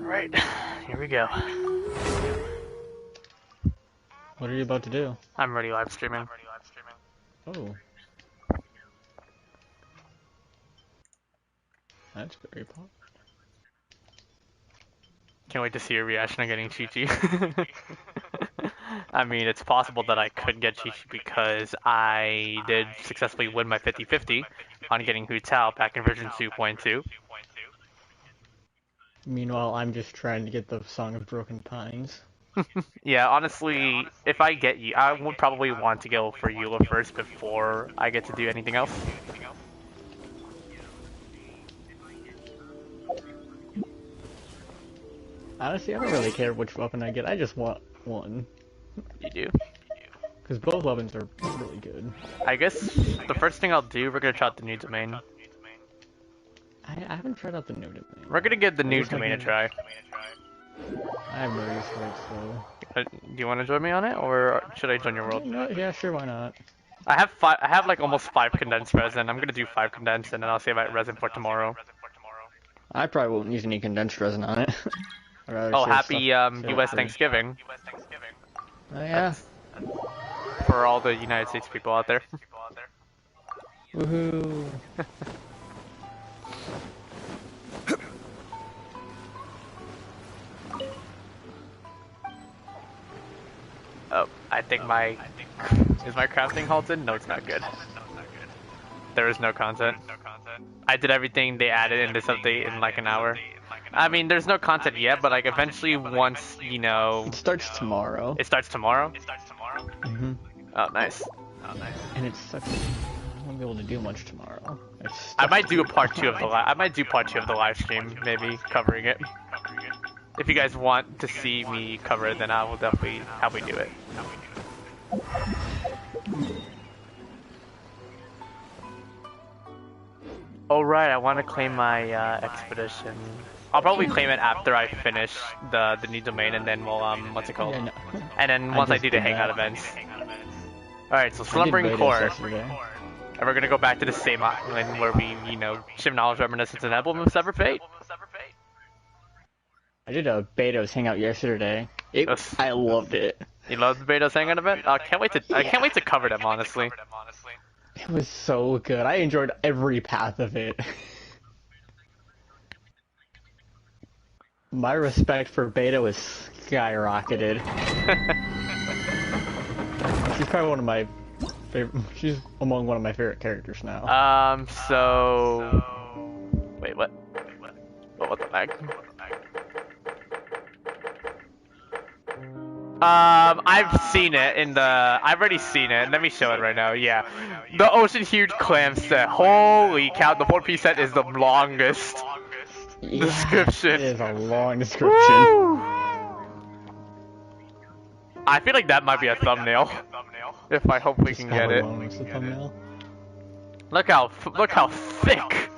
Alright, here we go. What are you about to do? I'm already live streaming. Oh. That's very pop. Can't wait to see your reaction on getting Chi-Chi. I mean, it's possible that I could get Chi-Chi because I did successfully win my 50-50 on getting Hu Tao back in version 2.2. Meanwhile, I'm just trying to get the Song of Broken Pines. Yeah, honestly, if I get you, I would probably want to go for Eula first before I get to do anything else. Honestly, I don't really care which weapon I get, I just want one. You do? Because both weapons are really good. I guess the first thing I'll do, we're gonna try out the new domain. I haven't tried out the new domain. We're gonna give the new domain a try. I have no use for it, so... Do you want to join me on it, or should I join your world? Yeah, sure, why not? I have like almost 5 condensed resin. I'm gonna do 5 condensed, and then I'll save that resin for tomorrow. I probably won't use any condensed resin on it. Oh, happy U.S. Thanksgiving. Oh yeah. For all the United States people out there. Woohoo! think is my crafting halted? No, it's not good. There is no content. I did everything they added in this update in like an hour. I mean, there's no content yet, but like eventually once, you know... It starts tomorrow. It starts tomorrow? Mm-hmm. Oh, nice. And it sucks. I won't be able to do much tomorrow. I might do a part 2 of the live stream, maybe covering it. If you guys want to see me cover it, then I will definitely help me do it. Oh right, I want to claim my expedition. I'll probably claim it after I finish the new domain, and then we'll what's it called? Yeah, no. And then once I do the Hangout Events. All right, so Slumbering Core. And we're gonna go back to the same island where we, you know, ship knowledge, reminiscence, and emblem of Sever Fate. I did a Beto's Hangout yesterday. I loved it. You love the Beto's Hangout event? I can't wait to cover them, honestly. It was so good. I enjoyed every path of it. My respect for Beto is skyrocketed. She's probably one of my favorite. She's among one of my favorite characters now. So wait, what? What the heck? I've already seen it. Let me show it right now. Yeah. The Ocean Huge Clam set. Holy cow, the 4-piece set is the longest description. It is a long description. Woo! I feel like that might be a thumbnail. If I hope we can get it. Look how thick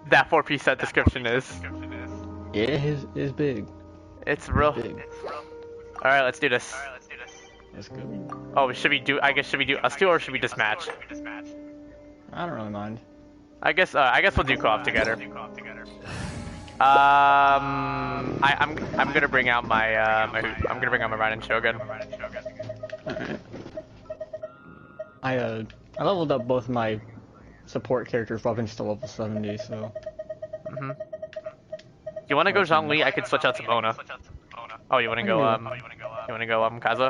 that 4-piece set description is. It is big. It's real big. Alright, let's do this. That's good. Oh, should we do us two, or should we just match? I don't really mind. I guess we'll do co-op together. I'm gonna bring out my I'm gonna bring out my Raiden Shogun. Alright. I leveled up both my support characters weapons to level 70, so. You wanna go Zhongli? I could switch out to Mona. Oh, you wanna go Kaza?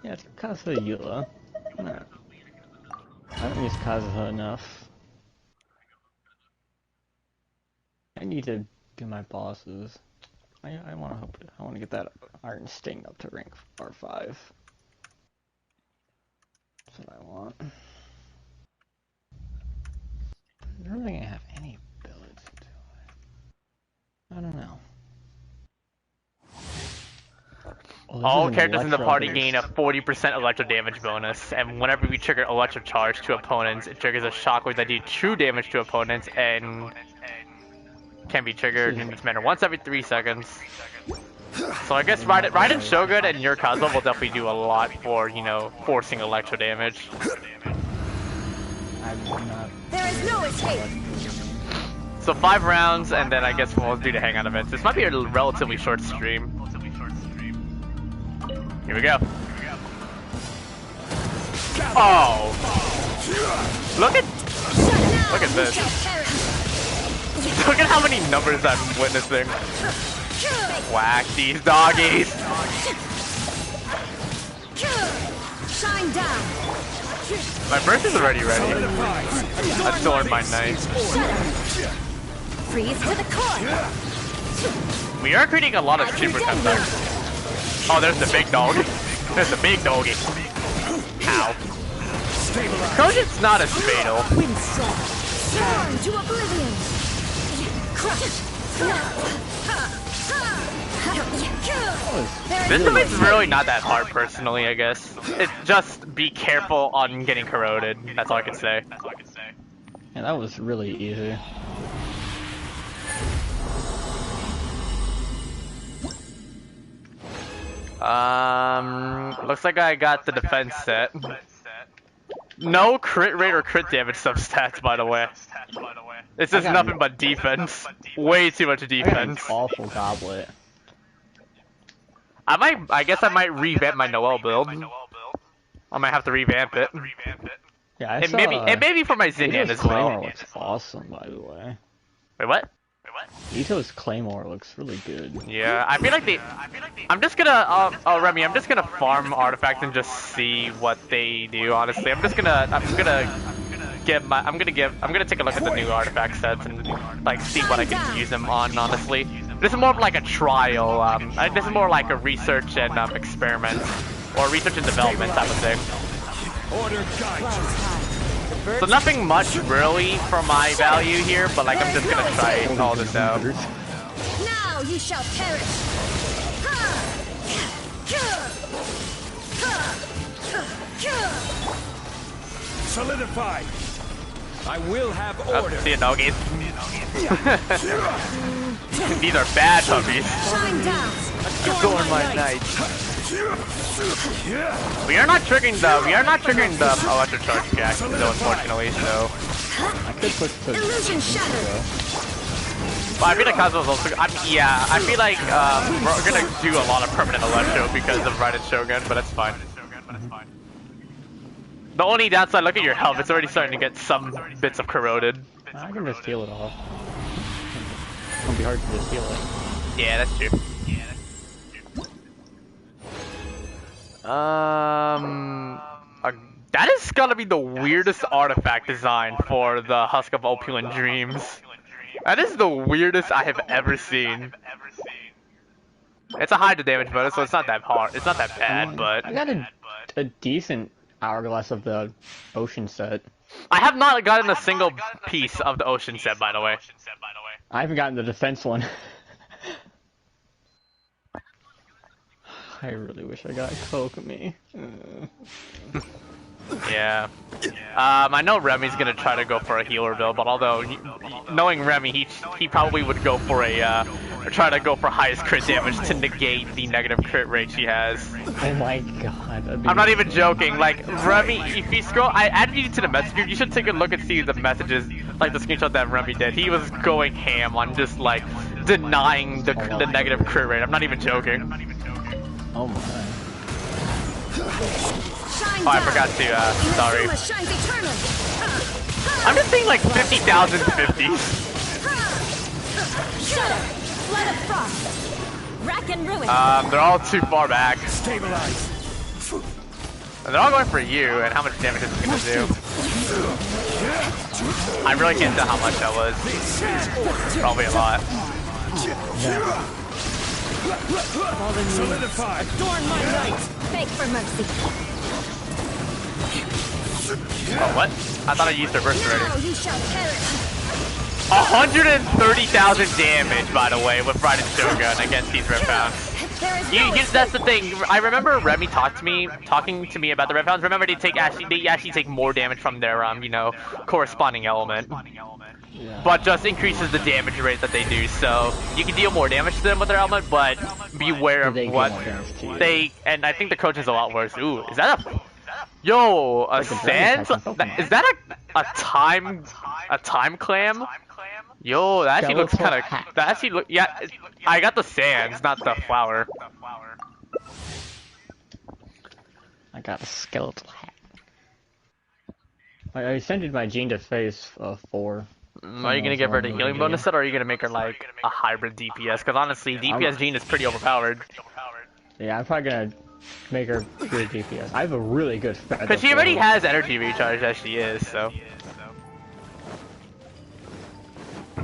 Yeah, it's Kaza Eula. I don't use Kaza enough. I need to do my bosses. I wanna get that Iron Sting up to rank R5. That's what I want. I don't think I have any abilities to do it. I don't know. All characters in the party gain a 40% electro damage bonus, and whenever we trigger electro charge to opponents, it triggers a shockwave that do true damage to opponents and can be triggered in this manner once every 3 seconds. So I guess Raiden Shogun and your Kaza will definitely do a lot for, you know, forcing electro damage. I'm not. There is no escape. So 5 rounds, and then I guess we'll do the Hangout Events. This might be a relatively short stream. Here we go. Oh! Look at this. Look at how many numbers I'm witnessing. Whack these doggies. Shine down. My burst is already ready. I still earned my knife. Freeze to the core. We are creating a lot of super attacks. Oh, there's the big dog. There's the big doggy. Ow. Cogent's not as fatal. Storm to oblivion. Crush. This domain's really not that hard, personally, I guess. It's just be careful on getting corroded. That's all I can say. Yeah, that was really easy. Looks like I got the defense set. No crit rate or crit damage substats, by the way. It's just nothing but defense. Way too much defense. Awful goblet. I guess I might revamp my Noel build. I might have to revamp it. Yeah, Maybe for my Zinyan as well. Looks awesome, by the way. Wait, what? Ito's Claymore looks really good. Yeah, I feel like I'm just gonna. Oh, Remy, I'm just gonna farm artifacts and just see what they do. Honestly, I'm gonna take a look at the new artifact sets and like see what I can use them on. Honestly, this is more of like a trial. This is more like a research and experiment, or research and development type of thing. Order guide. So nothing much really for my value here, but like I'm just gonna try all this out. Now you shall perish. Solidify. I will have order. See you, doggies. These are bad puppies. Shine down. Adorn my night. We are not triggering the electric charge jack, though, unfortunately. So I could push to Illusion shattered. but I feel like Kazuo's also. I feel like we're gonna do a lot of permanent electro because of Raiden Shogun, but that's fine. The only downside, look at your health. It's already starting to get some bits of corroded. I can just heal it off. It's gonna be hard to just heal it. Yeah, that's true. That is gonna be the weirdest artifact design for the Husk of Opulent Dreams. That is the weirdest I have ever seen. It's a high to damage bonus, so it's not that hard. It's not that bad, but I got a decent hourglass of the ocean set. I have not gotten a single piece of the ocean set, by the way. I haven't gotten the defense one. I really wish I got Kokumi. Yeah. I know Remy's gonna try to go for a healer build, but although knowing Remy, he probably would go for try to go for highest crit damage to negate the negative crit rate she has. Oh my god. I'm not even joking. Like Remy, if you scroll, I added you to the message group. You should take a look and see the messages, like the screenshot that Remy did. He was going ham on just like denying the negative crit rate. I'm not even joking. Oh my. Shine Oh, I down. forgot to. Sorry. Influence shines eternally. I'm just seeing like 50,000 50s. Shudder. Flood of frost. Rack and ruin. They're all too far back. Stabilize. And they're all going for you, and how much damage is it gonna do? I really can't tell how much that was. Probably a lot. Solidify. Adorn my night. Beg for mercy. Oh, what? I thought I used her burst Now already. you shall perish. 130,000 damage, by the way, with Raiden Shogun against these Red Pounds. There is no That's the thing. I remember Remy talking to me about the Red Pounds. Remember, they actually take more damage from their corresponding element. Yeah. But just increases the damage rate that they do. So you can deal more damage to them with their element, but beware of They do what more damage to you. they. And I think the coach is a lot worse. Ooh, is that a? Yo, a Sans? Is that a time clam? Yo, that actually looks kind of. That actually look. Yeah, I got the Sans, not the flower. I got a skeletal hat. I extended my Jean to phase 4. Are you gonna give her the healing bonus set, or are you gonna make her like a hybrid DPS? Because honestly, DPS Jean is pretty overpowered. Yeah, I'm probably gonna make her good DPS. I have a really good feather. Because she already has energy recharge as she is, so.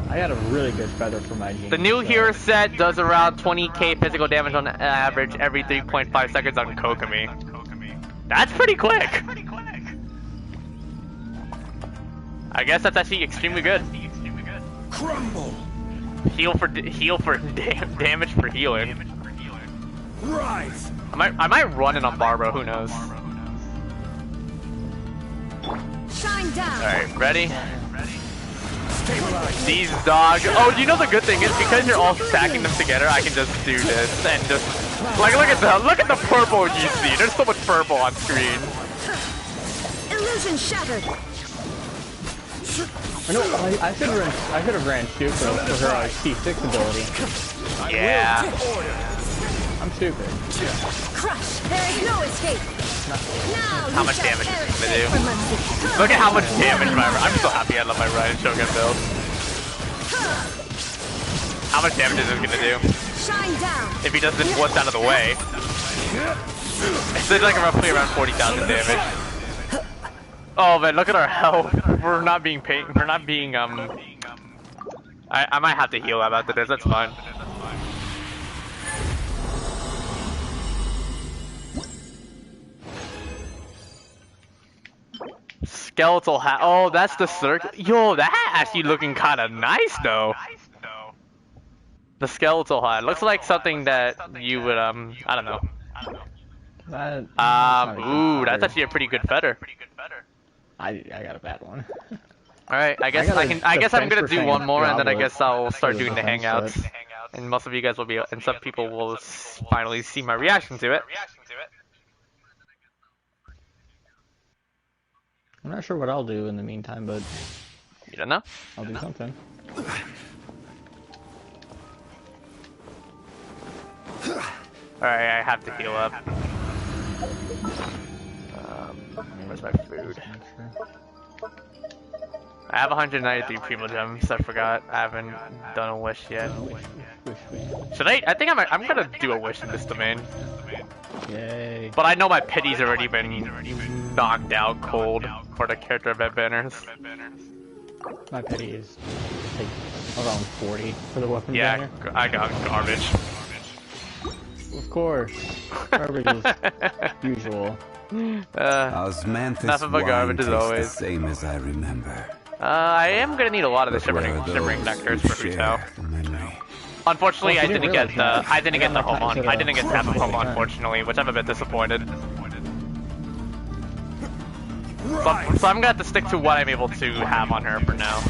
I got a really good feather for my Jean. The new hero set does around 20k physical damage on average every 3.5 seconds on Kokumi. That's pretty quick. I guess that's actually extremely good. Crumble. Heal for damage for healing. Rise. I might run it on Barbara. Who knows? shine down. All right, ready? Stabilize. These dogs. Oh, you know the good thing is because you're all stacking them together, I can just do this and just like look at the purple you see. There's so much purple on screen. Illusion shattered. No, I could have ran Shuko for her T6 ability. Yeah. I'm stupid. Crush. There is no escape. Now How much damage is this gonna do? Look at how much damage I'm so happy I love my Raiden Shogun build. How much damage is this gonna do? Shine down. If he does this once out of the way. It's like roughly around 40,000 damage. Oh man, look at our health. We're not being paid. We're not being I might have to heal up after this. That's fine. Skeletal hat. Oh, that's the circle. Yo, that actually looking kind of nice though. The skeletal hat looks like something that you would I don't know. Ooh, that's actually a pretty good feather. I got a bad one. All right, I guess I'm gonna do one more, and then I guess I'll start doing the hangouts, and most of you guys will be, and some people will finally see my reaction to it. I'm not sure what I'll do in the meantime, but You don't know? I'll do something. Alright, I have to heal up. Where's my food? I have 193 Primo Gems, I forgot. I haven't done a wish yet. Should I? I think I'm gonna do a wish in this domain. Yay. But I know my pity's already been knocked out cold for the character event banners. My pity is like around 40 for the weapon Yeah, banner. I got garbage. Of course. Garbage is usual. Osmanthus Nothing but garbage as tastes always. the same as I remember. I am gonna need a lot of the But where are shimmering those nectars who for Futao. share the memory? Unfortunately, Well, I you didn't didn't get realize the I didn't get the home on. I didn't get tap of home, time. unfortunately, which I'm a bit disappointed. So I'm gonna have to stick to what I'm able to have on her for now.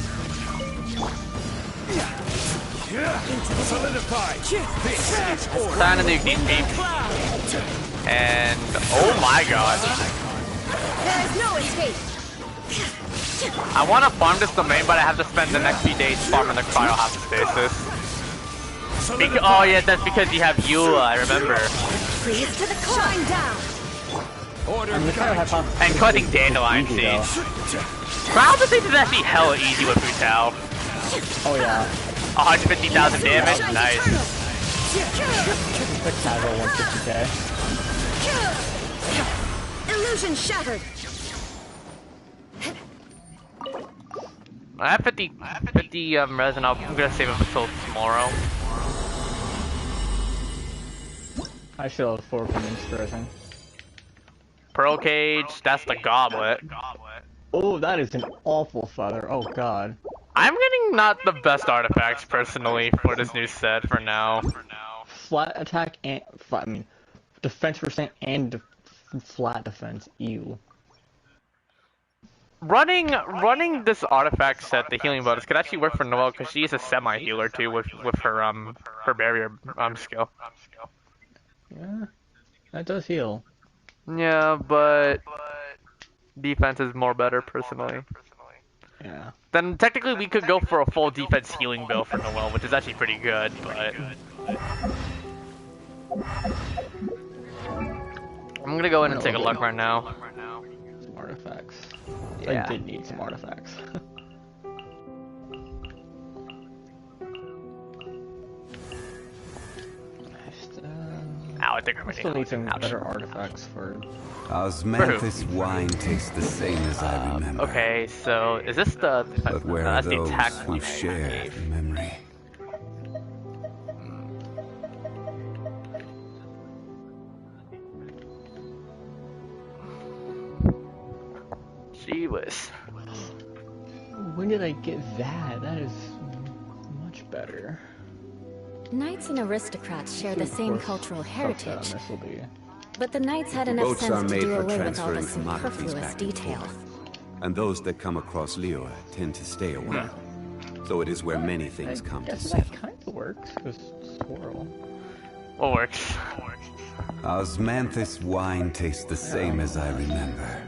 Solidify. This is order. Time to nuke these peeps. And oh my god, There is no escape. I want to farm this domain, but I have to spend the next few days farming the cryohypostasis. Oh yeah, that's because you have Eula, I remember. Freeze to the core. Shine down. Order. I'm gonna hypothesis. And collecting dandelion Easy, seeds. though. Cryohypostasis is actually hella easy with Futao. Oh yeah. 150,000 damage, nice. The casual 150k. Illusion shattered. I have 50 resin. I'm gonna save it until tomorrow. I still have 4 commons frozen. Pearl cage, that's the goblet. Oh, that is an awful feather. Oh god. I'm getting not the best artifacts personally for this new set for now. Flat attack and defense percent and flat defense. Ew. Running this artifact set, the healing bonus, could actually work for Noelle because she is a semi-healer too with her barrier skill. Yeah, that does heal. Yeah, but defense is more better personally. Yeah. Then technically we could go for a full defense healing build for Noelle, which is actually pretty good, but I'm gonna go in and take a look right now. Some artifacts. Yeah. I did need some artifacts. Ow, I think I'm I ready. still need some Ouch. better artifacts for. Osmanthus wine tastes the same as I remember. Okay, so is this the But where are that's the those attack who one I share gave. the memory? She was. When did I get that? That is much better. Knights and aristocrats share the Of same course, cultural fuck heritage, that, this'll be- but the knights had enough Boats are sense to made do for away with all the transferring commodities superfluous back and details. forth. And those that come across Liyue tend to stay away. So it is where many things come to guess settle. that kind of works, because swirl. What works? Osmanthus wine tastes the same as I remember.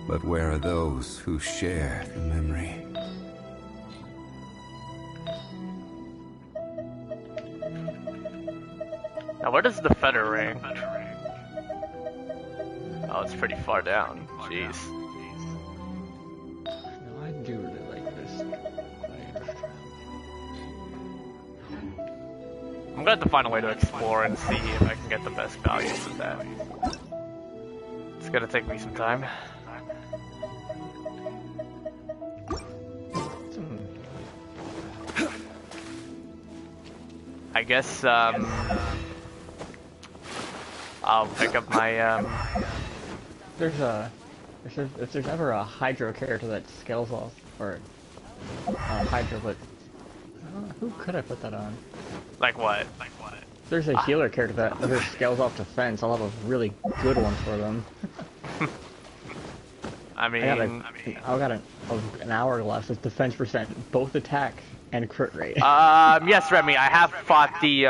But where are those who share the memory? Now where does the feather ring? Oh, it's pretty far down. Jeez. No, I do really like this. I'm gonna have to find a way to explore and see if I can get the best values with that. It's gonna take me some time. I guess I'll pick up my if there's ever a Hydro character that scales off, or Hydro, but who could I put that on? Like what? There's a healer character that either scales off defense. I'll have a really good one for them. I mean, I got an hour left with defense percent, both attack and crit rate. Yes, Remy, I have fought the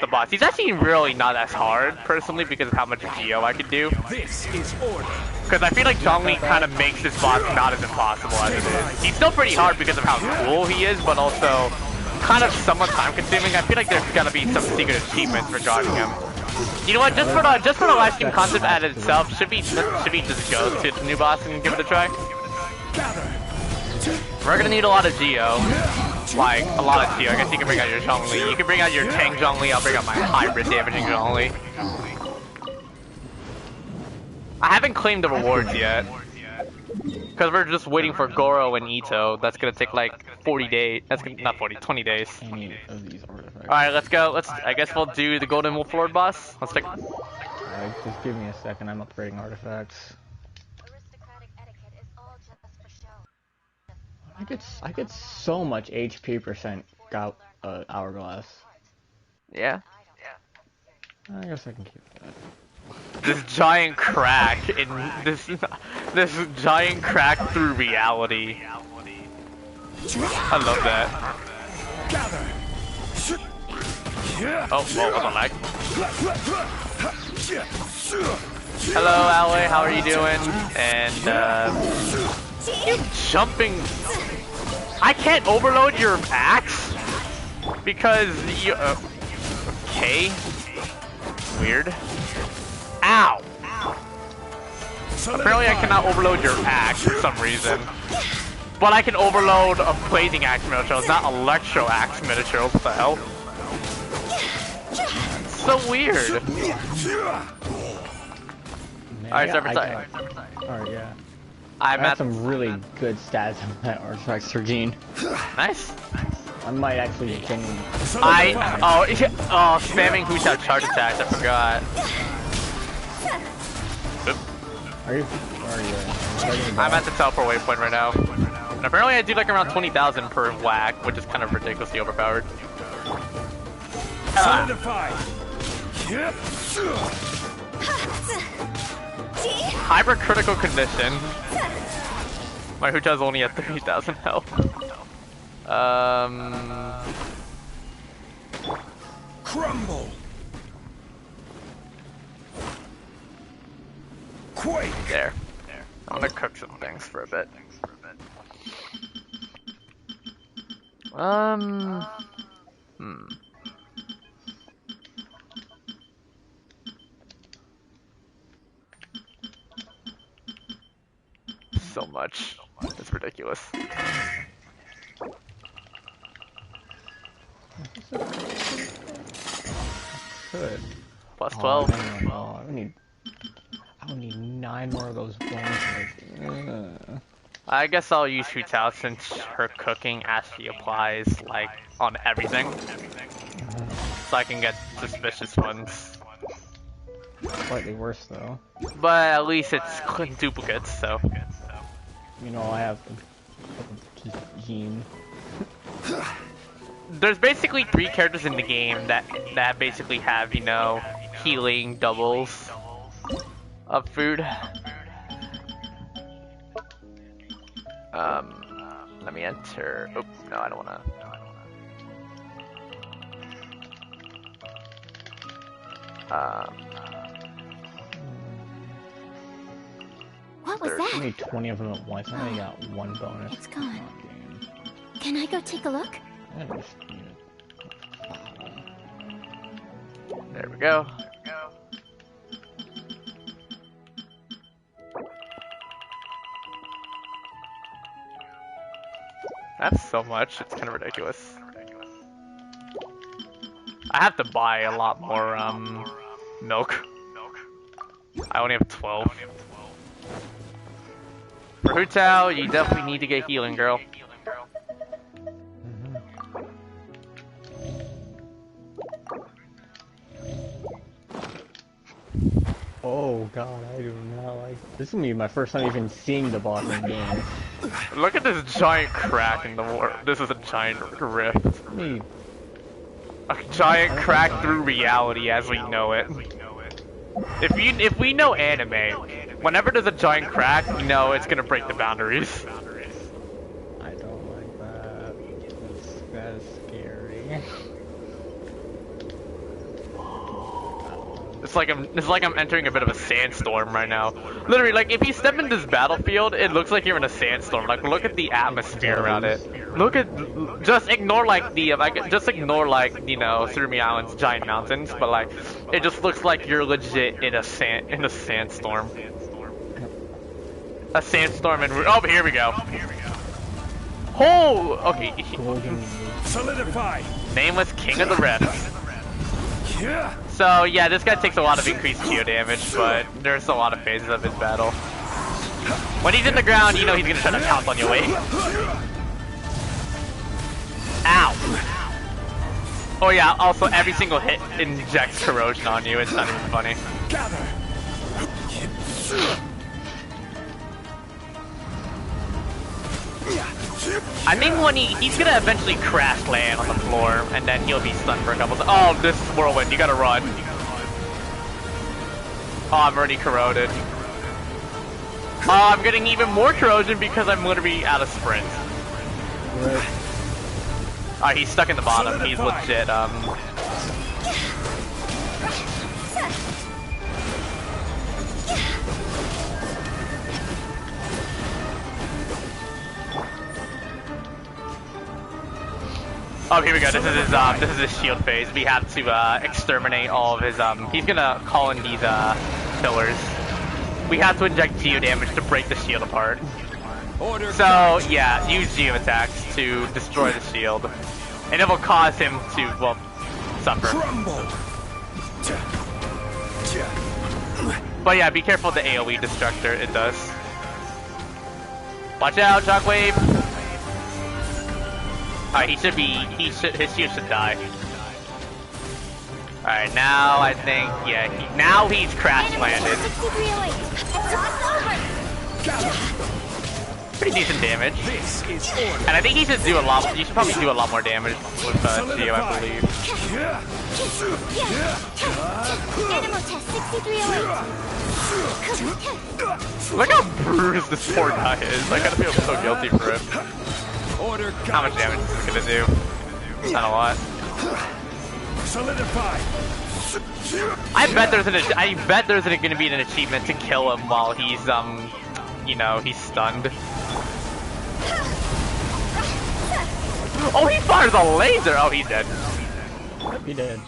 boss. He's actually really not as hard, personally, because of how much Geo I could do. This is order. Because I feel like Zhongli kind of makes this boss not as impossible as it is. He's still pretty hard because of how cool he is, but also kind of somewhat time-consuming. I feel like there's gotta be some secret achievements regarding him. You know what? Just for the live stream concept at itself, should we just go to the new boss and give it a try? We're gonna need a lot of Geo. Like, a lot of Geo. I guess you can bring out your Zhongli. You can bring out your tank Zhongli. I'll bring out my hybrid damaging Zhongli. I haven't claimed the rewards yet. Because we're just waiting for Goro and Ito. That's gonna take like 40 days. That's gonna, not 40, 20 days. Alright, let's go. I guess we'll do the Golden Wolf Lord boss. Let's take... Just give me a second, I'm upgrading artifacts. I get so much HP percent hourglass. Yeah? I guess I can keep that. This giant crack in this giant crack through reality. I love that. Oh, whoa, what the lag? Hello, Alway, how are you doing? And you jumping. I can't overload your axe because you. Okay. Weird. Ow! Apparently I cannot overload your axe for some reason. But I can overload a blazing axe miniature, it's not electro axe miniature, what the hell? It's so weird. Alright, server side. Alright, yeah. I'm I at have some really good stats on that artifact, Sergine. Nice. I might actually genuinely... spamming who's out charge attacks, I forgot. Are you? I'm at the teleport waypoint right now. And apparently I do like around 20,000 per whack, which is kind of ridiculously overpowered. Hypercritical condition. My Hucha's only at 30,000 health. Crumble. Quake. There. I'm gonna cook some things for a bit. So much. It's ridiculous. Good. Plus 12. I would need 9 more of those bonuses. I guess I'll use Hutao since her cooking actually applies like on everything. So I can get suspicious ones. Slightly worse though. But at least it's duplicates, so. You know, I have just Jean. There's basically 3 characters in the game that basically have, you know, healing doubles of food. Let me enter. Oh, no, I don't wanna. What was that? I need 20 of them at once. I only got 1 bonus. It's gone. Can I go take a look? There we go. That's so much, it's kind of ridiculous. I have to buy a lot more milk. I only have 12. For Hu Tao, you definitely need to get healing, girl. Oh god, I do not like this. Is gonna be my first time even seeing the boss in game. Look at this giant crack in the wall. This is a giant rift. Me. A giant crack through reality as we know it. If we know anime, whenever there's a giant crack, you know it's gonna break the boundaries. I don't like that. That's scary. It's like I'm entering a bit of a sandstorm right now. Literally, like if you step into this battlefield, it looks like you're in a sandstorm. Like look at the atmosphere around it. Look at, just ignore like the just ignore like Surumi Island's giant mountains, but like it just looks like you're legit in a sandstorm. A sandstorm and oh, here we go. Oh, okay. Solidify. Name was King of the Rifts. Yeah. So yeah, this guy takes a lot of increased geo damage, but there's a lot of phases of his battle. When he's in the ground, you know he's gonna try to pounce on your way. Ow! Oh yeah, also every single hit injects corrosion on you, it's not even funny. Gather. I think when he's gonna eventually crash land on the floor, and then he'll be stunned for a couple oh, this is whirlwind, you gotta run. Oh, I'm already corroded. Oh, I'm getting even more corrosion because I'm literally out of sprint. Right. Alright, he's stuck in the bottom, he's legit, Oh, here we go. This is his shield phase. We have to exterminate all of his he's gonna call in these pillars. We have to inject geo damage to break the shield apart. So yeah, use geo attacks to destroy the shield, and it will cause him to suffer. But yeah, be careful of the AoE destructor. It does. Watch out, shockwave. Alright, his shield should die. Alright, now I think, yeah, now he's crash landed. Pretty decent damage. And I think he should do a lot, you should probably do a lot more damage with Geo, I believe. Look how bruised this poor guy is. I gotta feel so guilty for him. How much damage is this gonna do? Not a lot. Solidify. I bet there's gonna be an achievement to kill him while he's he's stunned. Oh, he fires a laser! Oh, he's dead. Yep, he did.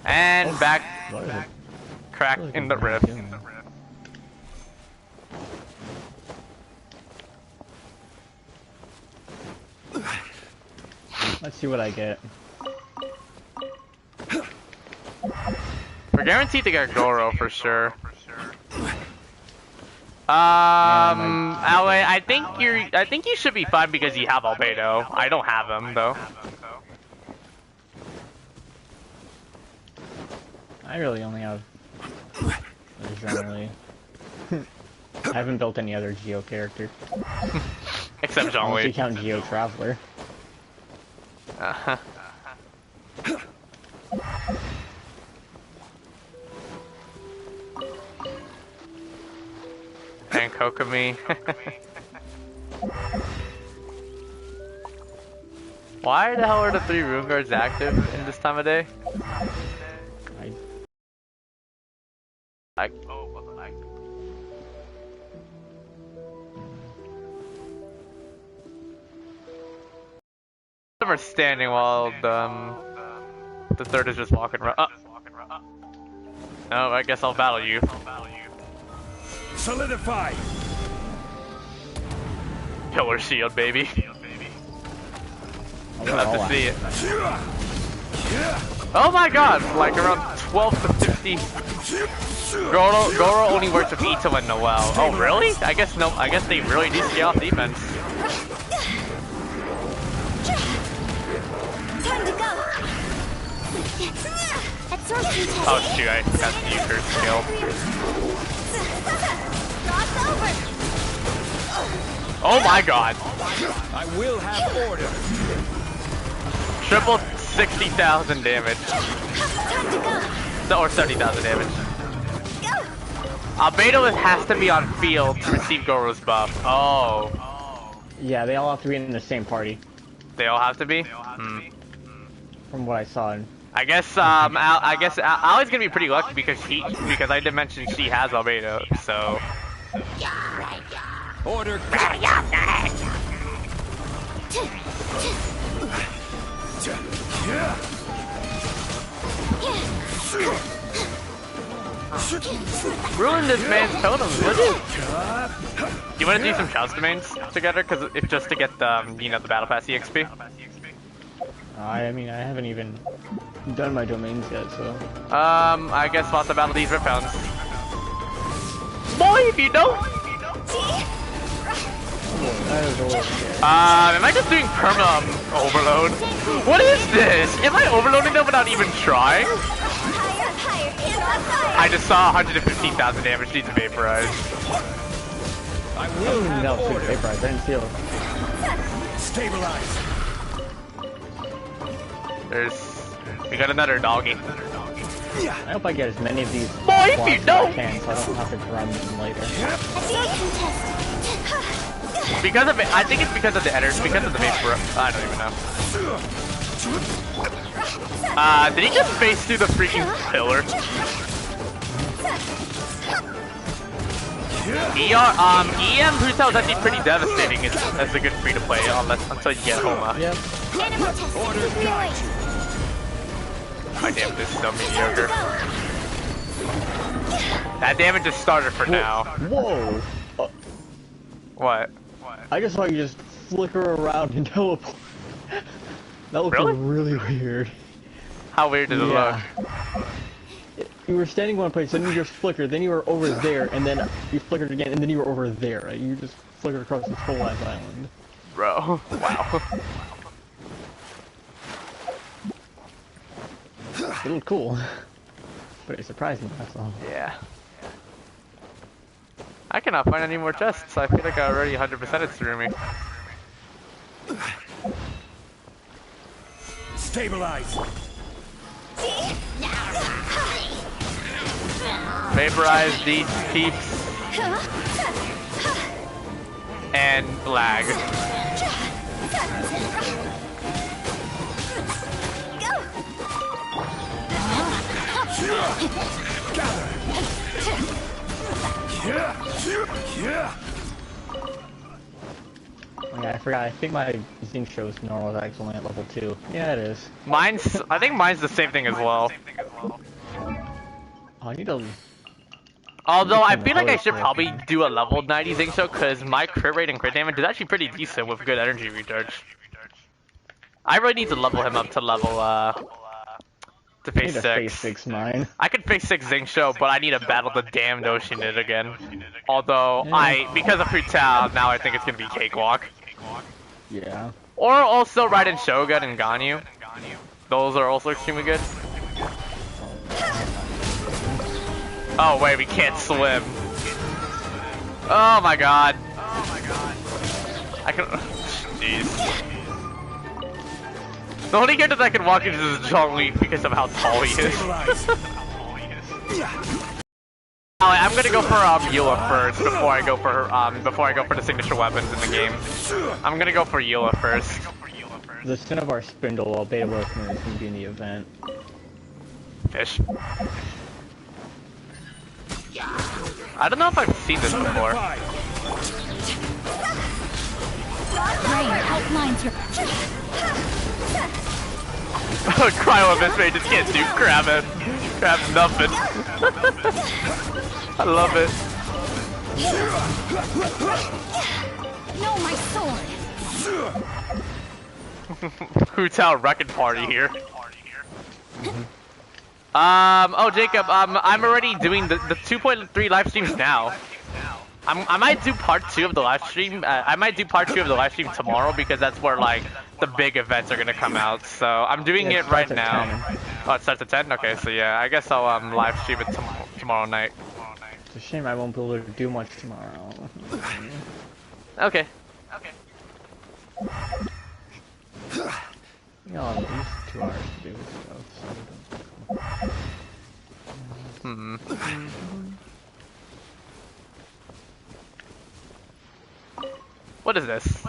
And back crack in the rift. Let's see what I get. We're guaranteed to get Goro for sure. I think you should be fine because you have Albedo. I don't have him though. I really only have generally. I haven't built any other Geo character. Except John Unless you Wade. count Geo Traveler. And Kokomi. Why the hell are the 3 rune guards active in this time of day? Some are standing while the third is just walking around. Oh, I guess I'll battle you. Solidify. Killer shield, baby. Love to see it. Oh my god, like around 12 to 50. Goro only works with Ito and Noelle. Oh really? I guess they really do scale off defense. Time to go. Absorption test. Oh shoot, I forgot to use her skill. Cross over. Oh my god. I will have order. Triple 60,000 damage. Time to go. No, or 70,000 damage. Albedo has to be on field to receive Goro's buff. Oh. Yeah, they all have to be in the same party. They all have to be? From what I saw. I guess Ali's gonna be pretty lucky because I did mention she has Albedo, so. Order. Ruin this man's totems, would you? You want to do some Child's Domains together? Cause if just to get the the Battle Pass EXP. I mean, I haven't even done my domains yet, so. I guess lots of battle these Rip Hounds. Boy, if you don't. Am I just doing perma overload? What is this? Am I overloading them without even trying? I just saw 115,000 damage. Needs to vaporize. I will no, vaporize. I didn't feel it. Stabilize. We got another doggy. I hope I get as many of these Boy, if you don't. as I can, so I don't have to grind them later. Because of it, I think it's because of the editors, because of the vapor. I don't even know. Did he just face through the freaking pillar? EM Hutao is actually pretty devastating as a good free to play until you get Homa. Yep. My damage is so mediocre. That damage is starter for now. Whoa! What? I just saw you just flicker around and teleport. That looked really weird. How weird did it look? You were standing one place, then you just flickered, then you were over there, and then you flickered again, and then you were over there. You just flickered across this whole ass island. Bro, wow. It looked cool. But it surprised me, that's all. Yeah. I cannot find any more chests. I feel like I already 100%ed through me. Stabilize. Vaporize these peeps. And lag. Oh, yeah, I forgot. I think my Zinc shows normal is actually only at level 2. Yeah, it is. I think mine's the same thing as well. Oh, I need to... Although I feel like I should probably do a level 90 Zinc show because my crit rate and crit damage is actually pretty decent with good energy recharge. I really need to level him up to level to phase 6. Phase 6 mine. I could phase 6 Zinc show, but I need to battle the damned Oceanid again. Although because of Hutao, now I think it's gonna be cakewalk. Yeah. Or also Raiden Shogun and Ganyu. Those are also extremely good. Oh wait, we can't swim. Oh my god. I can. Jeez. The only character that I can walk into is Zhongli because of how tall he is. I'm gonna go for Eula first before I go for the signature weapons in the game. I'm gonna go for Eula first. The Cinnabar Spindle, while Beta Workman is gonna be in the event. Fish. I don't know if I've seen this before. Rain outlines your... Cryo Abyss Mage just can't do crap nothing. I love it. No, my sword. Hutao wrecking party here. Oh, Jacob, I'm already doing the 2.3 live streams now. I might do part 2 of the live stream. I might do part 2 of the live stream tomorrow because that's where like the big events are gonna come out. So I'm doing it right now. 10. Oh, it starts at 10. Okay, so yeah, I guess I'll live stream it tomorrow night. It's a shame I won't be able to do much tomorrow. Okay. You know, at least 2 hours to do stuff. What is this?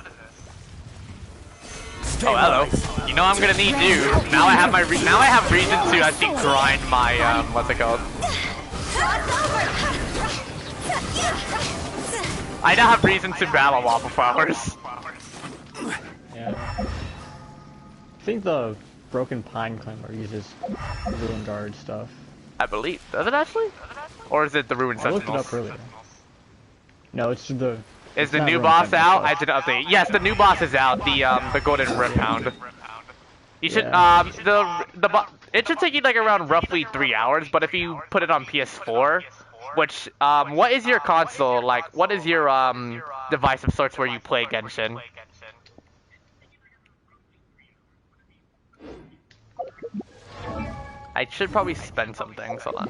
Oh, hello. You know I'm gonna need you. Now I have reason to actually grind my what's it called? I now have reason to battle Waffle Flowers. Yeah. I think the Broken Pine Climber uses Ruin Guard stuff. I believe. Does it actually? Or is it the Ruined I looked Sentinels? it up earlier. No, it's the... Is the not new Ruined boss Sentinels, out? I didn't update. Yes, the new boss is out. The Golden Rip Hound. You should it should take you like around roughly 3 hours, but if you put it on PS4, which what is your console like? What is your device of sorts where you play Genshin? I should probably spend some things. Hold on.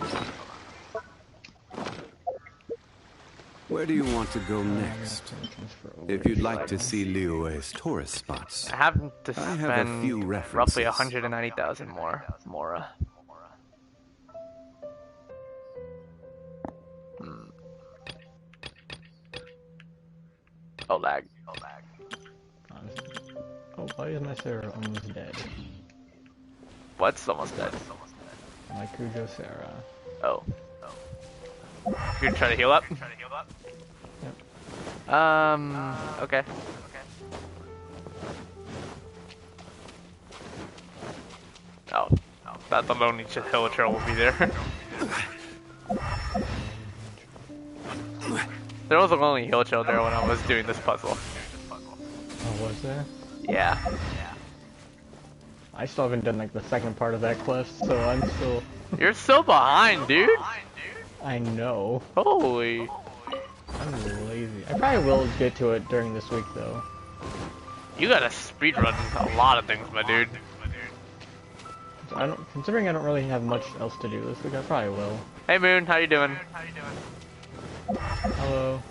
Where do you want to go next? If you'd like to see Liyue's tourist spots, I have to I spend have a few roughly references. 190,000 more. Mora. Oh, lag. Oh, why is my Sarah almost dead? What's almost dead? My Kujo Sarah. Oh. You're trying to heal up? Yep. Okay. Oh, that the lonely villager will be there. There was a lonely villager there when I was doing this puzzle. Oh, was there? Yeah. I still haven't done like the second part of that quest, so I'm still... You're so behind, dude! I know. Holy. I'm lazy. I probably will get to it during this week, though. You gotta speedrun a lot of things, my dude. Considering I don't really have much else to do this week, I probably will. Hey Moon, how you doing? Hello.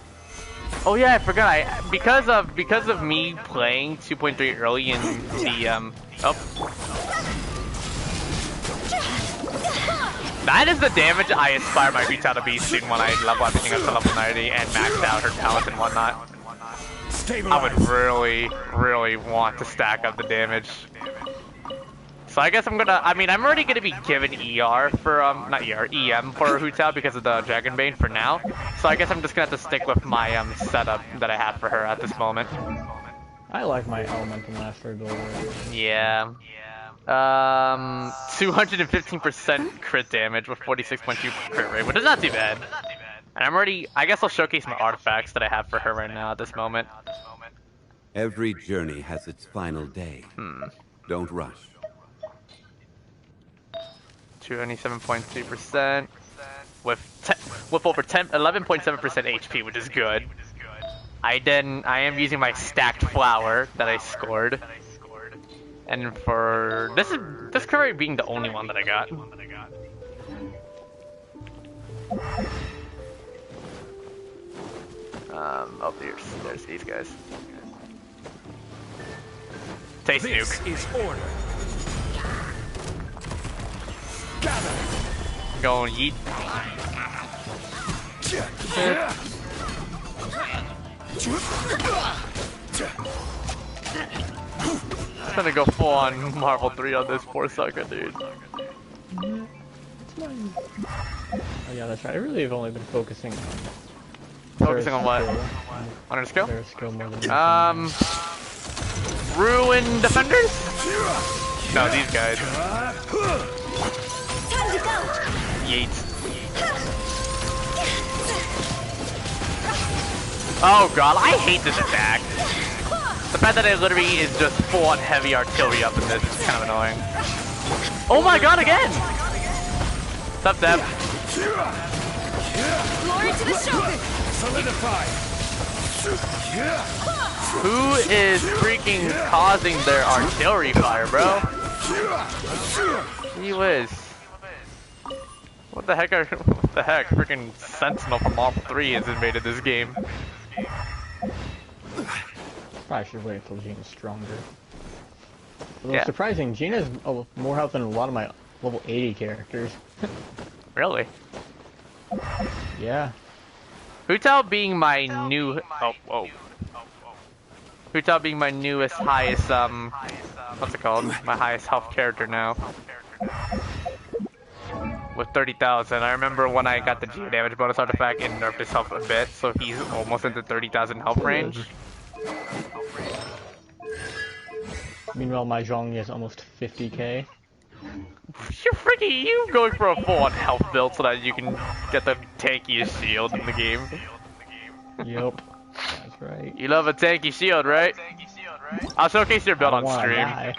Oh yeah, I forgot. Because of me playing 2.3 early in the That is the damage I aspire my Retail to be soon when I level everything up to level 90 and max out her talent and whatnot. I would really want to stack up the damage. So I guess I'm already gonna be given ER for, not ER, EM for Hu-Tao because of the Dragon Bane for now. So I guess I'm just gonna have to stick with my, setup that I have for her at this moment. I like my Elemental Master build. Yeah. 215% crit damage with 46.2 crit rate, which is not too bad. And I guess I'll showcase my artifacts that I have for her right now at this moment. Every journey has its final day. Don't rush. 227.3% with over 11.7% HP, which is good. I am using my stacked flower that I scored. And for this currently being the only one that I got. Oh, there's these guys. Taste This nuke. is order. Gather. Go and yeet. I'm gonna go full on Marvel 3 on this poor sucker, dude. Oh yeah, that's right. I really have only been focusing on... Focusing on what? On her skill? Their skill more than Ruin Defenders? No, these guys. Time to go. Yeet. Oh god, I hate this attack. The fact that it literally is just full on heavy artillery up in this is kind of annoying. Oh my god, again! What's up, Deb? Glory to the show! Solidify. Who is freaking causing their artillery fire, bro? Gee whiz. What the heck what the heck? Freaking Sentinel from Marvel 3 has invaded this game. Probably should wait until Gina's stronger. Although Yeah. surprising, Gina has more health than a lot of my level 80 characters. Really? Yeah. Hutao being my new Hutao being my newest highest what's it called? My highest health character now. With 30,000. I remember when I got the geo damage bonus artifact, it nerfed his health a bit, so he's almost into 30,000 health range. Meanwhile, my Zhongli is almost 50k. You going for a full-on health build so that you can get the tankiest shield in the game. Yup. That's right. You love a tanky shield, right? I'll showcase your build on stream. Die.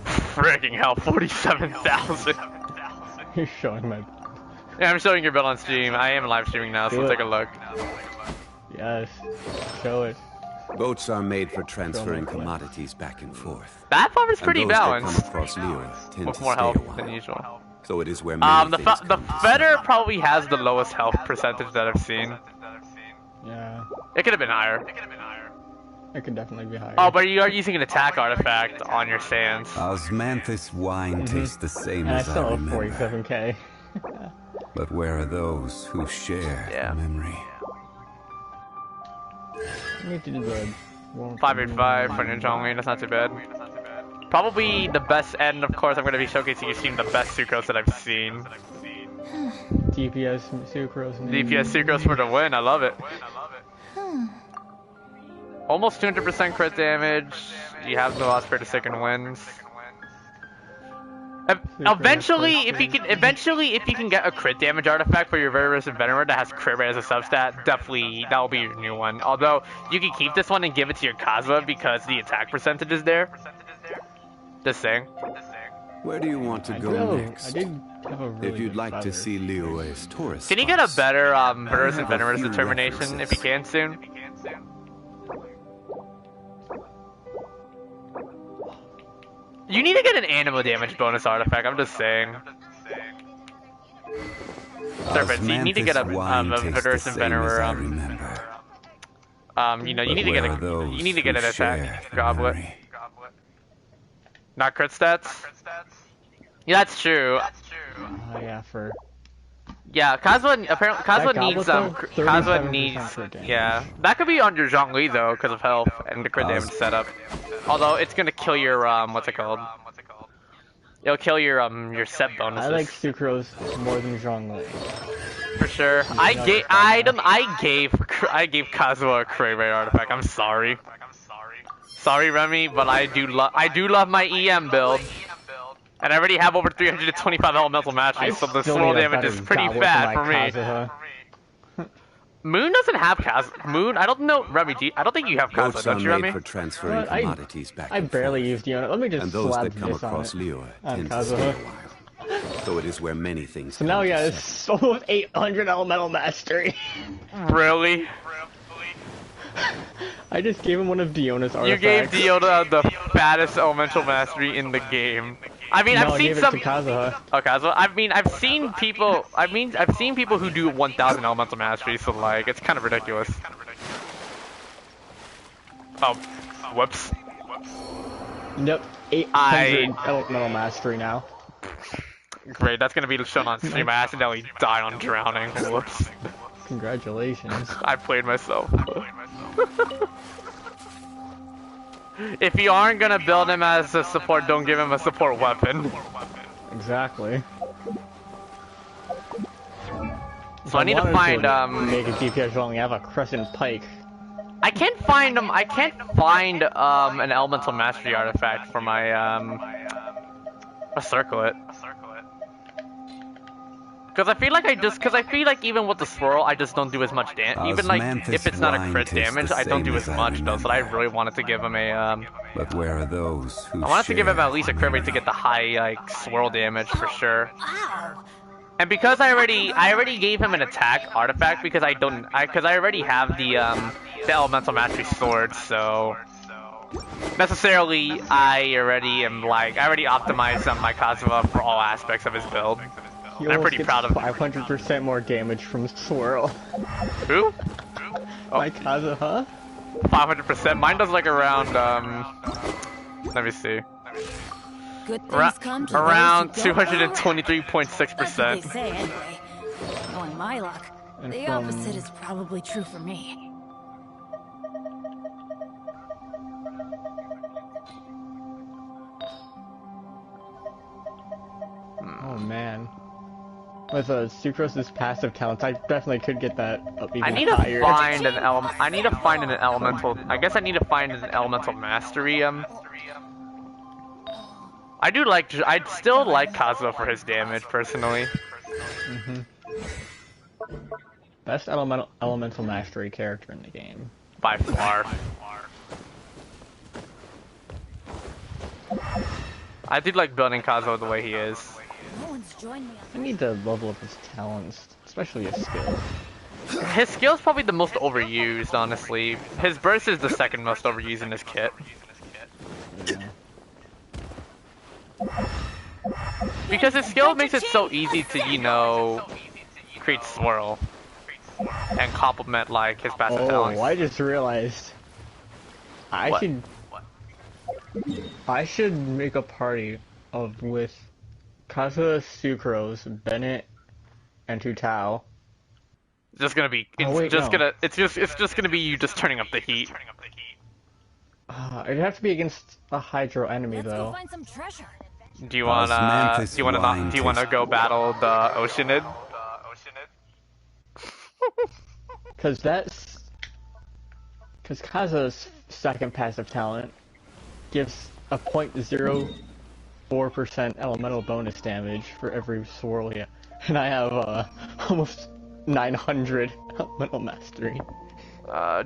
Freaking hell, 47,000. You're showing my... Yeah, I'm showing your build on stream. I am live streaming now, so Do it. take a look. Yes. Show it. Boats are made for transferring commodities back and forth. That farm is pretty And those that balanced. come across Leo tend With to more stay a health while. than usual. So it is where many The things come to Feder probably has the lowest health percentage that I've seen. Yeah. It could have been higher. It could definitely be higher. Oh, but you are using an attack artifact on your sands. Osmanthus wine tastes the same And I as still I have remember. 47k. But where are those who share the memory? I need to do the... 585 for your Zhongli, that's not too bad. Probably the best end, of course, I'm going to be showcasing you seen the best Sucrose that I've seen. DPS Sucrose. DPS Sucrose for the win, I love it. Almost 200% crit damage, you have the last per second wins. Eventually, if you can get a crit damage artifact for your very recent Veteran that has crit rate as a substat, definitely that will be your new one. Although you can keep this one and give it to your Kazuha because the attack percentage is there. Just saying. Where do you want to go next? I did have a really If you'd good like to feather. see Leo as tourist Can you get a spots, better Verus I and have a Venomous few determination references. if you can soon? You need to get an animal damage bonus artifact, I'm just saying. Serpents, you need to get a wine tastes the Verus and same as I Venomous, remember. you know, you But need to get where a are those you need to get who an share attack the goblet. memory? Not crit stats? Yeah, that's true. Oh yeah, for... Yeah, Kazuha apparently Kazuha That needs goblet, though, Kazuha 37% needs crit damage. yeah. That could be on your Zhongli though, because of health and the crit damage setup. Although it's gonna kill your what's it called? It'll kill your set bonuses. I like Sucrose more than Zhongli. for sure. I gave Kazuha a crit rate artifact. I'm sorry. Sorry, Remy, but I do love my EM build. And I already have over 325 elemental mastery, so the still slow need a damage is better pretty goblet bad for my me. Kazuha. Moon doesn't have Kazuha. Moon, I don't know, Remy, I don't think you have Kazuha, Boats are don't you, made Remy? for transferring What? commodities back I and barely forth. used Diona. Let me just And those slap that come this on across it. Leo On tend to stay a Kazuha. while. So it is where many things So now, come yeah, to it's settle. almost 800 elemental mastery. Really? I just gave him one of Diona's artifacts. You gave Diona the fattest elemental mastery in the game. I mean, No, I've I seen gave it some. to Kazuha. Oh, Kazuha. I mean, I've seen people. I've seen people who do 1,000 elemental mastery. So like, it's kind of ridiculous. Oh, whoops. Nope, 800 elemental mastery now. Great, that's gonna be shown on stream. I accidentally died on drowning. Whoops. Congratulations. I played myself. If you aren't gonna build him as a support, don't give him a support weapon. Exactly. So I need to find make a DPS only have a crescent pike. I can't find an elemental mastery artifact for my a circlet. Because I feel like even with the swirl, I just don't do as much damage. Even like if it's not a crit damage, I don't do as much though. So I really wanted to give him a But where are those who I wanted to give him share at least a crit rate to get the high like swirl damage for sure. Wow. And because I already gave him an attack artifact because I already have the elemental mastery sword, so necessarily I already optimized my Kazuha for all aspects of his build. He I'm pretty gets proud of 500% more damage from swirl. Who? My Kazuha? 500%. Mine does like around let me see. Good things come to Around those who don't know. That's what they 223.6%. say anyway. Knowing my luck, And the from- opposite is probably true for me. Oh man. With Sucrose's passive talents, I definitely could get that up even I need to higher. find an elemental. I guess I need to find an elemental mastery. I still like Kazuha for his damage personally. Best elemental mastery character in the game. By far. I do like building Kazuha the way he is. No one's joined me I need to level up his talents, especially his skill. His skill's probably the most overused, honestly. His burst is the second most overused in his kit. Yeah. Because his skill makes it so easy to, you know, create swirl. And complement, like, his passive Oh, talents. I just realized. What? I should make a party with Kazuha, Sucrose, Bennett, and Tutao. It's just gonna be. It's Oh, wait, just no. gonna. It's just gonna be you just turning up the heat. It'd have to be against a Hydro enemy Let's go though. find some treasure. Do you wanna? Osmanthus Do you wanna go battle the Oceanid? Because Kazuha's second passive talent gives a 0.04% elemental bonus damage for every swirl he has. And I have almost 900 elemental mastery.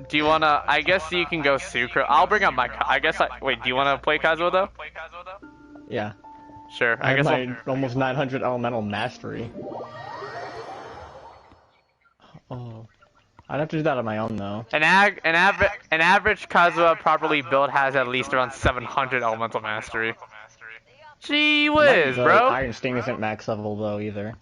Do you wanna? I guess you can go Sucro. I'll bring up my. Wait. Do you wanna play Kazuha though? Yeah. Sure. I I guess. have my almost 900 elemental mastery. Oh. I'd have to do that on my own though. An average Kazuha properly built has at least around 700 elemental mastery. Gee whiz, The bro. Iron Sting isn't max level though either.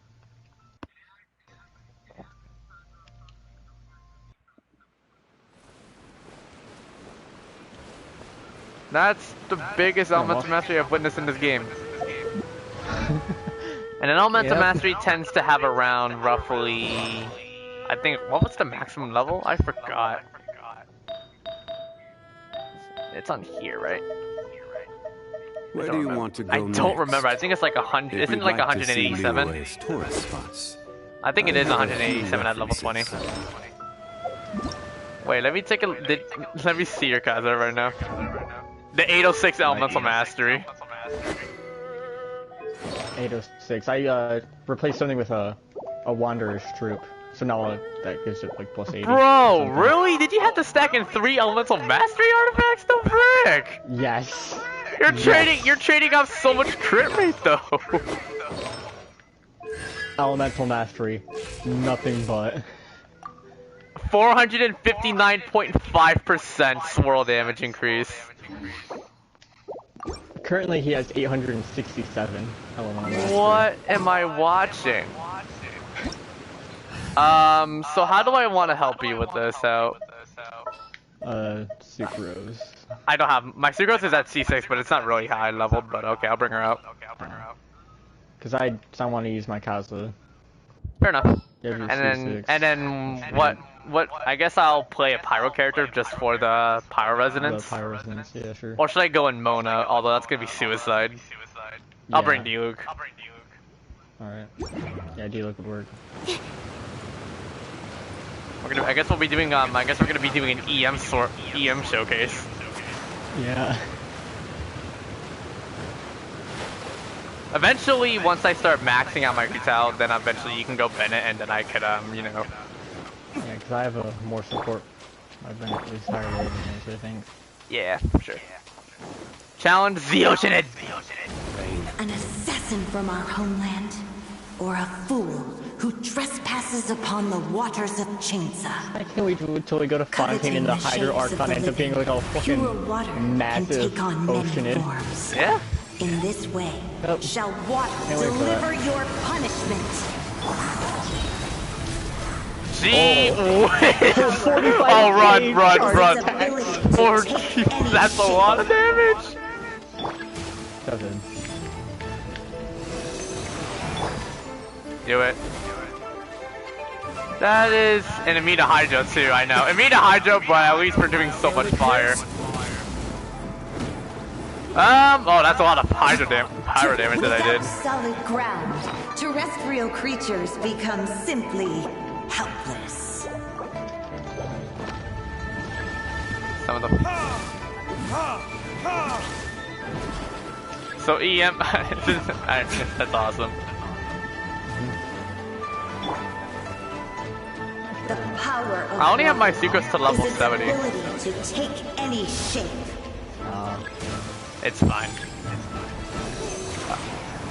That's the biggest elemental mastery I've witnessed in this game. And an elemental Yep. mastery tends to have around roughly, I think, what was the maximum level? I forgot. It's on here, right? Where do you want to go I don't next? remember. I think it's like 100. If Isn't it we'd like like to see 187? Liyue's tourist spots. I think it is I have 187 at level 20. references. Wait, let me take a. Let me see your Kazuha right now. The 806 elemental mastery. 806. I replaced something with a Wanderer's Troop. So now that gives it like plus 80. Bro, something. really? Did you have to stack in 3 elemental mastery artifacts? The frick! Yes. You're trading off so much crit rate though. Elemental Mastery. Nothing but. 459.5% swirl damage increase. Currently he has 867 elemental mastery. What am I watching? So how do I want to help you with this out? Sucrose. I don't have, my Sucrose is at C6, but it's not really high leveled, but okay, I'll bring her out. Because I want to use my Kazuha. Fair enough. Yeah, you're And C6. then what, I guess I'll play a Pyro character just for the Pyro Resonance. The Pyro Resonance, yeah, sure. Or should I go in Mona, although that's gonna be suicide. I'll bring Yeah. Diluc. Alright. Yeah, D-Look would work. I guess we'll be doing, I guess we're gonna be doing an EM showcase. Yeah. Eventually, once I start maxing out my Kutal, then eventually you can go Bennett, and then I could, you know. Yeah, because I have a more support. I've been at least higher level than me, so I think. Yeah, for sure. Challenge the Oceanid! An assassin from our homeland, or a fool who trespasses upon the waters of Chainsa. I can't wait until we go to Fontaine and the Hydro Archon ends up being like a fucking massive Oceanid. Yeah? In this way, Yep. shall water deliver your punishment. Gee whiz! 45 Oh, run, page run, charge run! Ability to 40, take any that's a lot of damage! Doesn't. Do it. That is an Amina Hydro too, I know. Amina Hydro, but at least we're doing so much fire. Oh, that's a lot of pyro damage that I did. Without solid ground, terrestrial creatures become simply helpless. Some of the. So EM, that's awesome. The power of I only have my water secrets to level is its 70. ability to take any shape. It's fine.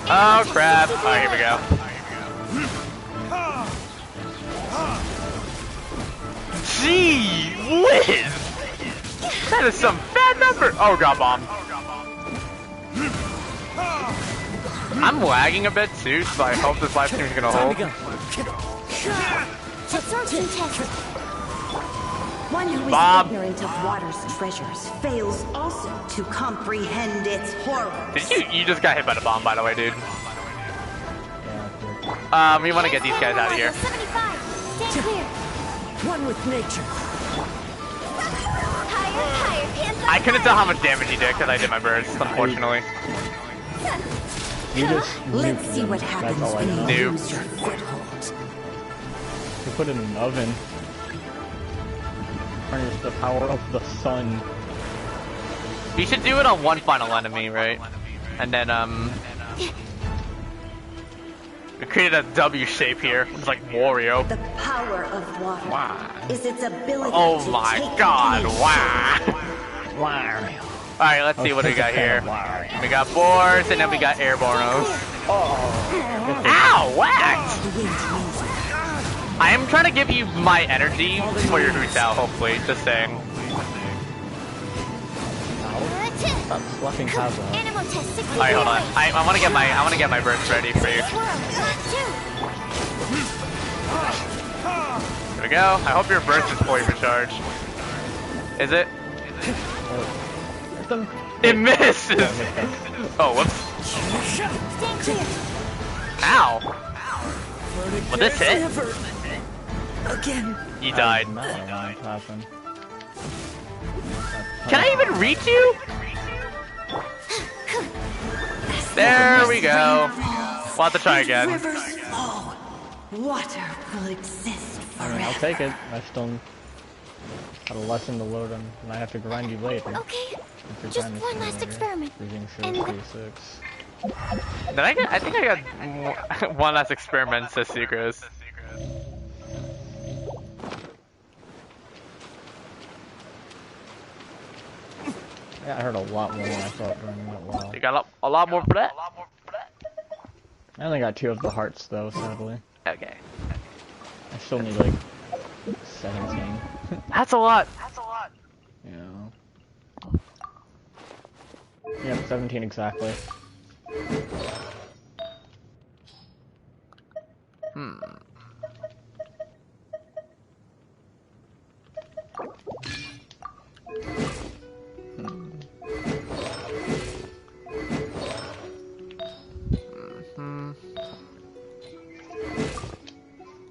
Oh crap! Alright, here we go. Gee whiz! That is some bad number! Oh god, bomb. I'm lagging a bit too, so I hope this live stream is gonna hold. Absorption test. One who is Bob. ignorant of water's treasures fails also to comprehend its horrors. Did you just got hit by the bomb, by the way, dude. Yeah, We want to get these guys out of here. 75. Stand clear. One with nature. Higher, hands up. I couldn't tell how much damage he did because I did my burst, unfortunately. you just Let's nuked see them. what That's happens all I when know. you Noob. lose your foothold. You put it in an oven. Harness the power of the sun. We should do it on one final enemy, right? And then, we created a W shape here. It's like Wario. The power of water is its ability Oh to my take god, any wow! Alright, let's see what we got here. We got boars, and then we got airbornos. Ow! Whacked! I am trying to give you my energy for your Hutal, hopefully. Just saying. Stop slapping Kaza. Animal test 60. Alright, hold on. I want to get my burst ready for you. Here we go. I hope your burst is fully recharged. Is it? It misses! Oh, whoops. Stand clear. Ow! Will this hit? Again. You died. Happen. Can I even reach you? There we go. We'll have to try again. Rivers flow. Water will exist I mean, I'll forever. take it. I still got a lesson to load on, and I have to grind you later. Okay. If your Just time is one still last later. experiment. Freezing And shield the- 36. Then I think I got one last experiment, says Sucrose. Yeah, I heard a lot more than I thought during that while. You got a lot more for that? I only got 2 of the hearts though, sadly. Okay. I still need like 17. That's a lot. Yeah. Yep, 17 exactly. Hmm.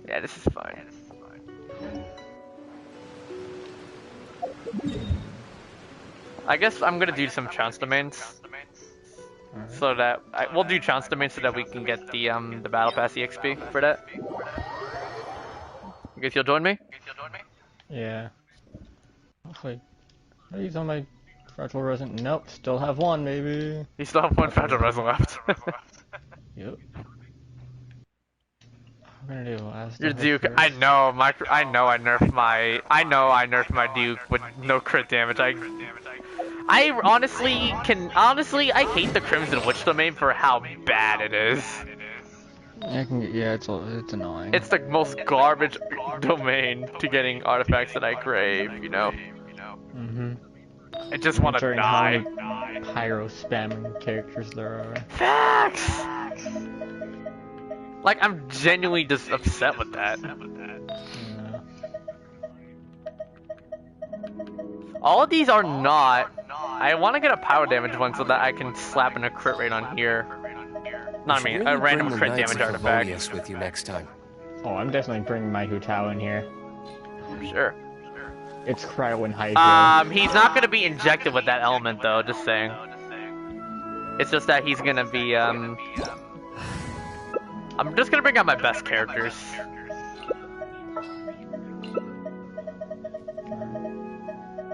Yeah, this is fine. I guess I'm gonna do some chance domains, so that we'll do chance domains so that we can get the battle pass EXP for that. You guys, you'll join me? Yeah. Oh, wait. Are these on my fragile resin? Nope, still have 1 maybe. You still have one fragile resin left. Yep. I'm gonna do last Your damage Duke, first. I know I nerfed my Duke with no crit damage. I honestly I hate the Crimson Witch domain for how bad it is. Yeah, it's annoying. It's the most garbage domain to getting artifacts that I crave, you know? Mm-hmm. I just want to Considering die. how many pyro spamming characters there are. Facts! Like, I'm genuinely just upset with that. Yeah. All of these are not... I want to get a power damage one so that I can slap in a crit rate on here. No, I mean, a random crit damage artifact. With you next time. Oh, I'm definitely bringing my Hu Tao in here. Sure. It's Cryo and Hydro. He's not gonna be injected with that element though, just saying. It's just that he's gonna be, I'm just gonna bring out my best characters.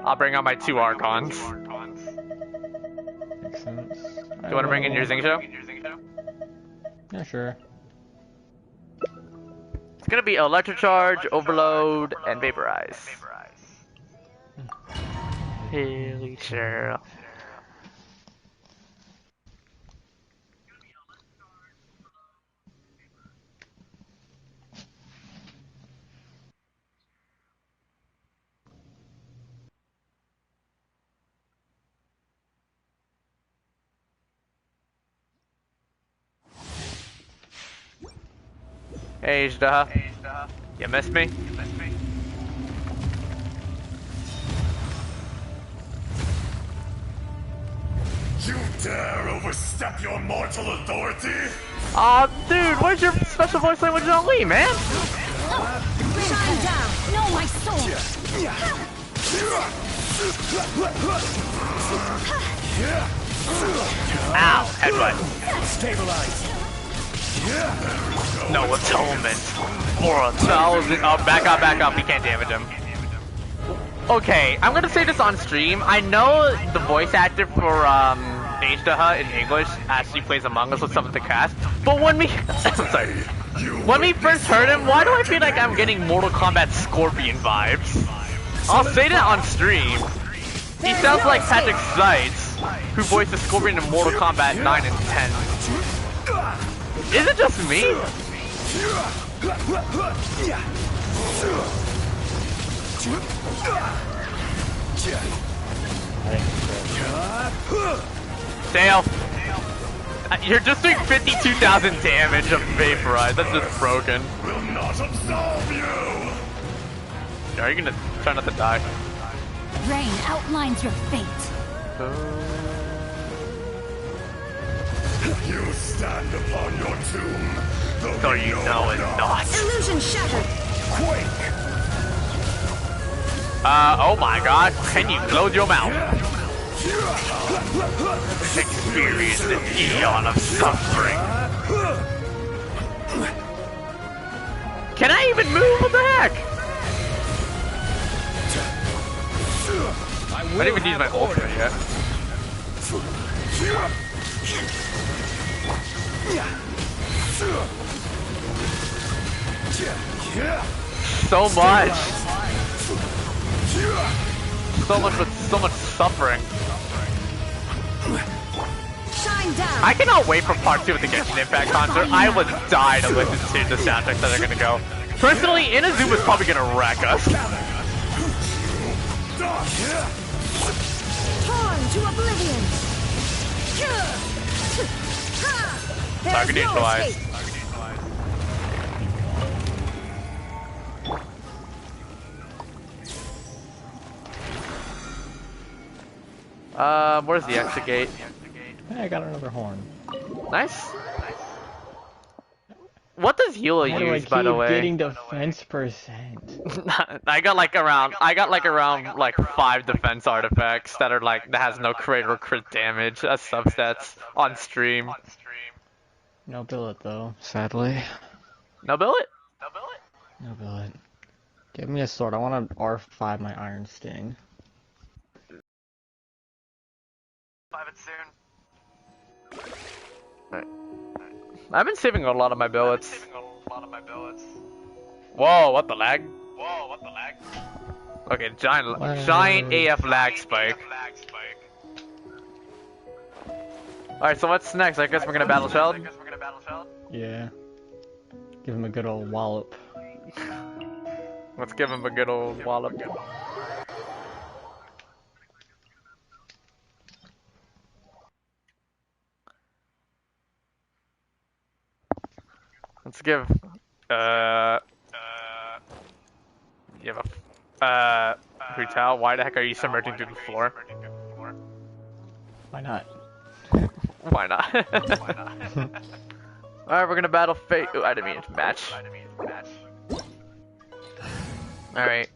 I'll bring out my 2 Archons. Makes sense. Do you wanna bring in your Xingqiu? Yeah, sure. It's gonna be Electrocharge, Overload, and Vaporize. Really sure. Hey, Ijda. You missed me? You dare overstep your mortal authority? Aw, dude, where's your special voice language on Lee, man? Shine down! No, my soul! Ow, headbutt. Stabilize. No atonement. For 1,000. Oh, back up. We can't damage him. Okay, I'm gonna say this on stream. I know the voice actor for Ijda in English actually plays Among Us with some of the cast, but when we when we first heard him, why do I feel like I'm getting Mortal Kombat Scorpion vibes? I'll say that on stream. He sounds like Patrick Seitz, who voiced the Scorpion in Mortal Kombat 9 and 10. Is it just me? Dale, you're just doing 52,000 damage of Vaporize. That's just broken. Will not absolve you. Are you gonna try not to die? Rain outlines your fate. You stand upon your tomb, So you know it's not. Illusion shattered. Quake. Oh my god, can you close your mouth? Experience an eon of suffering. Can I even move? What the heck? I didn't even use my ultimate yet. So much. So much suffering. Shine down. I cannot wait for part 2 of the Genshin Impact concert. I would die to listen to the soundtracks that are gonna go. Personally, Inazuma's probably gonna wreck us. Torn to oblivion. Target neutralized. Where's the exit gate? Hey, I got another horn. Nice. What does Hila How do I use, by the keep way? getting defense percent? I got like around 5 defense artifacts that are like that has no crit or crit damage as substats on stream. No billet though, sadly. No billet? No billet. Give me a sword. I want to R5 my Iron Sting. I've been saving a lot of my billets. Whoa, what the lag? Okay, giant AF lag spike. Alright, so what's next? I guess we're gonna battle Sheld? Yeah. Give him a good old wallop. Let's give him a good old wallop. Let's give, you have a, Brutal, why the heck are you submerging through the floor? Why not? Why not? Alright, we're gonna battle Fate. Ooh, I didn't mean to match. Alright.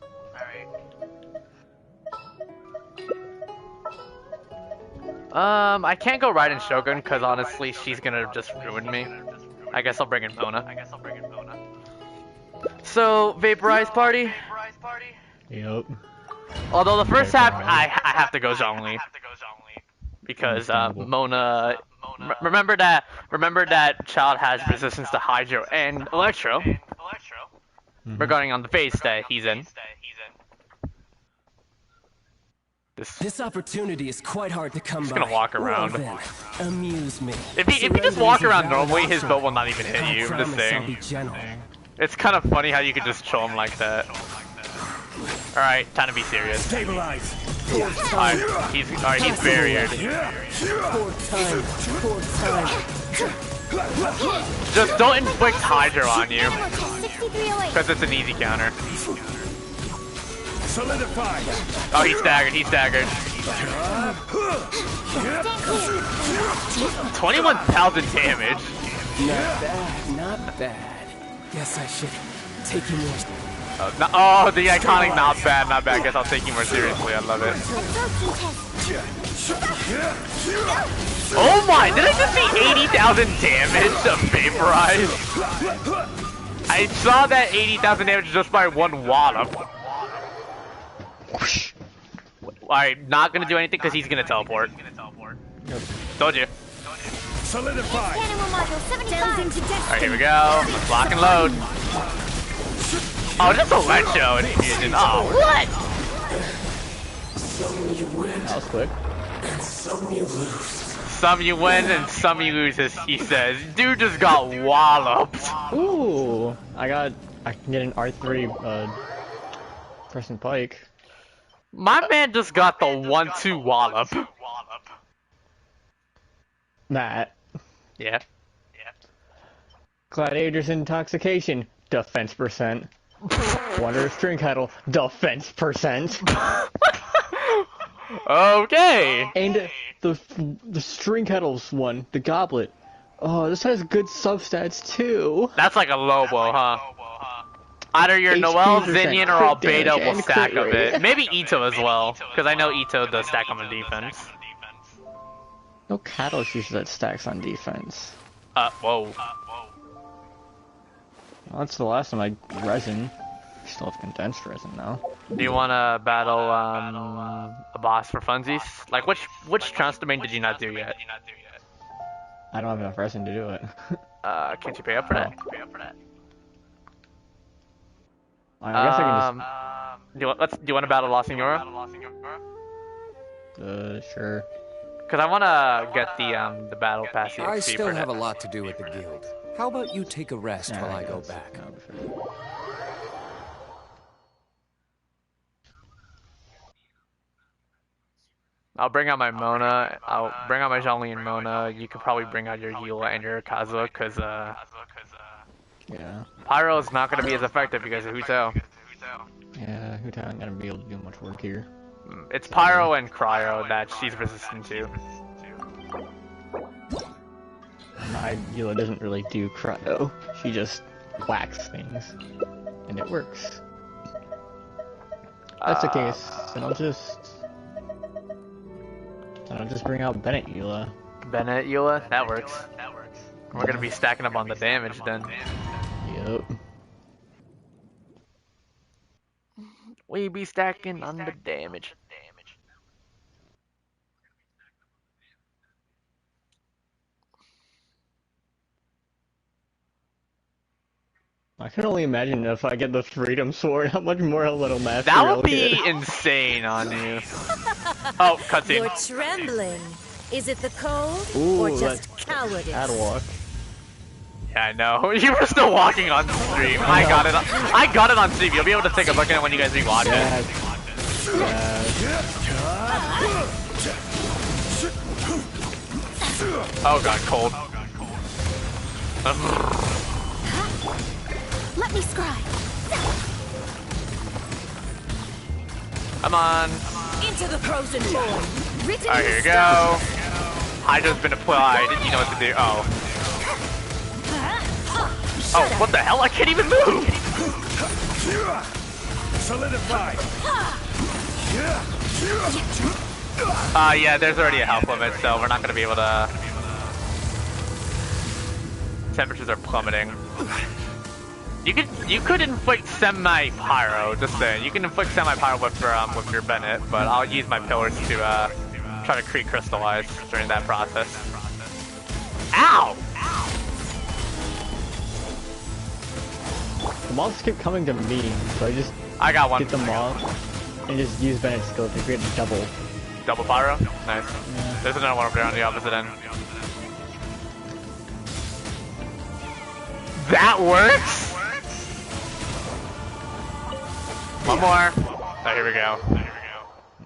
I can't go Raiden Shogun because honestly she's gonna just ruin me. I guess I'll bring in Mona. So, Vaporized Party? Yep. Although the first half, I have to go Zhongli. Because, Mona... Remember that Child has resistance to Hydro and Electro. Regarding on the phase that he's in. This opportunity is quite hard to come by. He's gonna walk around. Well then, amuse me. If he just walk around normally, his build will not even hit you. I'm just saying. It's kind of funny how you could just chill him like that. Alright, time to be serious. Stabilize. Alright, he's barriered. Just don't inflict Hydro on you. Because it's an easy counter. Solidify. Oh, he's staggered. 21,000 damage. Not bad. Guess I should take you more. Oh, the iconic not bad. Guess I'll take you more seriously. I love it. Oh my, did I just see 80,000 damage to Vaporize? I saw that 80,000 damage just by one wallop. Alright, not gonna do anything because he's gonna teleport. Told you. Solidify. Alright, here we go. Let's lock and load. Oh, just a Electro infusion. Oh, what? That was quick. Some you win and some you lose, as he says. Dude just got walloped. Ooh, I can get an R3 Crescent Pike. My man just got the 1-2 wallop. Matt. Yeah. Gladiator's Intoxication, defense percent. Wonder String Kettle, defense percent. Okay. And the String Kettles one, the Goblet. Oh, this has good substats too. That's like a Lobo, huh? Either your Noel, Zinyan, or Albedo will stack of it. Maybe Ito as well, because I know Ito does stack on the defense. No Catalyst uses that stacks on defense. Whoa. Well, that's the last time I resin. Still have condensed resin now. Do you want to battle a boss for funsies? Like which trans domain did you not do yet? I don't have enough resin to do it. Can't you pay up for that? I guess I can just. Do you want to battle La Senora? just. Sure. Because I want to get the battle pass EXP I still for have a that. lot to do with the guild. How about you take a rest while I go back? No, sure. I'll bring out my Mona. I'll bring out my Zhongli and Mona. You could probably bring out your Eula and your Kazuha, because Yeah. Pyro is not going to be as effective because of Hu Tao. Yeah, Huta ain't gonna be able to do much work here. It's Pyro and Cryo that she's resistant to. My Eula doesn't really do cryo. She just whacks things. And it works. That's the case. Then I'll just bring out Bennett Eula. Bennett Eula? That works. We're going to be stacking up on the damage then. Yep. We be stacking on the damage. I can only imagine if I get the Freedom Sword, how much more a little mastery That I'll would be get. insane on you. Oh, cutscene. You're trembling. Is it the cold Ooh, or just cowardice? Catwalk. Yeah, I know. You were still walking on stream. I got it. I got it on stream. You'll be able to take a look at it when you guys rewatch it. Oh god, cold. Let me scry. Come on. Into the frozen void. Written Alright, here we go. Hydra's been applied. You know what to do. Oh. Oh, what the hell? I can't even move! Solidify. Yeah, there's already a health limit, so we're not gonna be able to... Temperatures are plummeting. You could inflict semi-pyro, just saying. You can inflict semi-pyro with your Bennett, but I'll use my pillars to try to crystallize during that process. Ow! The mobs keep coming to me, so I got one. get them off and just use Bennett's skill to create a double. Double pyro? Nice. Yeah. There's another one over there on the opposite end. That works? One more. Oh, here we go.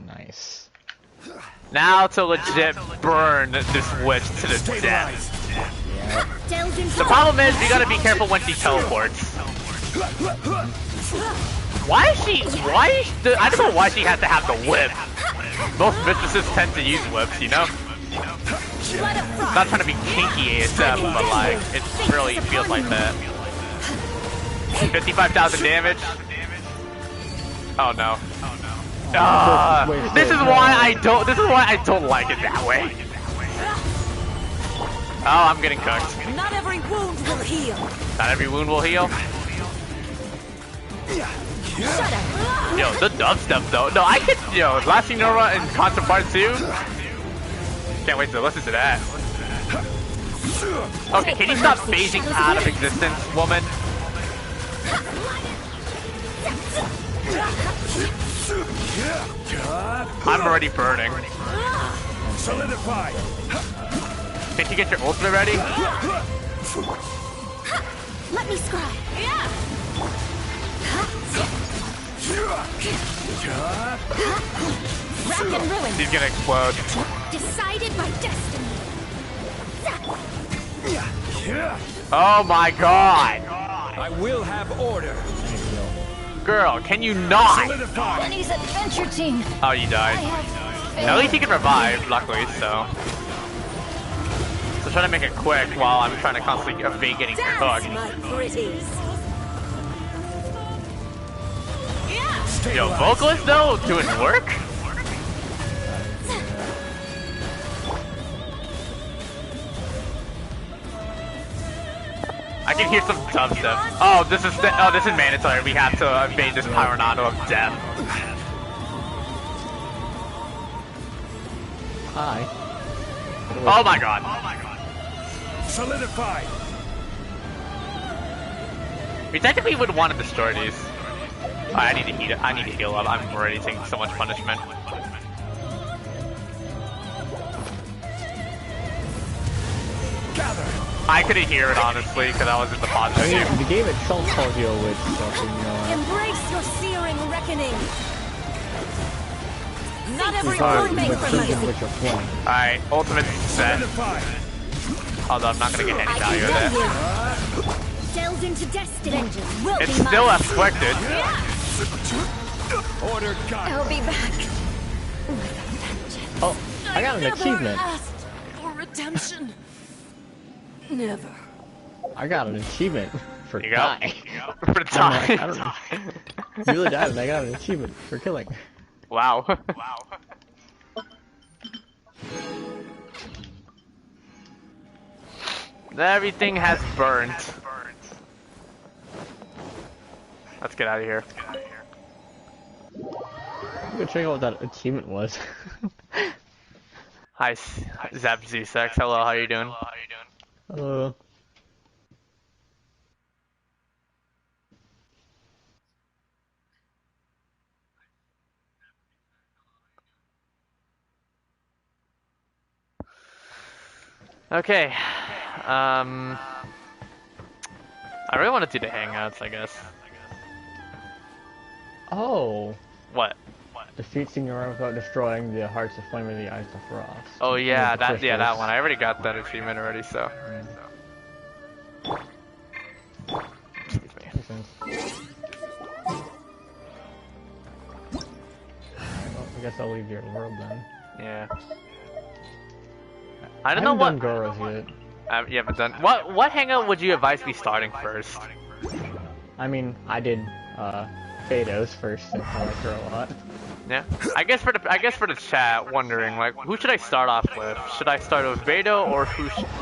Nice. Now to legit burn this witch to the death. The problem is, you gotta be careful when she teleports. I don't know why she has to have the whip. Most mistresses tend to use whips, you know? Not trying to be kinky ASM, but like, it really feels like that. 55,000 damage. Oh no. This is why I don't like it that way. Oh, I'm getting cooked. Not every wound will heal. Not every wound will heal. Shut up. Yo, the dubstep though. No, I could, Lasting Nova and Concert Part 2. Can't wait to listen to that. Okay, can you stop phasing out of existence, woman? I'm already burning. Solidify. Can't you get your ultimate ready? Let me scry. Rack and ruin. He's gonna explode. Decided by destiny. Oh my god! I will have order. Girl, can you not? Benny's adventure team. Oh, you died. At least he can revive, luckily, so. So trying to make it quick while I'm trying to constantly evade getting cooked. My pretties. Yo, vocalist though, doing work? I can hear some dubstep. Oh, this is mandatory. We have to evade this Pyronado of death. Hi. Oh my god. Solidify. We technically would want to destroy these. Oh, I need to heat it. I need to heal up. I'm already taking so much punishment. Gather. I couldn't hear it honestly because I was in the pod I mean, menu. the game itself calls you a witch, so Embrace your searing reckoning. Not every you know. wound makes for What money. you're playing. Alright, ultimate set. Solidify. Although I'm not gonna get any I value out of condemn that. you. Delved into destiny. Vengeance will It's be still mine. afflicted. Order guide. I'll be back. Oh, I got an achievement. Asked for redemption. Never. I got an achievement for You go. die. For time. I don't know. You really died, and I got an achievement for killing. Wow. Everything has burned. Let's get out of here. I'm gonna check out what that achievement was. Hi, Zap Z6. Hello, how you doing? Okay. I really want to do the hangouts, I guess. Oh. What? Defeat Signora without destroying the hearts of flame of the eyes of frost. Oh yeah, that crystals. that one. I already got that achievement already, so. Excuse me. Makes sense. Well, I guess I'll leave your world then. Yeah. I I don't know haven't what. done Goro's yet. You haven't done. What hangout would you advise me starting first? I mean, I did Betos first, since I like her a lot. Yeah. I guess for the chat, wondering like who should I start off with? Should I start with Beto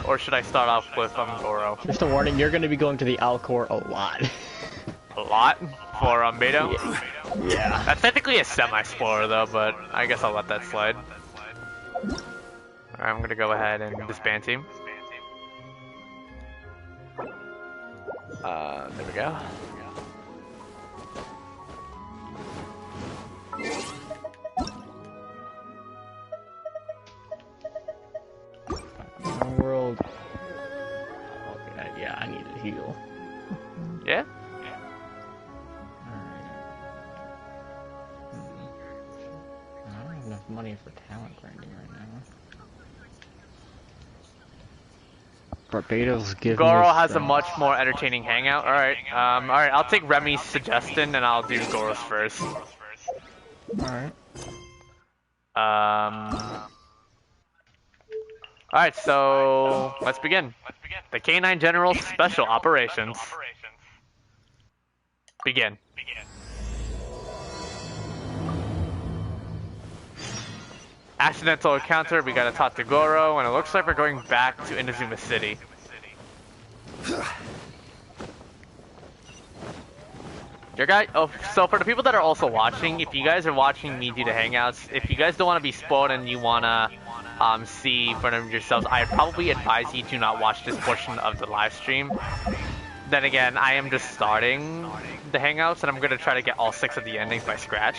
or should I start off with Goro? Just a warning, you're going to be going to the Alcor a lot. A lot for Beto. Yeah. That's technically a semi-spoiler though, but I guess I'll let that slide. Alright, I'm gonna go ahead and disband team. There we go. World. Okay, yeah, I need to heal. Yeah? I don't have enough money for talent grinding right now. Barbados give Goro me has a strength. much more entertaining hangout. Alright, I'll take Remy's suggestion and I'll do Goro's first. Alright. Alright, so let's begin. The K9 General Special Operations. Begin. Accidental encounter, we gotta talk to Goro, and it looks like we're going back to Inazuma City. So for the people that are also watching, if you guys are watching me do the hangouts, if you guys don't want to be spoiled and you want to see for them yourselves, I probably advise you to not watch this portion of the live stream. Then again, I am just starting the hangouts and I'm going to try to get all 6 of the endings by scratch.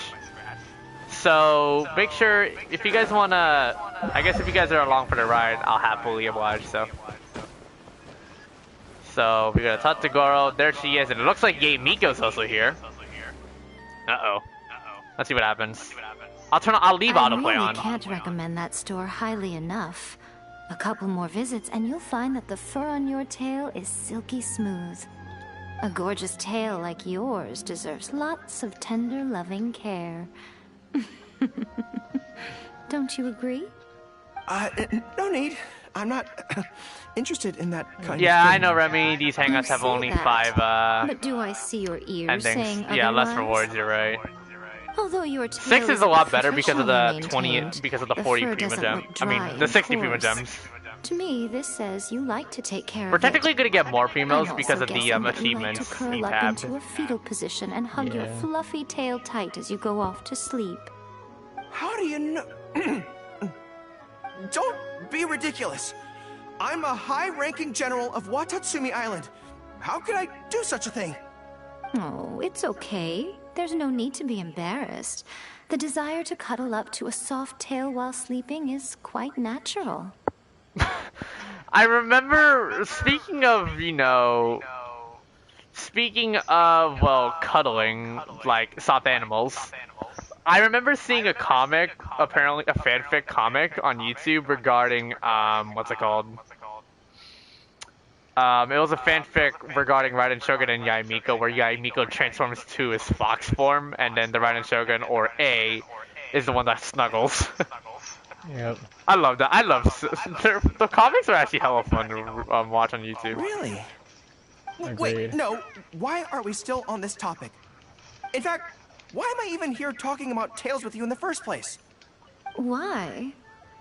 So make sure, if you guys want to, I guess if you guys are along for the ride, I'll happily oblige, so. So we gotta talk to Goro. There she is, and it looks like Miko's also here. Uh-oh. Let's see what happens. I'll leave autoplay on. I really can't recommend that store highly enough. A couple more visits and you'll find that the fur on your tail is silky smooth. A gorgeous tail like yours deserves lots of tender, loving care. Don't you agree? No need. I'm not interested in that kind of thing. Yeah, I know, Remy. These hangouts have only that, 5 but do I see your ears endings. saying Yeah, less otherwise? rewards, you're right. Although your tail 6 is a lot better because of the professionally 20, maintained, because of the the 40 fur Prima doesn't Gem. look I mean, dry the and 60 Prima coarse. Gems. To me, this says you like to take care We're of technically it. gonna get more I'm Primos also because of the guessing that you like achievements to curl being up tabbed. into a fetal position and hug your fluffy tail tight as you go off to sleep. How do you know? Don't be ridiculous. I'm a high-ranking general of Watatsumi Island. How could I do such a thing? Oh, it's okay. There's no need to be embarrassed. The desire to cuddle up to a soft tail while sleeping is quite natural. I remember, speaking of, well, cuddling, like, soft animals, I remember seeing a comic, apparently a fanfic comic on YouTube regarding, what's it called? It was a fanfic regarding Raiden Shogun and Yae Miko, where Yae Miko transforms to his fox form, and then the Raiden Shogun, or A, is the one that snuggles. Yep. I love that. The comics are actually hella fun to watch on YouTube. Really? Agreed. Wait, no. Why are we still on this topic? In fact, why am I even here talking about tails with you in the first place? Why?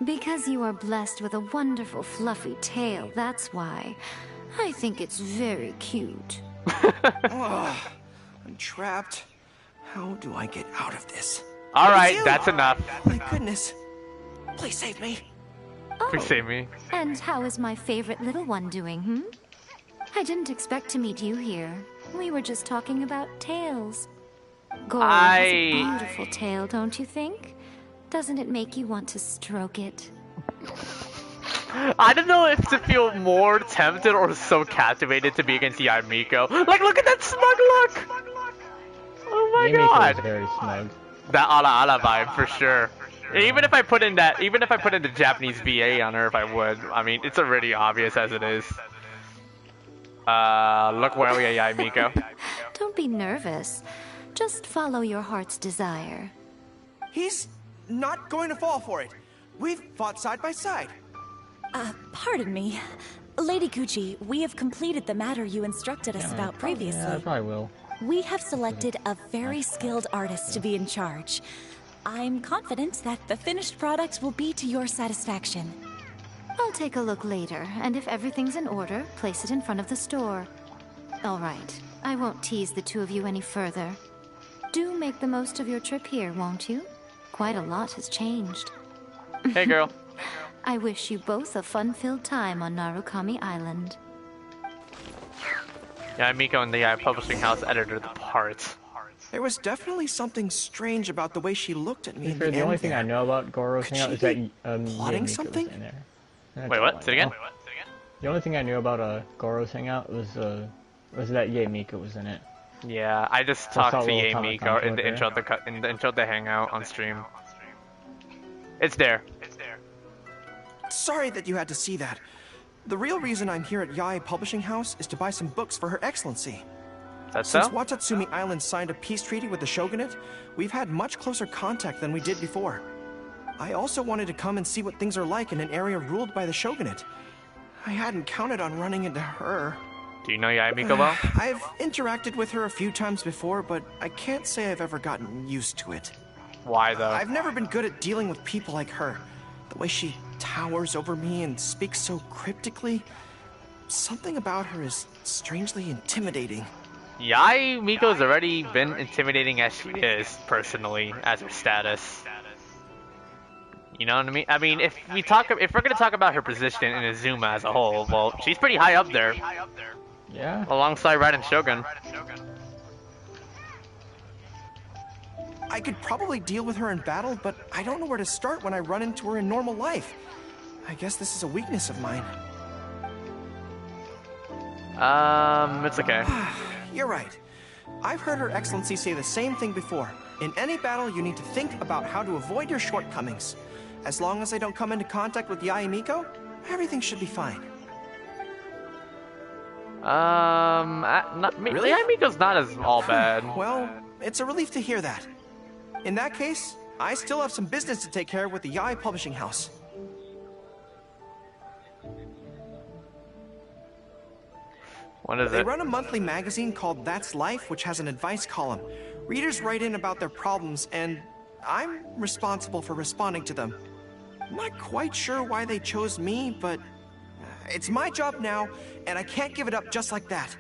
Because you are blessed with a wonderful fluffy tail, that's why. I think it's very cute. Ugh, I'm trapped. How do I get out of this? Alright, that's enough. My goodness. Please save me. Please save me. And how is my favorite little one doing, I didn't expect to meet you here. We were just talking about tails. Goro has a beautiful tail, don't you think? Doesn't it make you want to stroke it? I don't know if to feel more tempted or so captivated to be against Yae Miko. Like, look at that smug look! Oh my Miko god! is very smug. That ala vibe for sure. Even if I put in the Japanese VA on her, if I would, I mean, it's already obvious as it is. Look where we are, Yae Miko. Don't be nervous. Just follow your heart's desire. He's not going to fall for it. We've fought side by side. Pardon me. Lady Gucci, we have completed the matter you instructed us about previously. Yeah, I probably will. We have selected a very skilled artist to be in charge. I'm confident that the finished product will be to your satisfaction. I'll take a look later, and if everything's in order, place it in front of the store. All right, I won't tease the two of you any further. Do make the most of your trip here, won't you? Quite a lot has changed. Hey, girl. I wish you both a fun-filled time on Narukami Island. Yeah, Miko and the publishing house edited the parts. There was definitely something strange about the way she looked at me. The only thing I know about Goro's hangout is that plotting Yae something? Miko was in there. That's Wait, all what? I Say it again? know. The only thing I knew about Goro's hangout was that Yae Miko was in it. Yeah, I just saw talked a to little Yae comic Miko in conflict the intro of the hangout on stream. It's there. Sorry that you had to see that. The real reason I'm here at Yae Publishing House is to buy some books for Her Excellency. That's Since so? Watatsumi Island signed a peace treaty with the Shogunate, we've had much closer contact than we did before. I also wanted to come and see what things are like in an area ruled by the Shogunate. I hadn't counted on running into her. Do you know Yae Miko well? I've interacted with her a few times before, but I can't say I've ever gotten used to it. Why though? I've never been good at dealing with people like her. The way she towers over me and speaks so cryptically. Something about her is strangely intimidating. Yae Miko's already been intimidating as she is, personally, as her status. You know what I mean? I mean, if we're gonna talk about her position in Azuma as a whole, well, she's pretty high up there. Yeah. Alongside Raiden Shogun. I could probably deal with her in battle, but I don't know where to start when I run into her in normal life. I guess this is a weakness of mine. It's okay. You're right. I've heard Her Excellency say the same thing before. In any battle, you need to think about how to avoid your shortcomings. As long as I don't come into contact with Yae Miko, everything should be fine. Really? Yae Miko's not as all bad. Well, it's a relief to hear that. In that case, I still have some business to take care of with the Yae Publishing House. What is They it? run a monthly magazine called That's Life, which has an advice column. Readers write in about their problems, and I'm responsible for responding to them. I'm not quite sure why they chose me, but it's my job now, and I can't give it up just like that.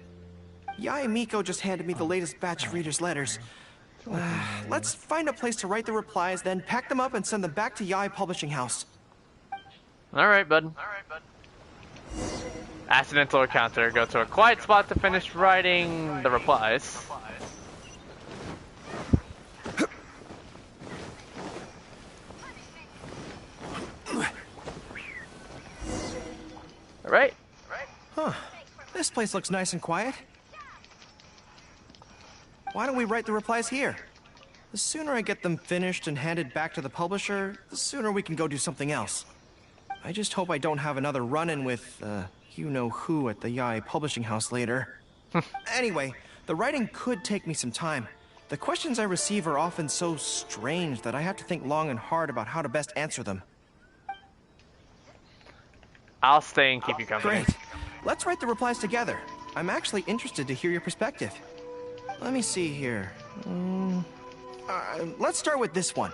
Yae Miko just handed me the latest batch of readers' letters. Let's find a place to write the replies, then pack them up and send them back to Yae Publishing House. Alright, bud. Accidental encounter. Go to a quiet spot to finish writing the replies. Alright. Huh. This place looks nice and quiet. Why don't we write the replies here? The sooner I get them finished and handed back to the publisher, the sooner we can go do something else. I just hope I don't have another run-in with, you-know-who at the Yae Publishing House later. Anyway, the writing could take me some time. The questions I receive are often so strange that I have to think long and hard about how to best answer them. I'll stay and keep you company. Great. Let's write the replies together. I'm actually interested to hear your perspective. Let me see here. Let's start with this one.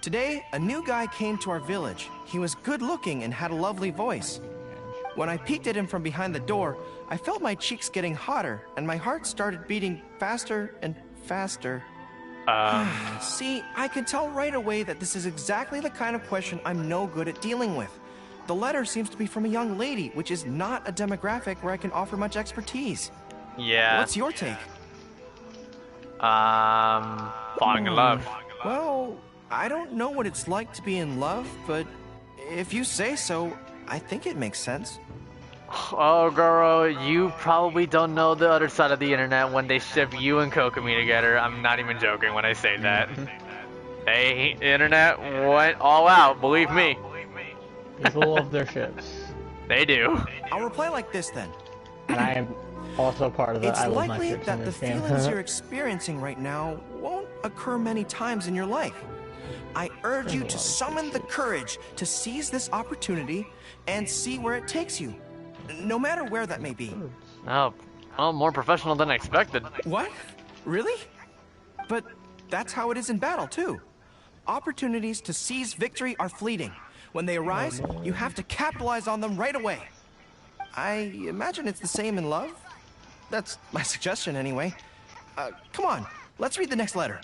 Today, a new guy came to our village. He was good-looking and had a lovely voice. When I peeked at him from behind the door, I felt my cheeks getting hotter, and my heart started beating faster and faster. See, I could tell right away that this is exactly the kind of question I'm no good at dealing with. The letter seems to be from a young lady, which is not a demographic where I can offer much expertise. Yeah. What's your take? Falling in love. Well, I don't know what it's like to be in love, but if you say so, I think it makes sense. Oh, Goro, you probably don't know the other side of the internet when they ship you and Kokomi together. I'm not even joking when I say that. The internet went all out, believe me. People love their ships. They do. I'll reply like this then. And I am also part of the It's I love my likely ships that in the this game. feelings you're experiencing right now won't occur many times in your life. I urge you to summon the courage to seize this opportunity and see where it takes you, no matter where that may be. Oh, well, more professional than I expected. What? Really? But that's how it is in battle, too. Opportunities to seize victory are fleeting. When they arise, you have to capitalize on them right away. I imagine it's the same in love. That's my suggestion, anyway. Come on, let's read the next letter.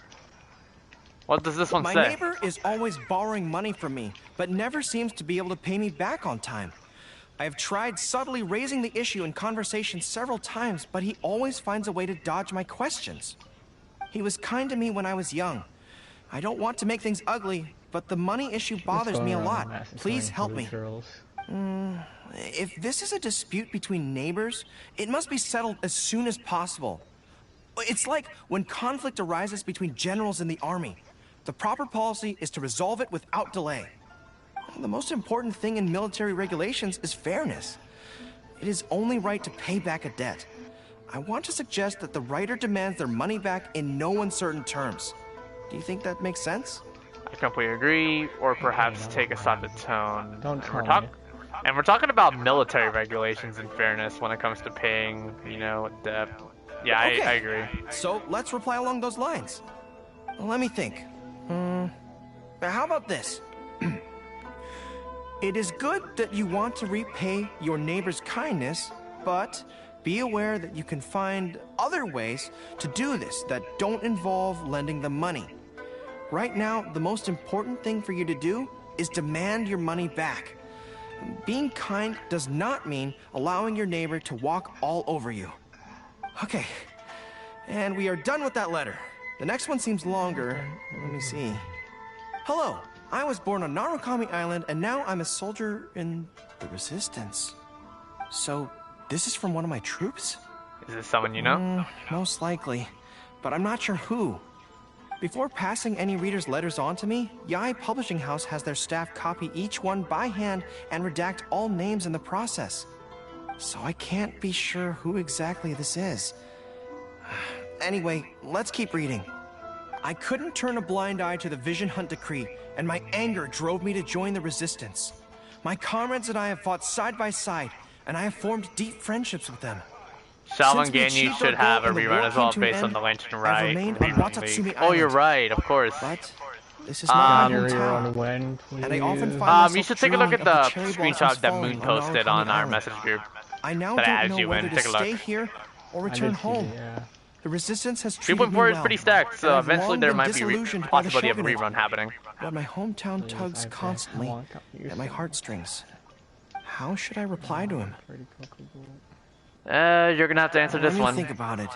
What does this one say? My neighbor is always borrowing money from me, but never seems to be able to pay me back on time. I have tried subtly raising the issue in conversation several times, but he always finds a way to dodge my questions. He was kind to me when I was young. I don't want to make things ugly, but the money issue bothers me a lot. Please help me. If this is a dispute between neighbors, it must be settled as soon as possible. It's like when conflict arises between generals in the army. The proper policy is to resolve it without delay. The most important thing in military regulations is fairness. It is only right to pay back a debt. I want to suggest that the writer demands their money back in no uncertain terms. Do you think that makes sense? I completely agree, or perhaps take a side of the tone. Don't tell me. And we're talking about military regulations and fairness when it comes to paying, debt. Yeah, Okay. I agree. So let's reply along those lines. Let me think. How about this? It is good that you want to repay your neighbor's kindness, but be aware that you can find other ways to do this that don't involve lending them money. Right now, the most important thing for you to do is demand your money back. Being kind does not mean allowing your neighbor to walk all over you. Okay, and we are done with that letter. The next one seems longer. Let me see. Hello, I was born on Narukami Island, and now I'm a soldier in the Resistance. So, this is from one of my troops? Is this someone you know? Most likely, but I'm not sure who. Before passing any reader's letters on to me, Yae Publishing House has their staff copy each one by hand and redact all names in the process. So I can't be sure who exactly this is. Anyway, let's keep reading. I couldn't turn a blind eye to the Vision Hunt Decree, and my anger drove me to join the Resistance. My comrades and I have fought side by side, and I have formed deep friendships with them. Salmon Since we Ganyu achieved should our have goal a and the rerun war as well came to an based on end, the Lantern I've Right remained on rerun Watatsumi league. Oh, you're Island. right, of course. But this is not my Your hometown. rerun when, please? And I often find myself You should take a look at dreaming of the cherry screenshot blossoms that falling Moon posted Narukami on our Island. message group. I now that don't adds know you in. whether to Take a look. stay here or I return did see home. it, yeah. The Resistance has treated me 2.4 well. is pretty stacked, so and I've eventually long there been might be disillusioned by the possibility of a shogunate. rerun happening. But my hometown Please, tugs I constantly want you at my so heartstrings. How should I reply to him? You're gonna have to answer this Let me one. think about it.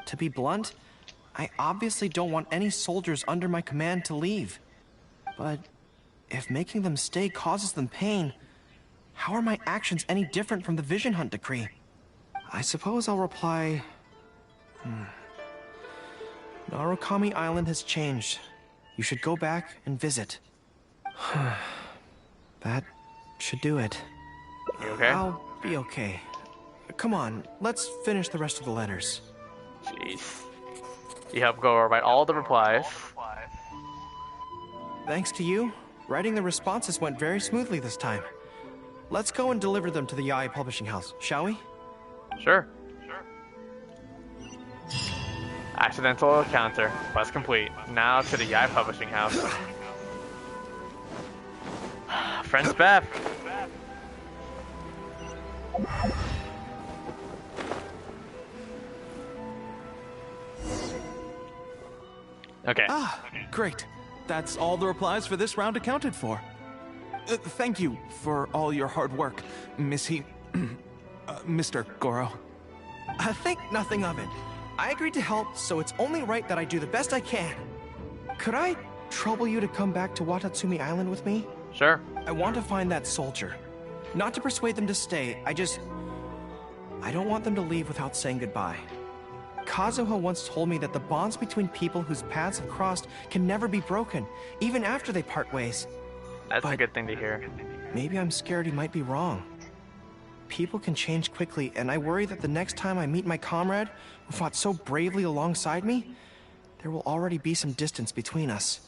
To be blunt, I obviously don't want any soldiers under my command to leave. But if making them stay causes them pain, how are my actions any different from the Vision Hunt Decree? I suppose I'll reply... Narukami Island has changed. You should go back and visit. That should do it. You okay? I'll be okay. Come on, let's finish the rest of the letters. Jeez. You helped go write all the replies. Thanks to you, writing the responses went very smoothly this time. Let's go and deliver them to the Yae Publishing House, shall we? Sure. Accidental encounter. Quest complete. Now to the Yae Publishing House. Friends Beth. Okay. Ah, great. That's all the replies for this round accounted for. Thank you for all your hard work, Mr. Goro. Think nothing of it. I agreed to help, so it's only right that I do the best I can. Could I trouble you to come back to Watatsumi Island with me? Sure. I want to find that soldier. Not to persuade them to stay, I don't want them to leave without saying goodbye. Kazuha once told me that the bonds between people whose paths have crossed can never be broken, even after they part ways. That's a good thing to hear. Maybe I'm scared he might be wrong. People can change quickly, and I worry that the next time I meet my comrade, who fought so bravely alongside me, there will already be some distance between us.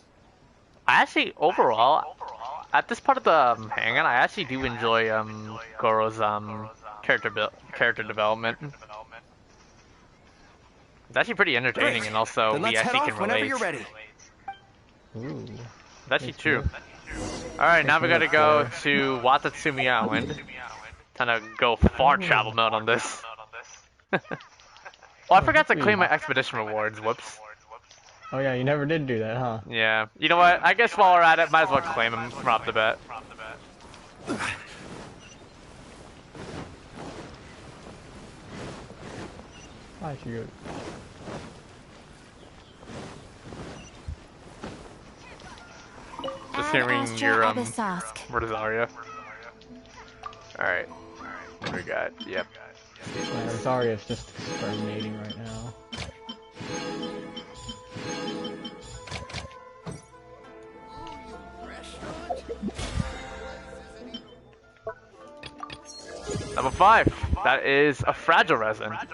I actually, overall, at this part of the Hangout, I actually do enjoy Goro's character development. It's actually pretty entertaining, Great. and also Then we let's actually head can off whenever relate. you're ready. Ooh. That's actually true. Alright, now we gotta go to Watatsumi Island. Time to go far travel mode on this. Oh, I forgot to claim my expedition rewards. Whoops. Oh yeah, you never did do that, huh? Yeah. You know what? I guess while we're at it, might as well claim them right off the bat. I should go. Just hearing your where is Arya? Alright. What do we got? Yep. Sorry, it's just exterminating right now. Level 5. That is a fragile resin. Kind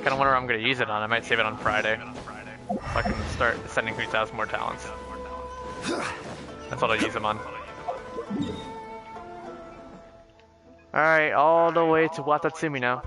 of wonder what I'm gonna use it on. I might save it on Friday, so I can start sending Hoots out more talents. That's what I'll use them on. Alright, all the way to Watatsumi now.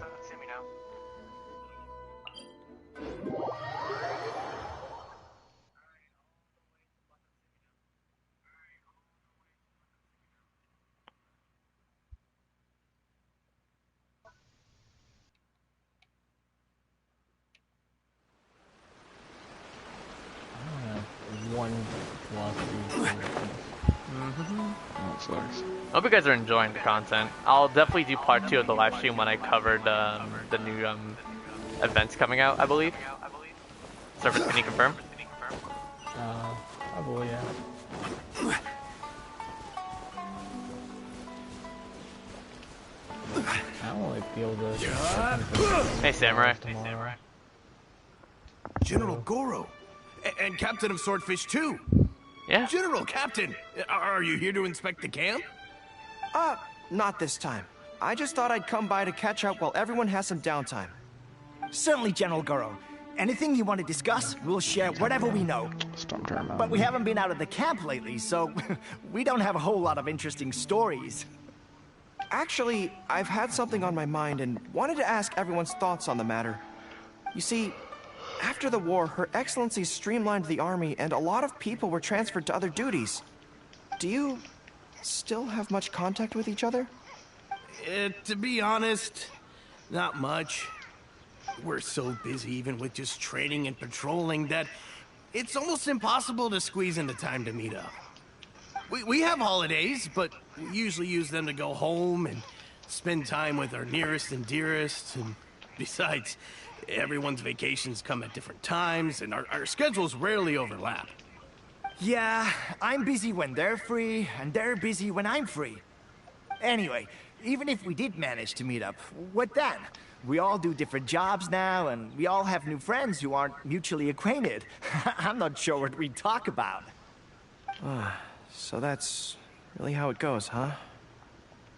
I hope you guys are enjoying the content. I'll definitely do part 2 of the live stream when I covered the new events coming out, I believe. Service, can you confirm? Probably, yeah. I don't really feel this. Hey, Samurai. General Goro. And Captain of Swordfish too. Yeah. General, Captain, are you here to inspect the camp? Not this time. I just thought I'd come by to catch up while everyone has some downtime. Certainly, General Goro. Anything you want to discuss, we'll share whatever we know. But we haven't been out of the camp lately, so we don't have a whole lot of interesting stories. Actually, I've had something on my mind and wanted to ask everyone's thoughts on the matter. You see, after the war, Her Excellency streamlined the army and a lot of people were transferred to other duties. Do you still have much contact with each other? To be honest, not much. We're so busy even with just training and patrolling that it's almost impossible to squeeze into time to meet up. We have holidays, but we usually use them to go home and spend time with our nearest and dearest, and besides, everyone's vacations come at different times, and our schedules rarely overlap. Yeah, I'm busy when they're free, and they're busy when I'm free. Anyway, even if we did manage to meet up, what then? We all do different jobs now, and we all have new friends who aren't mutually acquainted. I'm not sure what we'd talk about. So that's really how it goes, huh?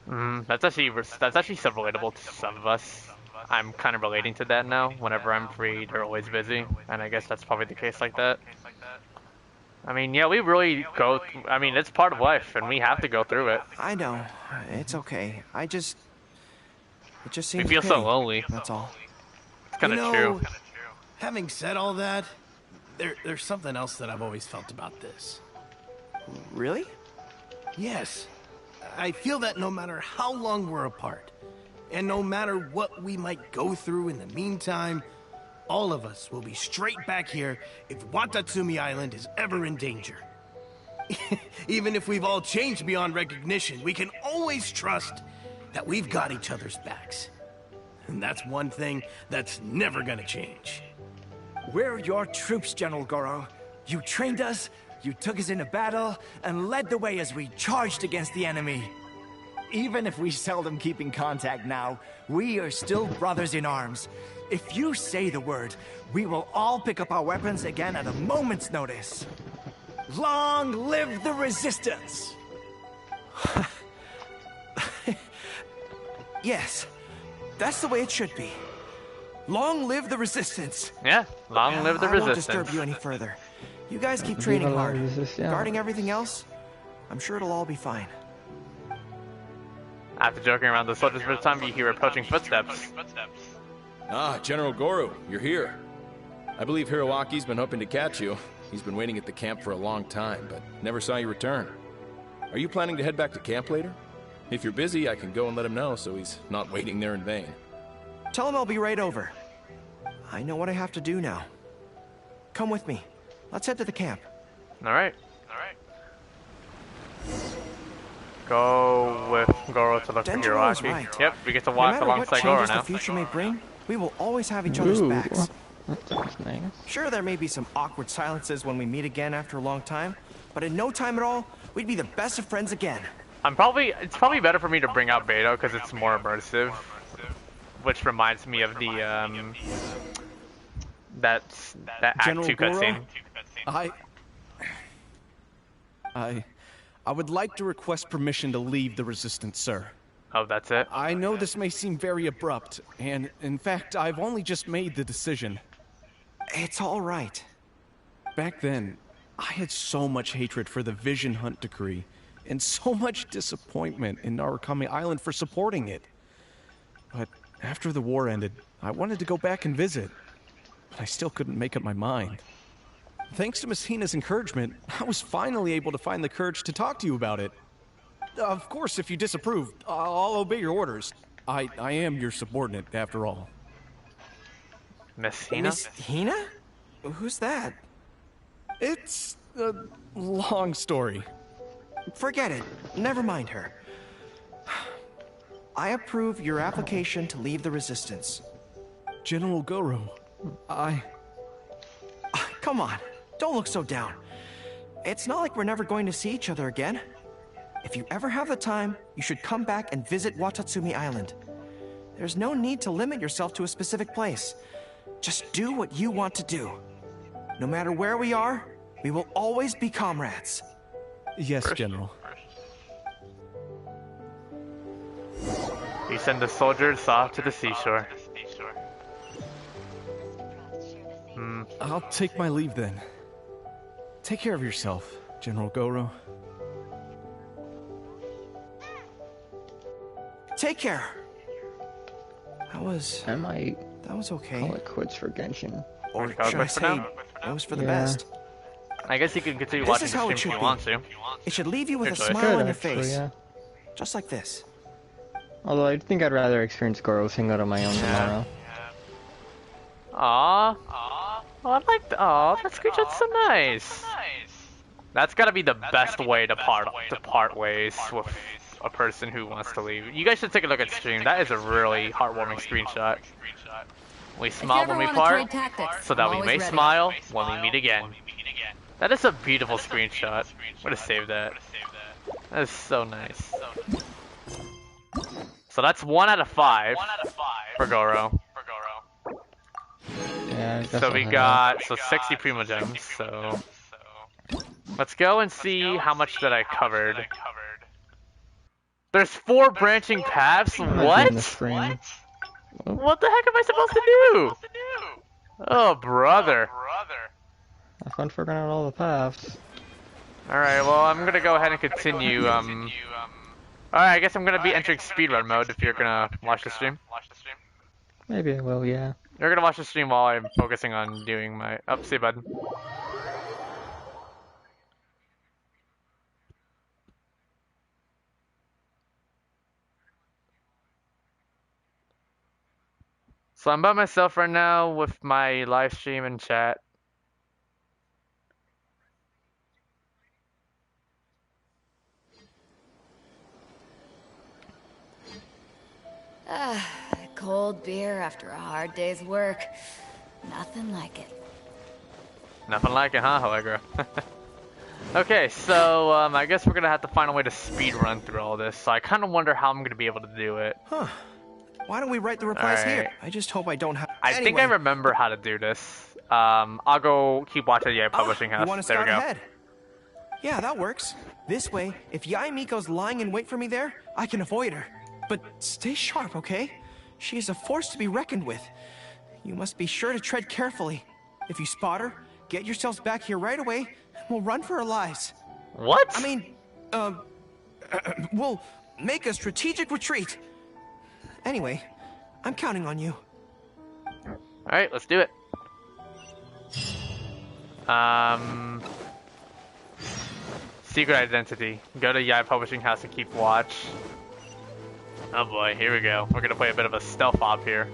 That's actually so relatable to some of us. I'm kind of relating to that now. Whenever I'm free, they're always busy, and I guess that's probably the case like that. I mean, yeah, we really go. I mean, it's part of life, and we have to go through it. I know. It's okay. It just seems we feel so lonely. That's all. It's kind of true. Having said all that, there's something else that I've always felt about this. Really? Yes. I feel that no matter how long we're apart, and no matter what we might go through in the meantime, all of us will be straight back here if Watatsumi Island is ever in danger. Even if we've all changed beyond recognition, we can always trust that we've got each other's backs. And that's one thing that's never gonna change. We're your troops, General Goro. You trained us, you took us into battle, and led the way as we charged against the enemy. even if we seldom keep in contact now, we are still brothers in arms. If you say the word, we will all pick up our weapons again at a moment's notice. Long live the resistance! Yes, that's the way it should be. Long live the resistance. Yeah, long live the I resistance. won't disturb you any further. You guys keep training hard. Regarding everything else, I'm sure it'll all be fine. After joking around the soldiers for the time, you hear approaching footsteps. Ah, General Goro, you're here. I believe Hiroaki's been hoping to catch you. He's been waiting at the camp for a long time, but never saw you return. Are you planning to head back to camp later? If you're busy, I can go and let him know so he's not waiting there in vain. Tell him I'll be right over. I know what I have to do now. Come with me. Let's head to the camp. Alright. Go with Goro to look for Hiroaki. Right. Yep, we get to walk alongside Goro now. No matter what changes the future may bring, we will always have each other's backs. That's nice. Sure, there may be some awkward silences when we meet again after a long time, but in no time at all, we'd be the best of friends again. It's probably better for me to bring out Beto because it's more immersive, which reminds me of the that Act 2 cutscene. I would like to request permission to leave the Resistance, sir. Oh, that's it? I know this may seem very abrupt, and in fact, I've only just made the decision. It's all right. Back then, I had so much hatred for the Vision Hunt decree, and so much disappointment in Narukami Island for supporting it. But after the war ended, I wanted to go back and visit, but I still couldn't make up my mind. Thanks to Miss Hina's encouragement, I was finally able to find the courage to talk to you about it. Of course, if you disapprove, I'll obey your orders. I am your subordinate, after all. Miss Hina? Miss Hina? Who's that? It's a long story. Forget it. Never mind her. I approve your application to leave the Resistance. General Goro, Come on. Don't look so down. It's not like we're never going to see each other again. If you ever have the time, you should come back and visit Watatsumi Island. There's no need to limit yourself to a specific place. Just do what you want to do. No matter where we are, we will always be comrades. Yes, General. You send the soldiers off to the seashore. I'll take my leave then. Take care of yourself, General Goro. Take care. That was okay. Call it quits for Genshin. Or should I say, it was for the best. I guess you can continue watching the stream if you want to. It should leave you with a choice. smile on your Actually, face. yeah. Just like this. Although I think I'd rather experience Goro's Hangout on my own tomorrow. Aww. Oh, I like that screenshot's so nice. That's gotta be the best way to part ways with a person who wants to leave. You guys should take a look at the stream. That is a really heartwarming screenshot. We smile when we part, so that we may smile when we meet again. That is a beautiful screenshot. I'm gonna save that. That is so nice. So that's 1 out of 5 for Goro. Yeah, So we got 60 Primo Gems. So let's go and see how much that I covered. There's 4 branching paths. What? What the heck am I supposed to do? Oh, brother. Have fun figuring out all the paths. Alright, well, I'm gonna go ahead and continue. Alright, I guess I'm gonna be entering speedrun mode if you're gonna watch the stream. Maybe I will, yeah. You're gonna watch the stream while I'm focusing on doing my... Oh, see, bud. So I'm by myself right now with my live stream and chat. Cold beer after a hard day's work. Nothing like it. Nothing like it, huh, Allegra? Okay, so I guess we're gonna have to find a way to speed run through all this. So I kind of wonder how I'm gonna be able to do it. Huh. Why don't we write the replies here? I just hope I don't have... I think I remember how to do this. I'll go keep watching the Publishing House. You want to start ahead? Yeah, that works. This way, if Yae Miko's lying in wait for me there, I can avoid her. But stay sharp, okay? She is a force to be reckoned with. You must be sure to tread carefully. If you spot her, get yourselves back here right away, and we'll run for our lives. What? I mean, we'll make a strategic retreat. Anyway, I'm counting on you. Alright, let's do it. Secret identity. Go to Yae Publishing House and keep watch. Oh boy, here we go. We're gonna play a bit of a stealth op here.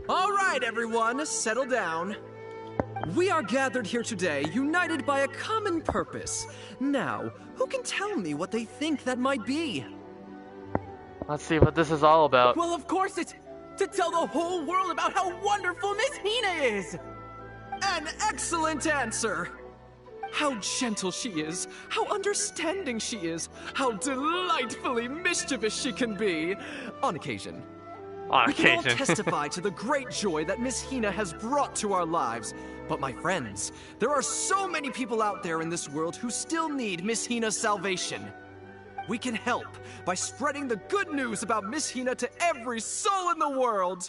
All right, everyone, settle down. We are gathered here today, united by a common purpose. Now, who can tell me what they think that might be? Let's see what this is all about. Well, of course it's to tell the whole world about how wonderful Miss Hina is! An excellent answer! How gentle she is, how understanding she is, how delightfully mischievous she can be, on occasion. We can all testify to the great joy that Miss Hina has brought to our lives. But my friends, there are so many people out there in this world who still need Miss Hina's salvation. We can help by spreading the good news about Miss Hina to every soul in the world.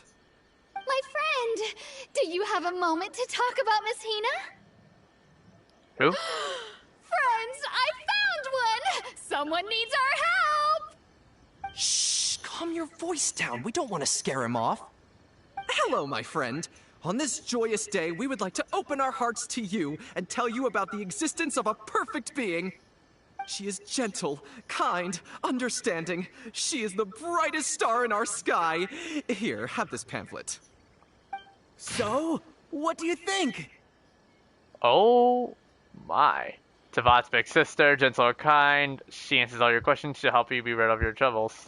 My friend, do you have a moment to talk about Miss Hina? Who? Friends, I found one! Someone needs our help! Shh, calm your voice down. We don't want to scare him off. Hello, my friend. On this joyous day, we would like to open our hearts to you and tell you about the existence of a perfect being. She is gentle, kind, understanding. She is the brightest star in our sky. Here, have this pamphlet. So, what do you think? Oh my. Tavat's big sister, gentle and kind. She answers all your questions. She'll help you be rid of your troubles.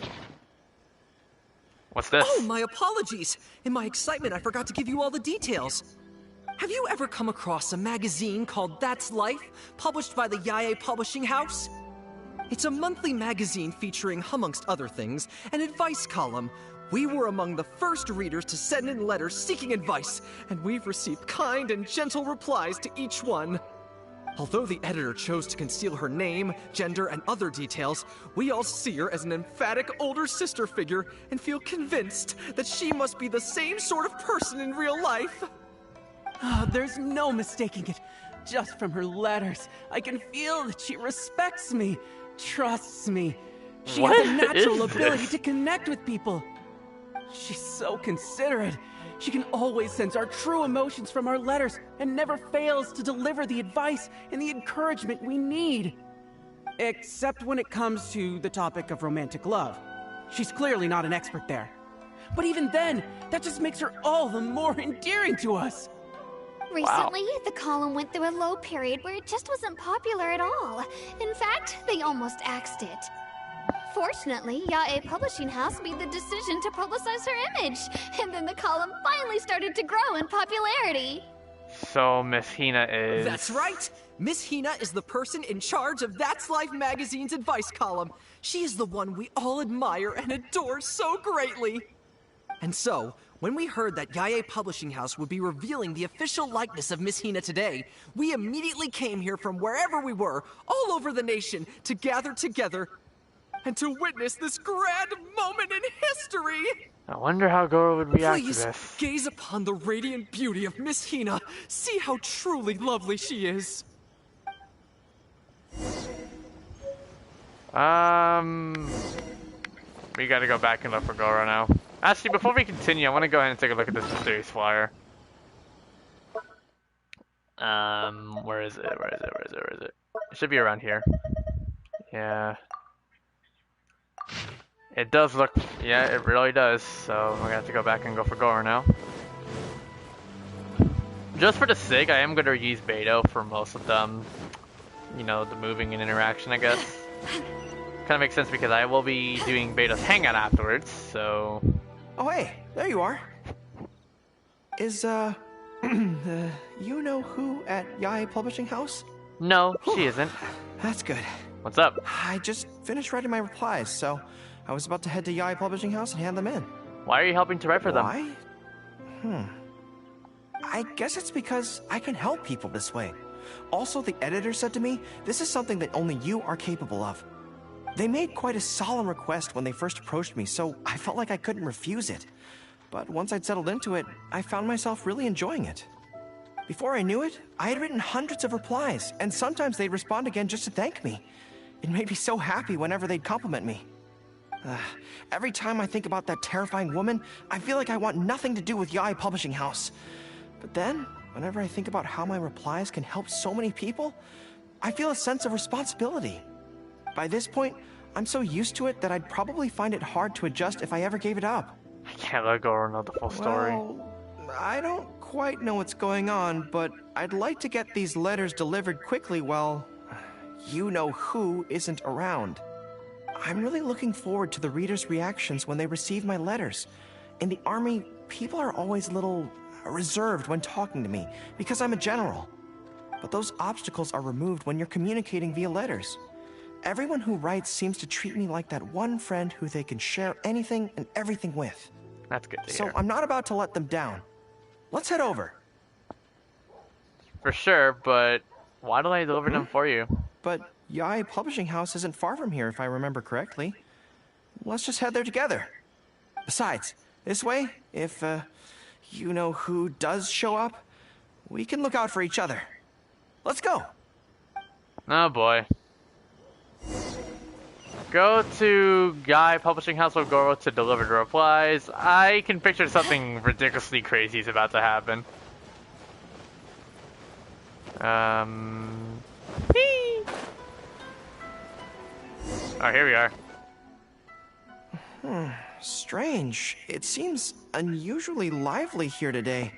What's this? Oh, my apologies. In my excitement, I forgot to give you all the details. Have you ever come across a magazine called That's Life, published by the Yae Publishing House? It's a monthly magazine featuring, amongst other things, an advice column. We were among the first readers to send in letters seeking advice, and we've received kind and gentle replies to each one. Although the editor chose to conceal her name, gender, and other details, we all see her as an emphatic older sister figure and feel convinced that she must be the same sort of person in real life. Oh, there's no mistaking it. Just from her letters, I can feel that she respects me, trusts me. She has a natural ability to connect with people. She's so considerate. She can always sense our true emotions from our letters and never fails to deliver the advice and the encouragement we need. Except when it comes to the topic of romantic love. She's clearly not an expert there. But even then, that just makes her all the more endearing to us. Recently, the column went through a low period where it just wasn't popular at all. In fact, they almost axed it. Fortunately, Yae Publishing House made the decision to publicize her image, and then the column finally started to grow in popularity. So Miss Hina is... That's right! Miss Hina is the person in charge of That's Life magazine's advice column. She is the one we all admire and adore so greatly. And so, when we heard that Yae Publishing House would be revealing the official likeness of Miss Hina today, we immediately came here from wherever we were, all over the nation, to gather together and to witness this grand moment in history! I wonder how Goro would react Please, to this. gaze upon the radiant beauty of Miss Hina. See how truly lovely she is. We gotta go back and look for Goro now. Actually, before we continue, I want to go ahead and take a look at this mysterious flyer. Where is it? Where is it? Where is it? Where is it? It should be around here. Yeah. It does look, yeah, it really does. So we're gonna have to go back and go for Goro now. Just for the sake, I am gonna use Beto for most of them. You know, the moving and interaction, I guess. Kind of makes sense because I will be doing Beto's Hangout afterwards, so Oh, hey, there you are. Is, you know who at Yae Publishing House? No, she isn't. That's good. What's up? I just finished writing my replies, so I was about to head to Yae Publishing House and hand them in. Why are you helping to write for them? Why? I guess it's because I can help people this way. Also, the editor said to me, this is something that only you are capable of. They made quite a solemn request when they first approached me, so I felt like I couldn't refuse it. But once I'd settled into it, I found myself really enjoying it. Before I knew it, I had written hundreds of replies, and sometimes they'd respond again just to thank me. It made me so happy whenever they'd compliment me. Every time I think about that terrifying woman, I feel like I want nothing to do with Yae Publishing House. But then, whenever I think about how my replies can help so many people, I feel a sense of responsibility. By this point, I'm so used to it that I'd probably find it hard to adjust if I ever gave it up. I can't let Goro know the full story. Well, I don't quite know what's going on, but I'd like to get these letters delivered quickly while you-know-who isn't around. I'm really looking forward to the readers' reactions when they receive my letters. In the army, people are always a little reserved when talking to me because I'm a general. But those obstacles are removed when you're communicating via letters. Everyone who writes seems to treat me like that one friend who they can share anything and everything with. That's good to So hear. I'm not about to let them down. Let's head over. For sure, but why don't I deliver them for you? But Yae Publishing House isn't far from here, if I remember correctly. Let's just head there together. Besides, this way, if, you-know-who does show up, we can look out for each other. Let's go! Oh boy. Go to Yae Publishing House with Goro to deliver the replies. I can picture something ridiculously crazy is about to happen. Oh, here we are. Strange. It seems unusually lively here today.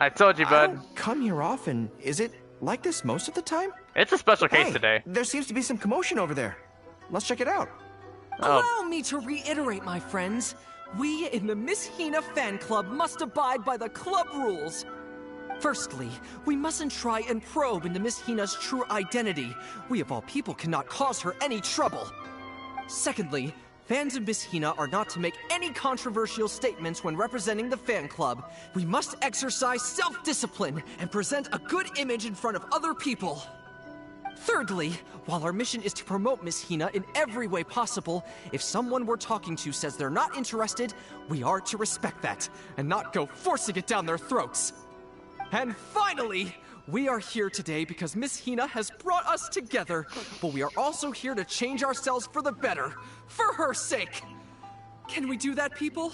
I told you, bud. I don't come here often. Is it like this most of the time? It's a special case Hey, today. There seems to be some commotion over there. Let's check it out. Allow me to reiterate, my friends. We in the Miss Hina fan club must abide by the club rules. Firstly, we mustn't try and probe into Miss Hina's true identity. We of all people cannot cause her any trouble. Secondly, fans of Miss Hina are not to make any controversial statements when representing the fan club. We must exercise self-discipline and present a good image in front of other people. Thirdly, while our mission is to promote Miss Hina in every way possible, if someone we're talking to says they're not interested, we are to respect that and not go forcing it down their throats. And finally, we are here today because Miss Hina has brought us together, but we are also here to change ourselves for the better, for her sake. Can we do that, people?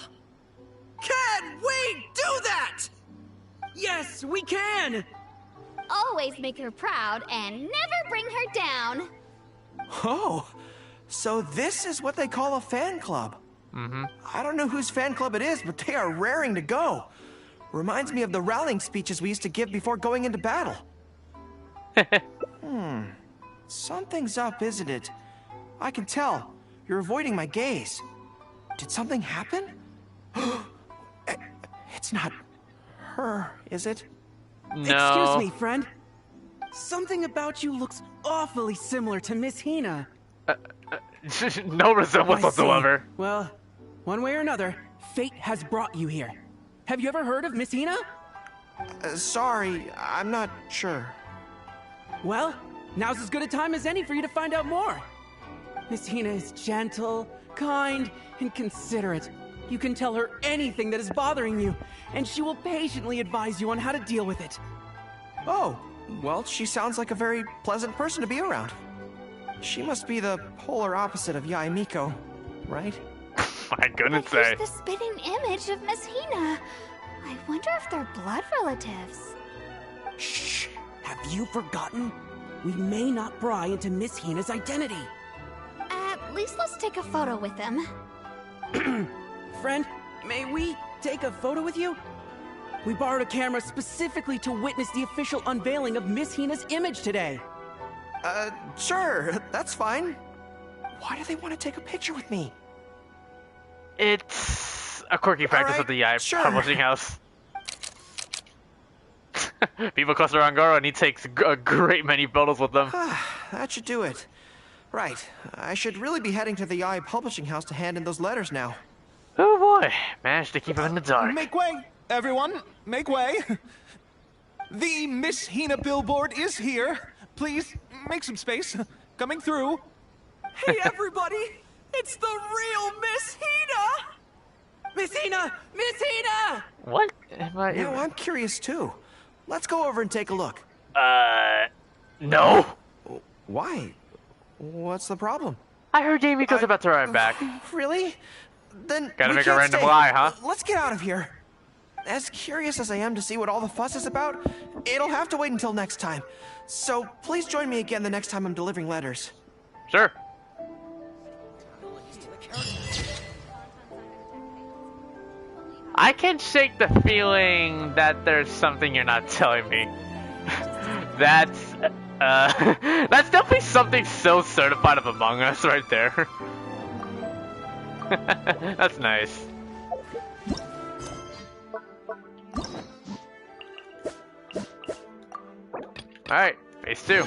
Can we do that? Yes, we can! Always make her proud and never bring her down. Oh, so this is what they call a fan club. I don't know whose fan club it is, but they are raring to go. Reminds me of the rallying speeches we used to give before going into battle. Something's up, isn't it? I can tell. You're avoiding my gaze. Did something happen? It's not her, is it? No. Excuse me, friend. Something about you looks awfully similar to Miss Hina. No resemblance I see. whatsoever. Well, one way or another, fate has brought you here. Have you ever heard of Miss Hina? Sorry, I'm not sure. Well, now's as good a time as any for you to find out more. Miss Hina is gentle, kind, and considerate. You can tell her anything that is bothering you, and she will patiently advise you on how to deal with it. Oh, well, she sounds like a very pleasant person to be around. She must be the polar opposite of Yae Miko, right? I couldn't But say. here's the spitting image of Miss Hina. I wonder if they're blood relatives. Shh! Have you forgotten? We may not pry into Miss Hina's identity. At least let's take a photo with them. Friend, may we take a photo with you? We borrowed a camera specifically to witness the official unveiling of Miss Hina's image today. Sure, that's fine. Why do they want to take a picture with me? It's A quirky practice of the Yai publishing house. People cluster around Goro and he takes a great many photos with them. That should do it. Right. I should really be heading to the Yai publishing house to hand in those letters now. Oh boy. Managed to keep him in the dark. Make way, everyone. Make way. The Miss Hina billboard is here. Please, make some space. Coming through. Hey, everybody! It's the real Miss Hina! Miss Hina! Miss Hina! What? Am I... No, I'm curious too. Let's go over and take a look. No. Why? What's the problem? I heard Miko's about to arrive back. Really? Then gotta we make a can't random stay. lie, huh? Let's get out of here. As curious as I am to see what all the fuss is about, it'll have to wait until next time. So please join me again the next time I'm delivering letters. Sure. I can shake the feeling that there's something you're not telling me. That's definitely something so certified of Among Us right there. That's nice. Alright, phase 2.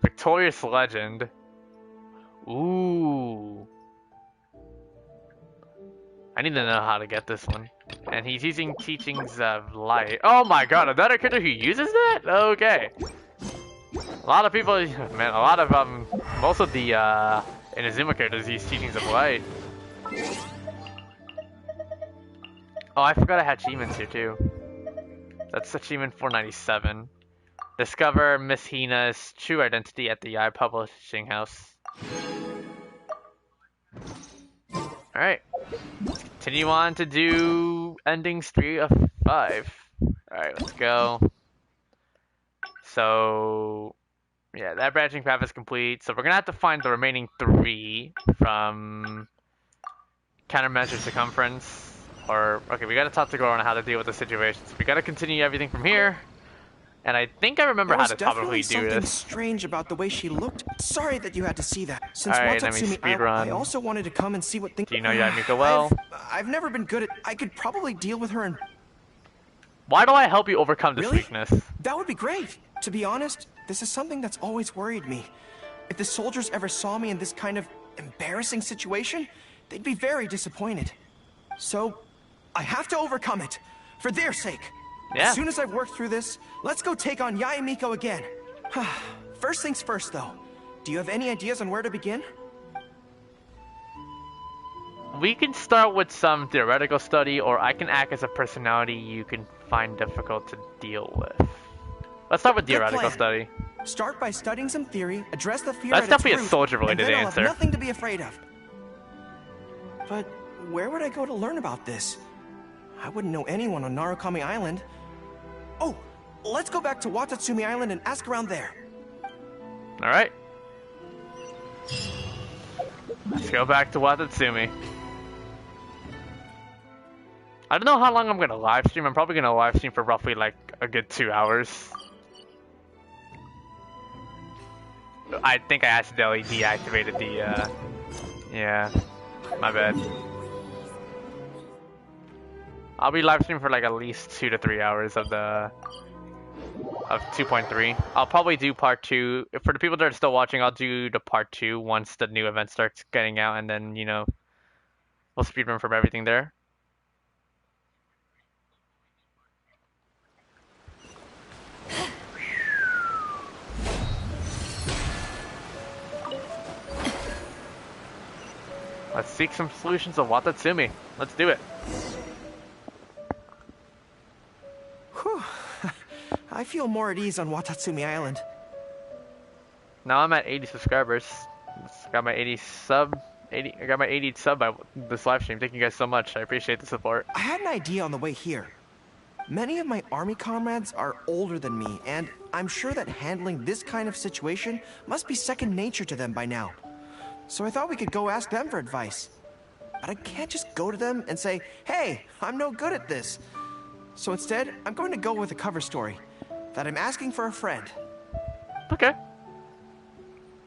Victorious Legend. Ooh. I need to know how to get this one. And he's using Teachings of Light. Oh my god, another character who uses that? Okay. A lot of people, man, a lot of, most of the, Inazuma characters use Teachings of Light. Oh, I forgot I had achievements here too. That's achievement 497. Discover Miss Hina's true identity at the Yai publishing house. Alright. Let's continue on to do endings 3 of 5. Alright, let's go. So, yeah, that branching path is complete. So we're gonna have to find the remaining 3 from Countermeasure Circumference. Or, okay, we gotta talk to Goro on how to deal with the situations. We gotta continue everything from here. And I think I remember how to probably do something this. Strange about the way she looked. Sorry that you had to see that. Since Alright, let me Watatsumi, speedrun. I also wanted to come and see what things. Do you know Miko well? I've never been good at. I could probably deal with her and. Why do I help you overcome this Really? weakness? That would be great. To be honest, this is something that's always worried me. If the soldiers ever saw me in this kind of embarrassing situation, they'd be very disappointed. So, I have to overcome it. For their sake. Yeah. As soon as I've worked through this, let's go take on Yae Miko again. First things first, though. Do you have any ideas on where to begin? We can start with some theoretical study, or I can act as a personality you can find difficult to deal with. Let's start with theoretical study. Start by studying some theory, address the fear That's at its definitely a root, soldier-related and then I'll answer. have nothing to be afraid of. But where would I go to learn about this? I wouldn't know anyone on Narukami Island. Oh, let's go back to Watatsumi Island and ask around there. Alright. Let's go back to Watatsumi. I don't know how long I'm gonna live stream. I'm probably gonna live stream for roughly like a good 2 hours. I think I accidentally deactivated the, yeah, my bad. I'll be live streaming for like at least 2 to 3 hours of 2.3. I'll probably do part 2. For the people that are still watching, I'll do the part 2 once the new event starts getting out, and then, you know, we'll speedrun from everything there. Let's seek some solutions of Watatsumi. Let's do it. Whew. I feel more at ease on Watatsumi Island. Now I'm at 80 subscribers. Got my 80 sub. I got my 80 sub by this live stream. Thank you guys so much. I appreciate the support. I had an idea on the way here. Many of my army comrades are older than me, and I'm sure that handling this kind of situation must be second nature to them by now. So I thought we could go ask them for advice. But I can't just go to them and say, hey, I'm no good at this. So instead, I'm going to go with a cover story. That I'm asking for a friend. Okay.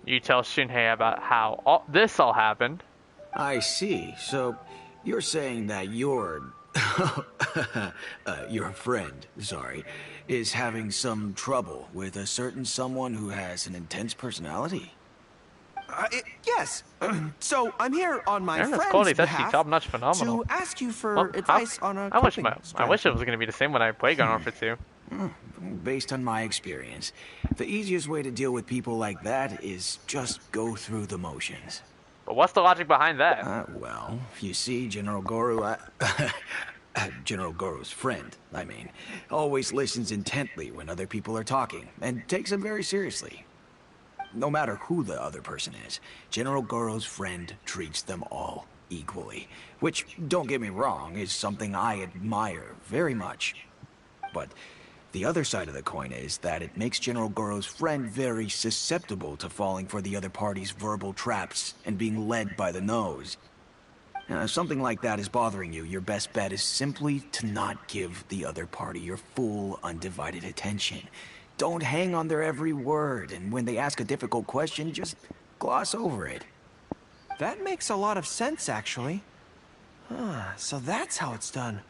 You tell Shinhei about how this all happened. I see. So, You're saying that your friend, sorry, is having some trouble with a certain someone who has an intense personality? Yes. So I'm here on my Aaron's friend's quality is actually behalf top-notch phenomenal. to ask you for advice on a I wish coping I wish it was going to be the same when I played Gun for 2. Based on my experience, the easiest way to deal with people like that is just go through the motions. But what's the logic behind that? Well, you see, General Goru, General Goru's friend, I mean, always listens intently when other people are talking, and takes them very seriously. No matter who the other person is, General Goru's friend treats them all equally. Which, don't get me wrong, is something I admire very much. But the other side of the coin is that it makes General Goru's friend very susceptible to falling for the other party's verbal traps and being led by the nose. Now, if something like that is bothering you, your best bet is simply to not give the other party your full, undivided attention. Don't hang on their every word, and when they ask a difficult question, just gloss over it. That makes a lot of sense, actually. So that's how it's done.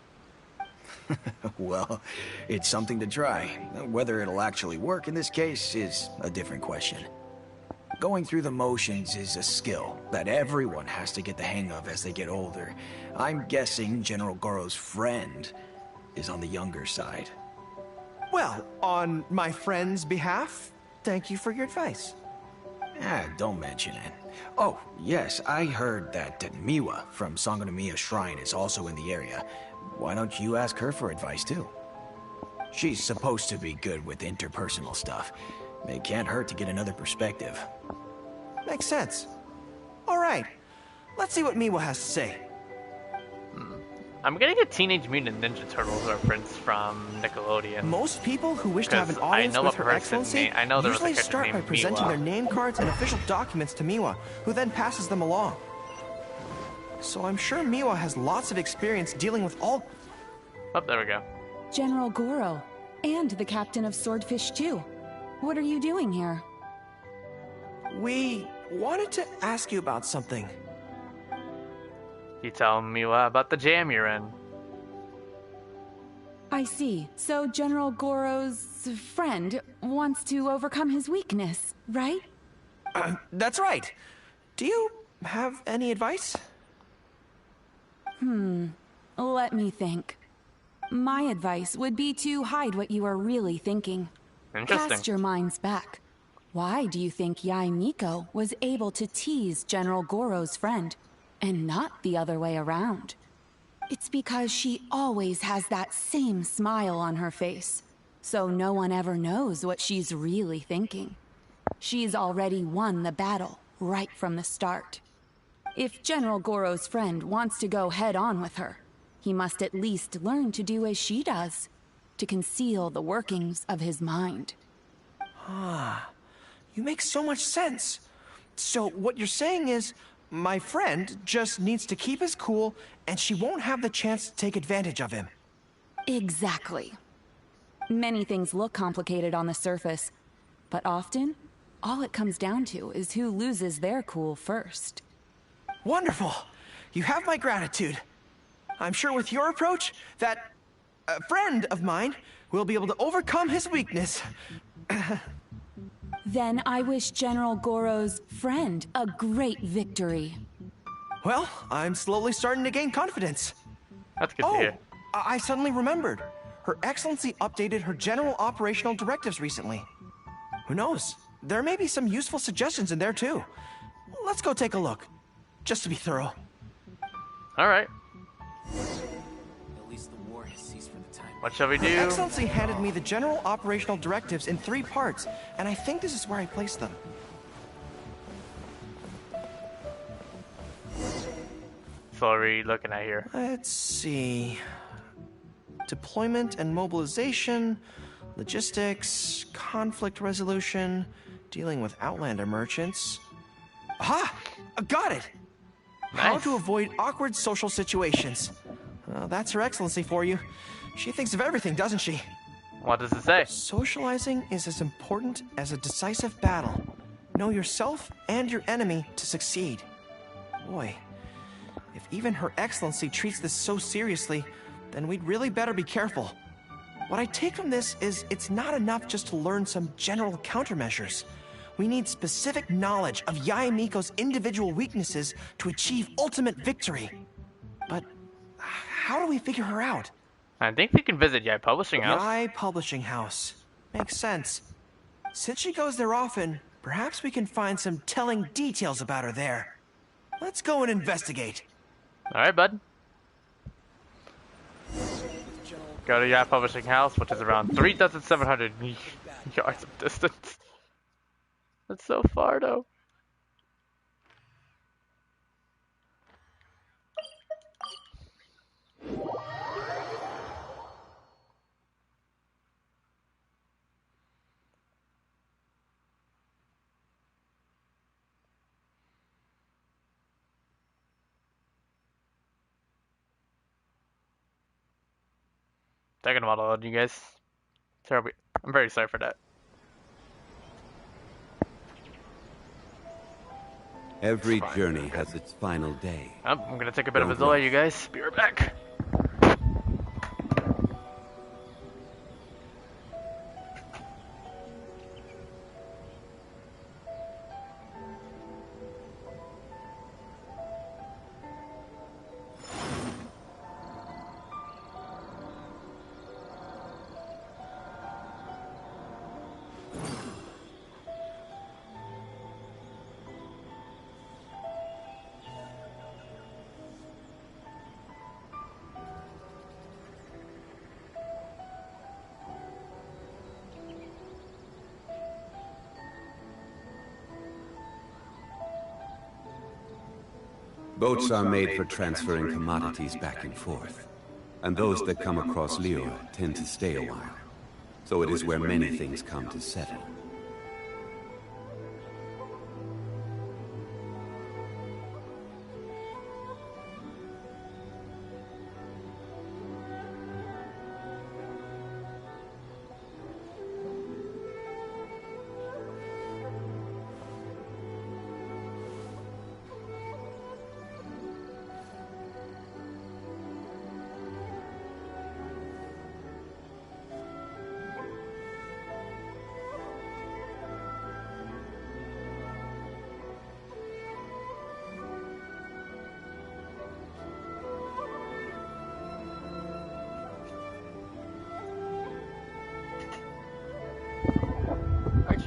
Well, it's something to try. Whether it'll actually work in this case is a different question. Going through the motions is a skill that everyone has to get the hang of as they get older. I'm guessing General Goru's friend is on the younger side. Well, on my friend's behalf, thank you for your advice. Don't mention it. Oh, yes, I heard that Miwa from Sangonomiya Shrine is also in the area. Why don't you ask her for advice, too? She's supposed to be good with interpersonal stuff. It can't hurt to get another perspective. Makes sense. All right, let's see what Miwa has to say. I'm getting a Teenage Mutant Ninja Turtles reference from Nickelodeon. Most people who wish to have an audience with Her Excellency usually start by presenting their name cards and official documents to Miwa, who then passes them along. So I'm sure Miwa has lots of experience dealing with all... Oh, there we go. General Goro, and the captain of Swordfish too. What are you doing here? We wanted to ask you about something. You tell Miwa about the jam you're in. I see. So General Goro's friend wants to overcome his weakness, right? That's right. Do you have any advice? Let me think. My advice would be to hide what you are really thinking. Interesting. Cast your minds back. Why do you think Yae Miko was able to tease General Goro's friend, and not the other way around? It's because she always has that same smile on her face, so no one ever knows what she's really thinking. She's already won the battle right from the start. If General Goro's friend wants to go head-on with her, he must at least learn to do as she does, to conceal the workings of his mind. You make so much sense. So what you're saying is, my friend just needs to keep his cool, and she won't have the chance to take advantage of him. Exactly. Many things look complicated on the surface, but often, all it comes down to is who loses their cool first. Wonderful! You have my gratitude. I'm sure with your approach, that friend of mine will be able to overcome his weakness. Then I wish General Goro's friend a great victory. Well, I'm slowly starting to gain confidence. That's good to hear. I suddenly remembered. Her Excellency updated her general operational directives recently. Who knows? There may be some useful suggestions in there too. Let's go take a look, just to be thorough. All right. At least the war has ceased for the time. What shall we do? Her Excellency handed me the general operational directives in 3 parts, and I think this is where I placed them. So what are we looking at here? Let's see. Deployment and mobilization, logistics, conflict resolution, dealing with Outlander merchants. Aha! Got it! Nice. How to avoid awkward social situations. Well, that's Her Excellency for you. She thinks of everything, doesn't she? What does it say? Socializing is as important as a decisive battle. Know yourself and your enemy to succeed. Boy, if If even Her Excellency treats this so seriously, then we'd really better be careful. What I take from this is it's not enough just to learn some general countermeasures. We need specific knowledge of Yae Miko's individual weaknesses to achieve ultimate victory. But how do we figure her out? I think we can visit Yae Publishing House. Yae Publishing House. Makes sense. Since she goes there often, perhaps we can find some telling details about her there. Let's go and investigate. Alright, bud. Go to Yae Publishing House, which is around 3,700 yards of distance. That's so far, though. Taking a while to load, you guys. Terrible. I'm very sorry for that. Every journey has its final day. I'm gonna take a bit of a delay, you guys. Be right back. Boats are made for transferring commodities back and forth, and those that come across Lair tend to stay a while. So it is where many things come to settle.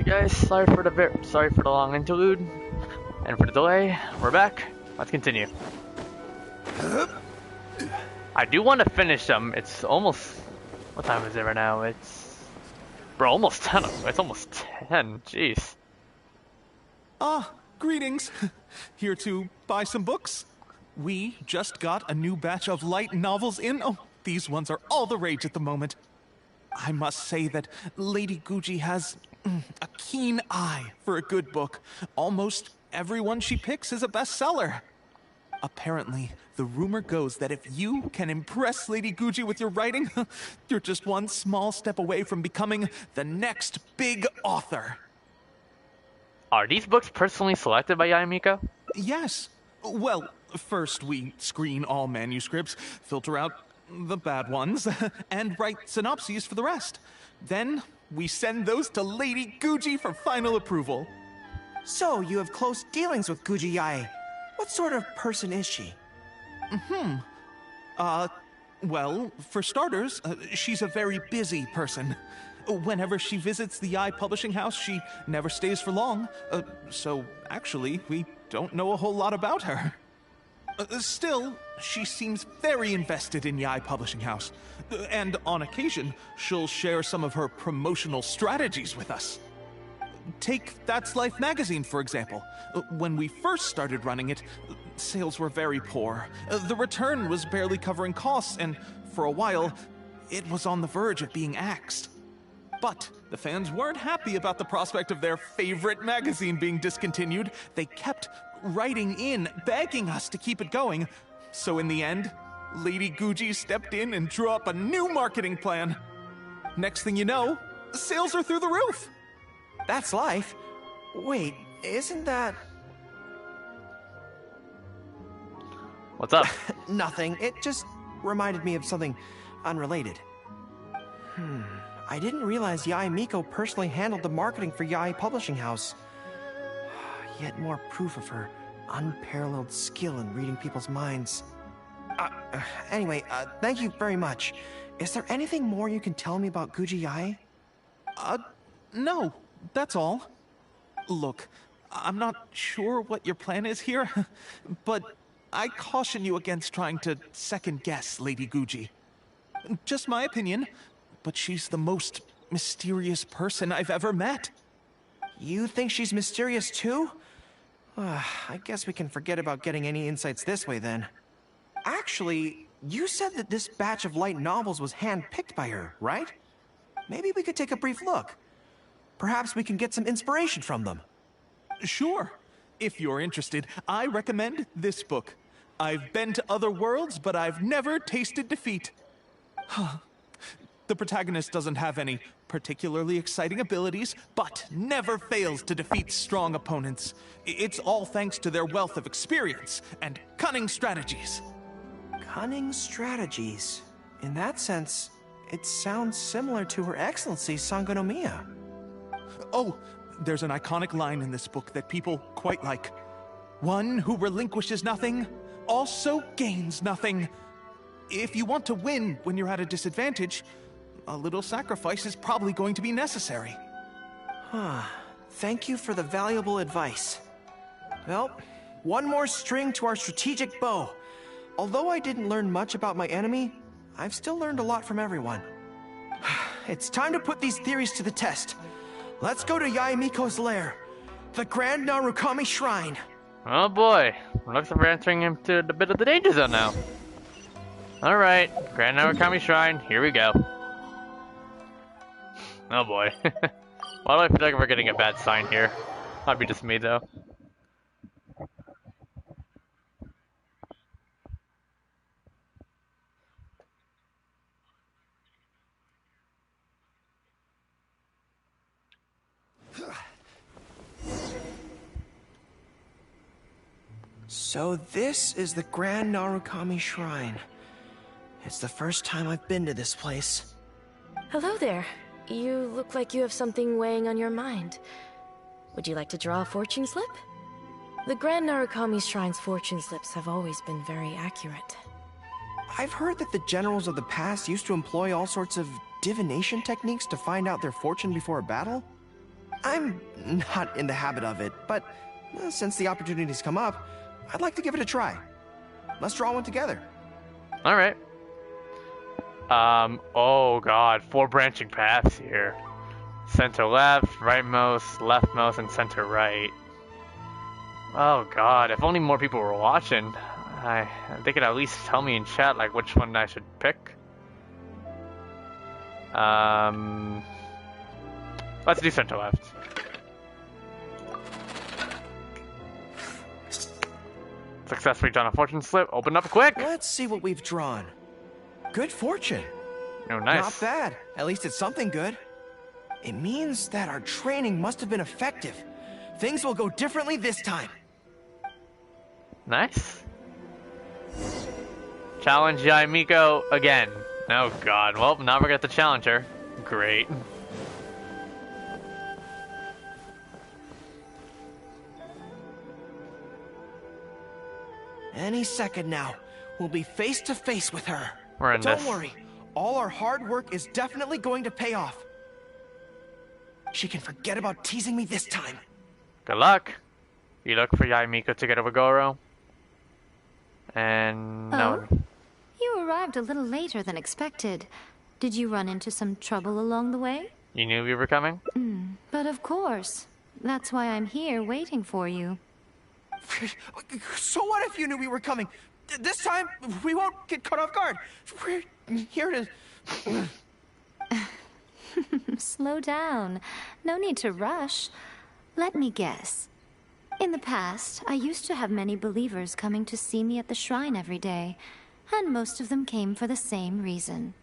Guys, sorry for the long interlude and for the delay. We're back. Let's continue. I do want to finish them. It's almost, what time is it right now? It's almost 10. It's almost 10. Jeez. Ah, greetings. Here to buy some books. We just got a new batch of light novels in. Oh, these ones are all the rage at the moment. I must say that Lady Guji has a keen eye for a good book. Almost everyone she picks is a bestseller. Apparently, the rumor goes that if you can impress Lady Guji with your writing, you're just one small step away from becoming the next big author. Are these books personally selected by Yae Miko? Yes. Well, first we screen all manuscripts, filter out the bad ones, and write synopses for the rest. Then we send those to Lady Guji for final approval. So, you have close dealings with Guji Yae. What sort of person is she? Well, for starters, she's a very busy person. Whenever she visits the Yae Publishing House, she never stays for long. So, actually, we don't know a whole lot about her. Still, she seems very invested in Yae Publishing House. And on occasion, she'll share some of her promotional strategies with us. Take That's Life magazine, for example. When we first started running it, sales were very poor. The return was barely covering costs, and for a while, it was on the verge of being axed. But the fans weren't happy about the prospect of their favorite magazine being discontinued. They kept writing in, begging us to keep it going. So in the end, Lady Guji stepped in and drew up a new marketing plan. Next thing you know, sales are through the roof. That's Life? Wait, isn't that... What's up? Nothing. It just reminded me of something unrelated. I didn't realize Miko personally handled the marketing for Yae Publishing House. Yet more proof of her unparalleled skill in reading people's minds. Anyway, thank you very much. Is there anything more you can tell me about Guji Yae? No, that's all. Look, I'm not sure what your plan is here, but I caution you against trying to second-guess Lady Guji. Just my opinion, but she's the most mysterious person I've ever met. You think she's mysterious too? I guess we can forget about getting any insights this way then. Actually, you said that this batch of light novels was hand-picked by her, right? Maybe we could take a brief look. Perhaps we can get some inspiration from them. Sure. If you're interested, I recommend this book. I've been to other worlds, but I've never tasted defeat. The protagonist doesn't have any particularly exciting abilities, but never fails to defeat strong opponents. It's all thanks to their wealth of experience and cunning strategies. Cunning strategies? In that sense, it sounds similar to Her Excellency Sangonomiya. Oh, there's an iconic line in this book that people quite like. One who relinquishes nothing also gains nothing. If you want to win when you're at a disadvantage, a little sacrifice is probably going to be necessary. Thank you for the valuable advice. Well, one more string to our strategic bow. Although I didn't learn much about my enemy, I've still learned a lot from everyone. It's time to put these theories to the test. Let's go to Yae Miko's lair, the Grand Narukami Shrine. Oh boy, looks like we're entering into a bit of the danger zone now. Alright, Grand Narukami Shrine, here we go. Oh boy. Why do I feel like we're getting a bad sign here? Might be just me though. So this is the Grand Narukami Shrine. It's the first time I've been to this place. Hello there. You look like you have something weighing on your mind. Would you like to draw a fortune slip? The Grand Narukami Shrine's fortune slips have always been very accurate. I've heard that the generals of the past used to employ all sorts of divination techniques to find out their fortune before a battle. I'm not in the habit of it, but since the opportunity's come up, I'd like to give it a try. Let's draw one together. Alright. Oh god, 4 branching paths here. Center left, rightmost, leftmost, and center right. Oh god, if only more people were watching. They could at least tell me in chat like which one I should pick. Let's do center left. Successfully drawn a fortune slip. Open up quick! Let's see what we've drawn. Good fortune. Oh, nice. Not bad. At least it's something good. It means that our training must have been effective. Things will go differently this time. Nice. Challenge Yae Miko again. Oh god. Well, now we're gonna have to challenge her. Great. Any second now, we'll be face to face with her. We're in Don't this. worry, all our hard work is definitely going to pay off. She can forget about teasing me this time. Good luck. You look for Yae Miko together with Goro. And no. Oh? You arrived a little later than expected. Did you run into some trouble along the way? You knew we were coming? But of course. That's why I'm here waiting for you. So what if you knew we were coming? This time, we won't get caught off guard. We're here to... Slow down. No need to rush. Let me guess. In the past, I used to have many believers coming to see me at the shrine every day, and most of them came for the same reason.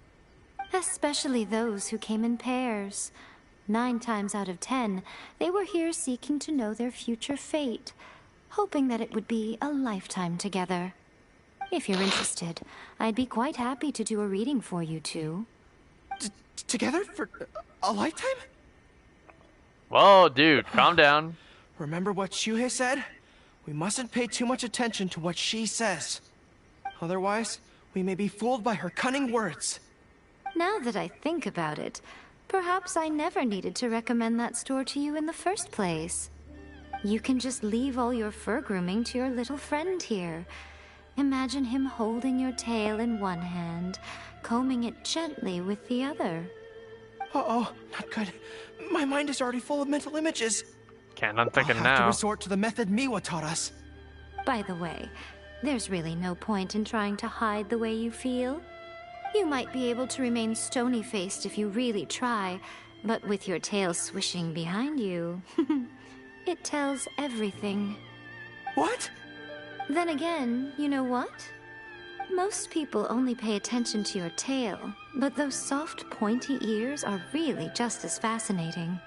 Especially those who came in pairs. 9 times out of 10, they were here seeking to know their future fate, hoping that it would be a lifetime together. If you're interested, I'd be quite happy to do a reading for you two. Together for a lifetime? Whoa, dude, calm down. Remember what Shuhei said? We mustn't pay too much attention to what she says. Otherwise, we may be fooled by her cunning words. Now that I think about it, perhaps I never needed to recommend that store to you in the first place. You can just leave all your fur grooming to your little friend here. Imagine him holding your tail in one hand, combing it gently with the other. Uh-oh, not good. My mind is already full of mental images. Can't unthink it I'll have now. to resort to the method Miwa taught us. By the way, there's really no point in trying to hide the way you feel. You might be able to remain stony-faced if you really try, but with your tail swishing behind you, it tells everything. What? Then again, you know what? Most people only pay attention to your tail, but those soft, pointy ears are really just as fascinating.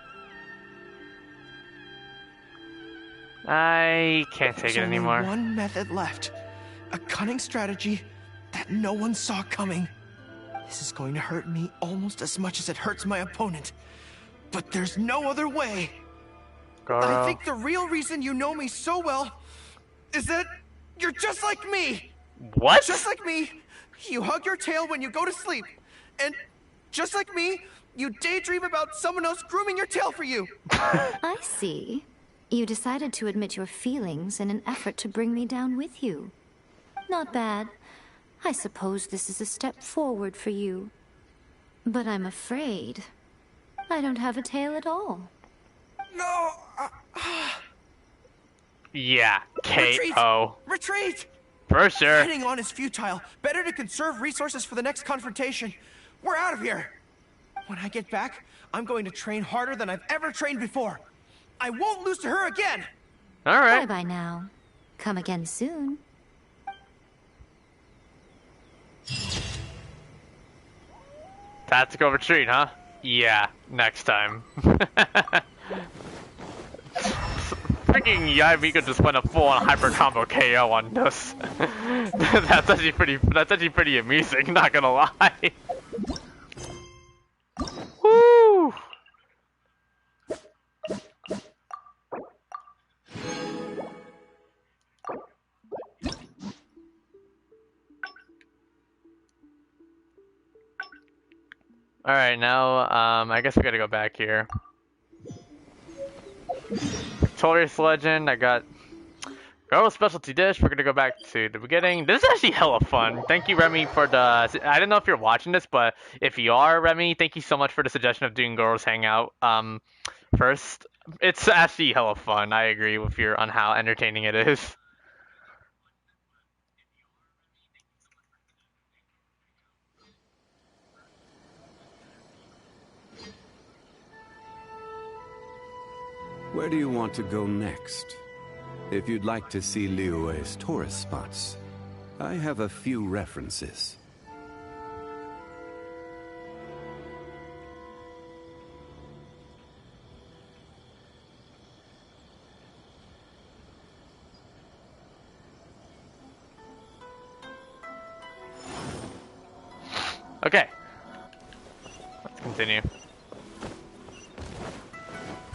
I can't take it anymore. There's only one method left. A cunning strategy that no one saw coming. This is going to hurt me almost as much as it hurts my opponent. But there's no other way. Goro. I think the real reason you know me so well is that you're just like me. What? Just like me, you hug your tail when you go to sleep. And just like me, you daydream about someone else grooming your tail for you. I see. You decided to admit your feelings in an effort to bring me down with you. Not bad. I suppose this is a step forward for you. But I'm afraid I don't have a tail at all. No! Yeah, KO. Retreat! For sure. Heading on is futile. Better to conserve resources for the next confrontation. We're out of here. When I get back, I'm going to train harder than I've ever trained before. I won't lose to her again. All right. Bye-bye now. Come again soon. Tactical retreat, huh? Yeah, next time. Freaking Miko just went a full-on hyper combo KO on this. That's actually pretty amusing, not gonna lie. Woo! Alright, now, I guess we gotta go back here. Victorious Legend, I got Girl's specialty dish. We're gonna go back to the beginning. This is actually hella fun. Thank you, Remy, for the... I don't know if you're watching this, but if you are, Remy, thank you so much for the suggestion of doing Girls Hangout first. It's actually hella fun. I agree with you on how entertaining it is. Where do you want to go next? If you'd like to see Liyue's tourist spots, I have a few references. Okay. Let's continue.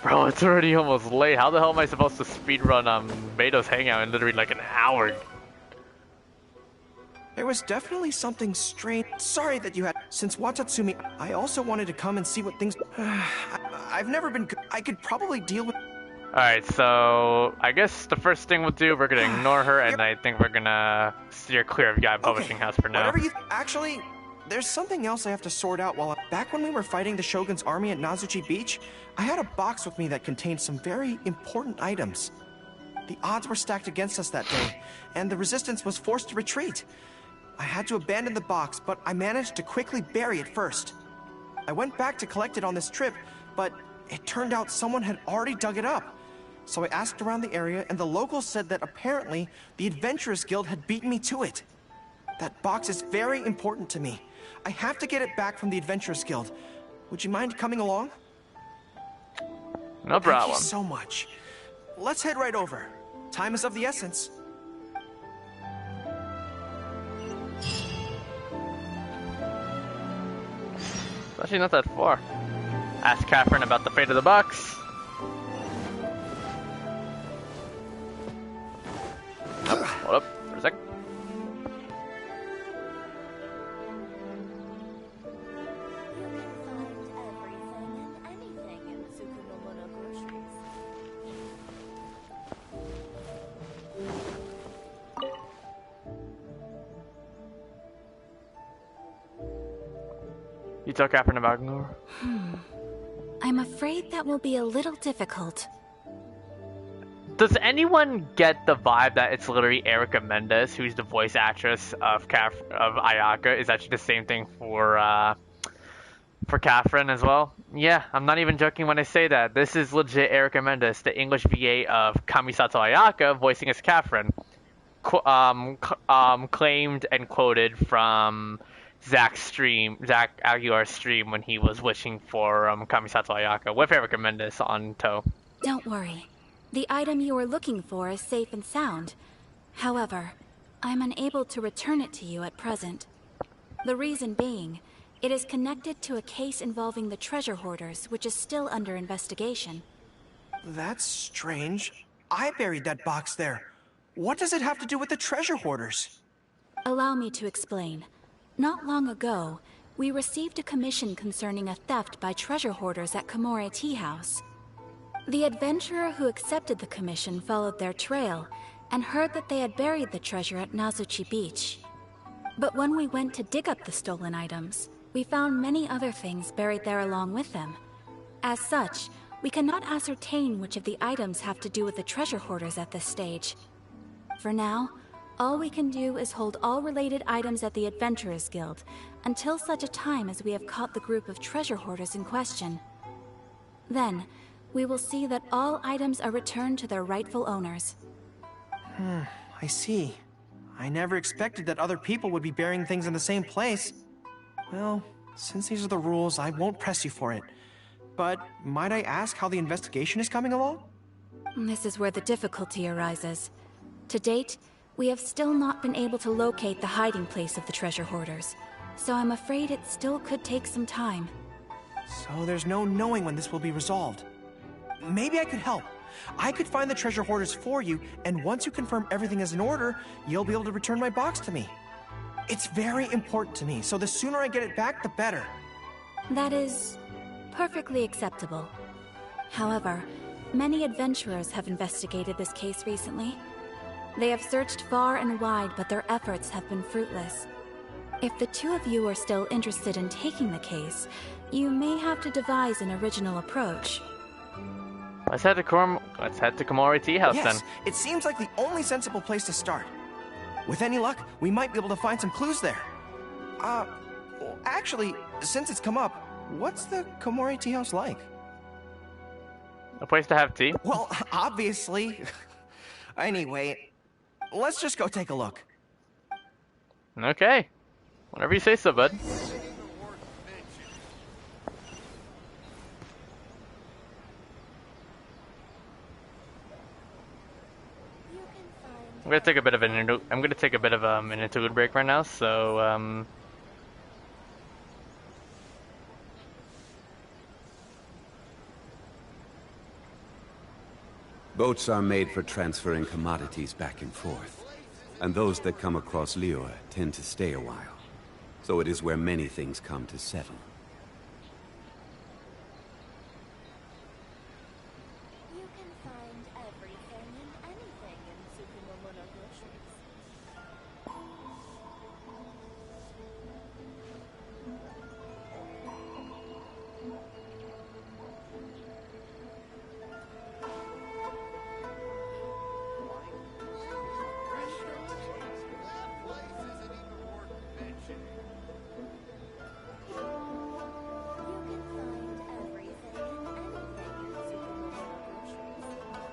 Bro, it's already almost late. How the hell am I supposed to speedrun Beto's Hangout in literally like an hour? There was definitely something strange. Sorry that you had... Since Watatsumi, I also wanted to come and see what things... I've never been... I could probably deal with... Alright, so... I guess the first thing we'll do, we're gonna ignore her, and I think we're gonna steer clear of Yae Publishing House for now. Whatever you... Actually, there's something else I have to sort out while... Back when we were fighting the Shogun's army at Nazuchi Beach, I had a box with me that contained some very important items. The odds were stacked against us that day, and the resistance was forced to retreat. I had to abandon the box, but I managed to quickly bury it first. I went back to collect it on this trip, but it turned out someone had already dug it up. So I asked around the area, and the locals said that apparently the Adventurers Guild had beaten me to it. That box is very important to me. I have to get it back from the Adventurers Guild. Would you mind coming along? No problem. Thank you so much. Let's head right over. Time is of the essence. actually not that far. Ask Catherine about the fate of the box. Oh, hold up for a sec. You tell Catherine about Ignore? I'm afraid that will be a little difficult. Does anyone get the vibe that it's literally Erica Mendes, who's the voice actress of Ayaka, is actually the same thing for Catherine as well? Yeah, I'm not even joking when I say that. This is legit Erica Mendes, the English VA of Kamisato Ayaka, voicing as Catherine. Claimed and quoted from Zach Aguilar's stream when he was wishing for Kamisato Ayaka with Erica Mendes on tow. Don't worry. The item you are looking for is safe and sound. However, I'm unable to return it to you at present. The reason being, it is connected to a case involving the treasure hoarders, which is still under investigation. That's strange. I buried that box there. What does it have to do with the treasure hoarders? Allow me to explain. Not long ago, we received a commission concerning a theft by treasure hoarders at Komore Tea House. The adventurer who accepted the commission followed their trail and heard that they had buried the treasure at Nazuchi Beach. But when we went to dig up the stolen items, we found many other things buried there along with them. As such, we cannot ascertain which of the items have to do with the treasure hoarders at this stage. For now, all we can do is hold all related items at the Adventurers Guild until such a time as we have caught the group of treasure hoarders in question. Then, we will see that all items are returned to their rightful owners. I see. I never expected that other people would be burying things in the same place. Well, since these are the rules, I won't press you for it. But might I ask how the investigation is coming along? This is where the difficulty arises. To date, we have still not been able to locate the hiding place of the treasure hoarders, so I'm afraid it still could take some time. So there's no knowing when this will be resolved. Maybe I could help. I could find the treasure hoarders for you, and once you confirm everything is in order, you'll be able to return my box to me. It's very important to me, so the sooner I get it back, the better. That is perfectly acceptable. However, many adventurers have investigated this case recently. They have searched far and wide, but their efforts have been fruitless. If the two of you are still interested in taking the case, you may have to devise an original approach. Let's head to Komore Tea House then. Yes, it seems like the only sensible place to start. With any luck, we might be able to find some clues there. Actually, since it's come up, what's the Komore Tea House like? A place to have tea? Well, obviously. Anyway, let's just go take a look. Okay. Whatever you say so, bud. I'm gonna take a bit of an interlude break right now, so Boats are made for transferring commodities back and forth, and those that come across Lior tend to stay a while. So it is where many things come to settle.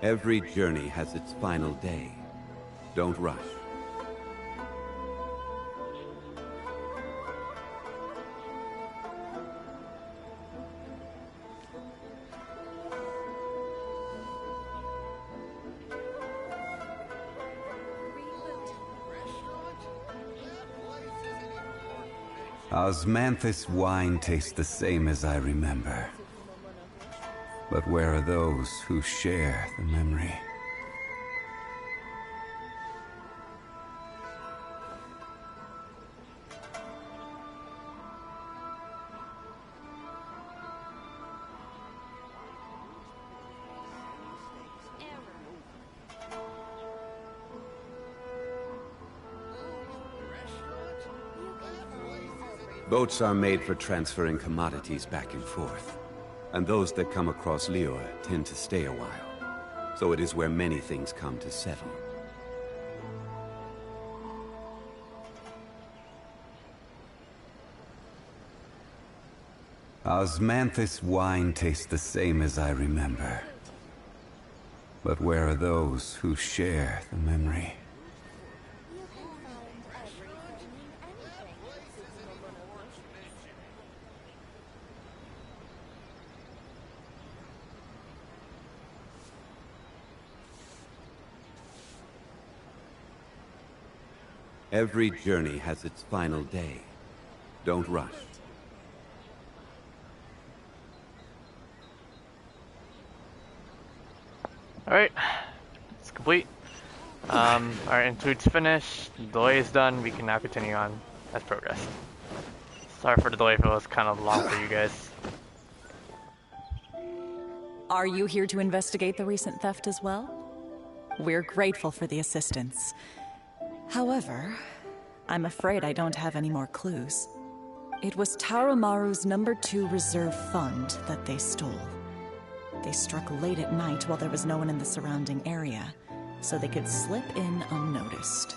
Every journey has its final day. Don't rush. Osmanthus wine tastes the same as I remember. But where are those who share the memory? Boats are made for transferring commodities back and forth. And those that come across Lair tend to stay a while. So it is where many things come to settle. Osmanthus wine tastes the same as I remember. But where are those who share the memory? Every journey has its final day. Don't rush. Alright, it's complete. Our interlude's finished, the delay is done, we can now continue on as progress. Sorry for the delay if it was kind of long for you guys. Are you here to investigate the recent theft as well? We're grateful for the assistance. However, I'm afraid I don't have any more clues. It was Tarumaru's number 2 reserve fund that they stole. They struck late at night while there was no one in the surrounding area, so they could slip in unnoticed.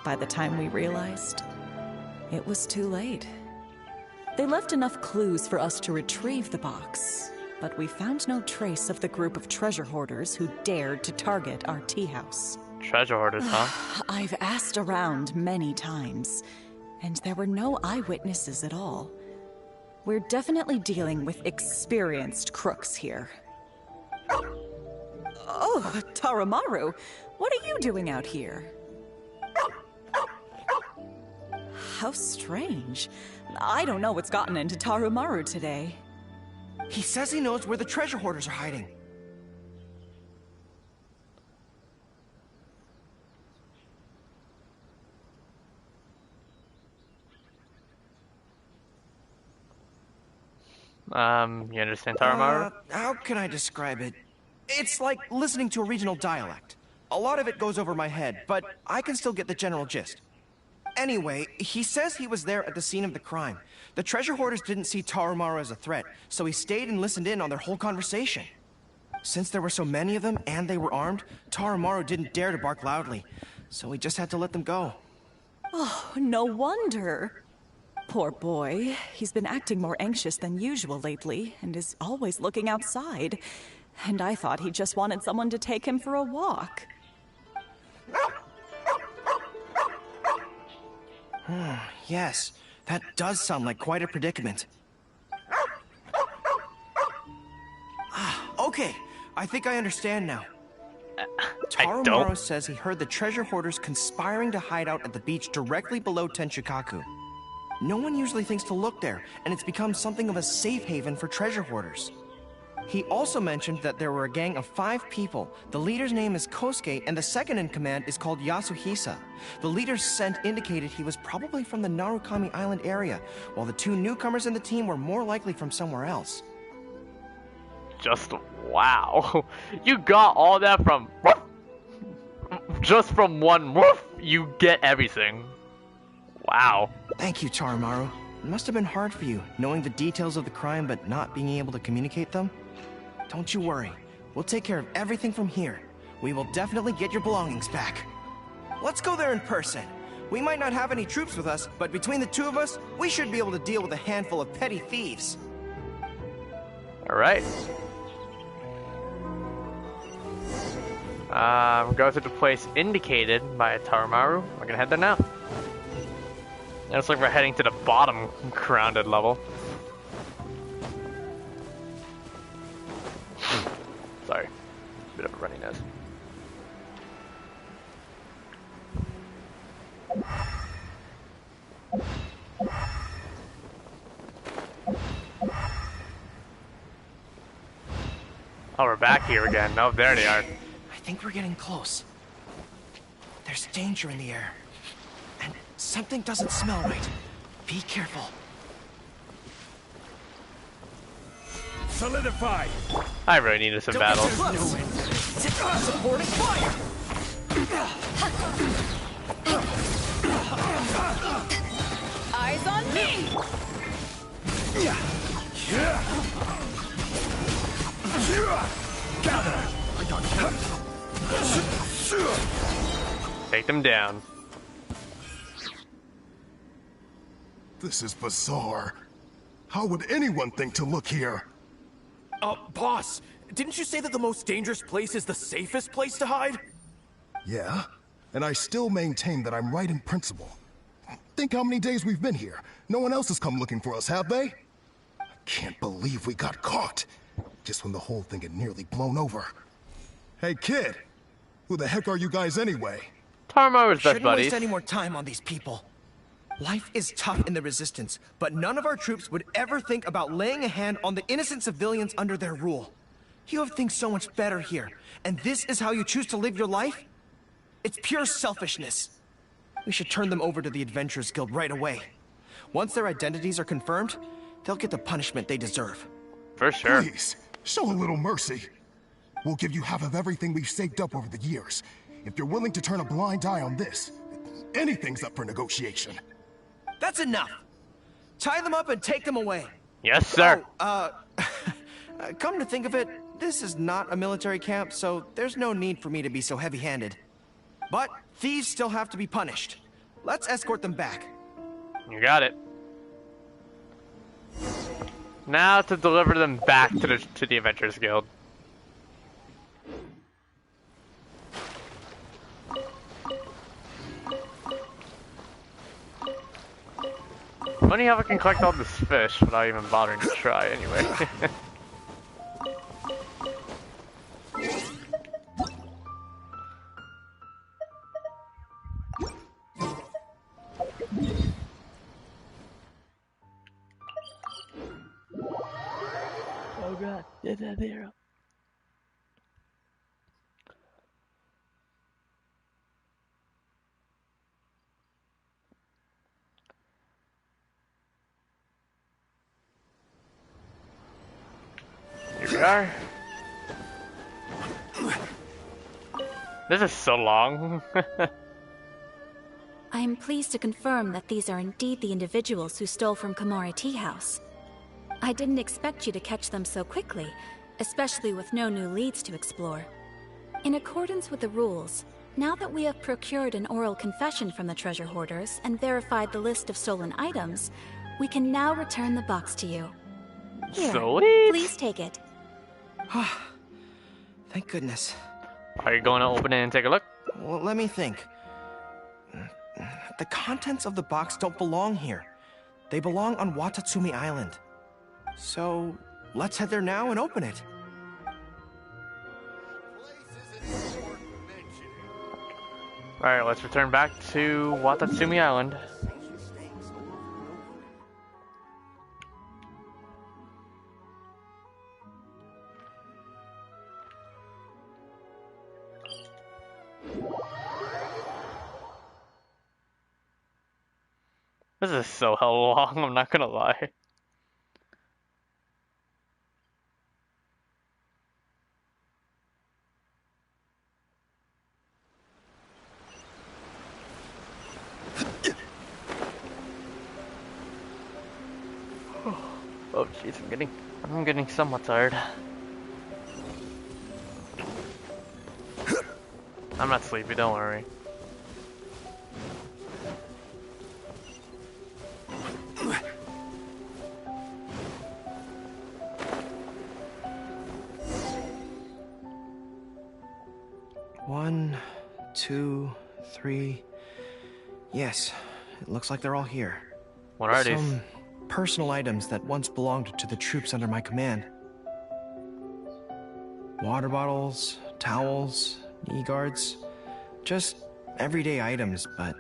By the time we realized, it was too late. They left enough clues for us to retrieve the box, but we found no trace of the group of treasure hoarders who dared to target our tea house. Treasure hoarders, huh? I've asked around many times, and there were no eyewitnesses at all. We're definitely dealing with experienced crooks here. Oh, Tarumaru, what are you doing out here? How strange. I don't know what's gotten into Tarumaru today. He says he knows where the treasure hoarders are hiding. You understand Tarumaru? How can I describe it? It's like listening to a regional dialect. A lot of it goes over my head, but I can still get the general gist. Anyway, he says he was there at the scene of the crime. The treasure hoarders didn't see Tarumaru as a threat, so he stayed and listened in on their whole conversation. Since there were so many of them and they were armed, Tarumaru didn't dare to bark loudly, so he just had to let them go. Oh, no wonder. Poor boy. He's been acting more anxious than usual lately, and is always looking outside. And I thought he just wanted someone to take him for a walk. Yes, that does sound like quite a predicament. Okay, I think I understand now. Tarumaru says he heard the treasure hoarders conspiring to hide out at the beach directly below Tenshikaku. No one usually thinks to look there, and it's become something of a safe haven for treasure hoarders. He also mentioned that there were a gang of 5 people. The leader's name is Kosuke, and the second in command is called Yasuhisa. The leader's scent indicated he was probably from the Narukami Island area, while the 2 newcomers in the team were more likely from somewhere else. Just wow. You got all that from just from one woof, you get everything. Wow. Thank you, Tarumaru. It must have been hard for you, knowing the details of the crime but not being able to communicate them. Don't you worry. We'll take care of everything from here. We will definitely get your belongings back. Let's go there in person. We might not have any troops with us, but between the 2 of us, we should be able to deal with a handful of petty thieves. Alright. Go to the place indicated by Tarumaru. We're gonna head there now. It looks like we're heading to the bottom grounded level. Sorry, bit of a runny nose. Oh, we're back here again. Oh, there they are. I think we're getting close. There's danger in the air. And something doesn't smell right. Be careful. Solidify! I really needed some battles. Supporting fire! Eyes on me! Gather! I got Take them down. This is bizarre. How would anyone think to look here? Boss, didn't you say that the most dangerous place is the safest place to hide? Yeah, and I still maintain that I'm right in principle. Think how many days we've been here. No one else has come looking for us, have they? I can't believe we got caught. Just when the whole thing had nearly blown over. Hey, kid! Who the heck are you guys anyway? Tarmo is best Shouldn't buddies. waste any more time on these people. Life is tough in the Resistance, but none of our troops would ever think about laying a hand on the innocent civilians under their rule. You have things so much better here, and this is how you choose to live your life? It's pure selfishness. We should turn them over to the Adventurers Guild right away. Once their identities are confirmed, they'll get the punishment they deserve. For sure. Please, show a little mercy. We'll give you half of everything we've saved up over the years. If you're willing to turn a blind eye on this, anything's up for negotiation. That's enough. Tie them up and take them away. Yes, sir. Come to think of it, this is not a military camp, so there's no need for me to be so heavy-handed. But thieves still have to be punished. Let's escort them back. You got it. Now to deliver them back to the Adventurers Guild. Funny how I can collect all this fish without even bothering to try anyway. Oh god, there's that zero. Here we are. This is so long. I am pleased to confirm that these are indeed the individuals who stole from Kamari Tea House. I didn't expect you to catch them so quickly, especially with no new leads to explore. In accordance with the rules, now that we have procured an oral confession from the treasure hoarders and verified the list of stolen items, we can now return the box to you. Here, Sweet. please take it. Thank goodness. Are you going to open it and take a look? Well, let me think. The contents of the box don't belong here. They belong on Watatsumi Island. So, let's head there now and open it. Alright, let's return back to Watatsumi Island. This is so hell long, I'm not gonna lie. Oh jeez, I'm getting somewhat tired. I'm not sleepy, don't worry. One, 2, 3. Yes, it looks like they're all here. What are these? Some personal items that once belonged to the troops under my command. Water bottles, towels, knee guards. Just everyday items, but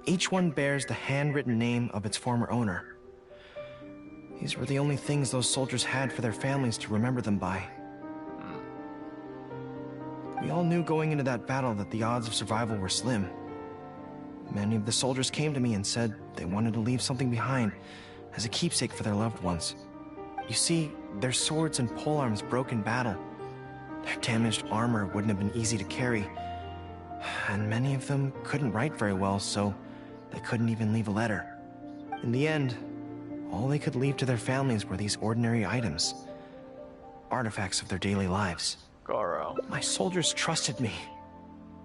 each one bears the handwritten name of its former owner. These were the only things those soldiers had for their families to remember them by. We all knew going into that battle that the odds of survival were slim. Many of the soldiers came to me and said they wanted to leave something behind as a keepsake for their loved ones. You see, their swords and polearms broke in battle. Their damaged armor wouldn't have been easy to carry. And many of them couldn't write very well, so they couldn't even leave a letter. In the end, all they could leave to their families were these ordinary items. Artifacts of their daily lives. Goro. My soldiers trusted me,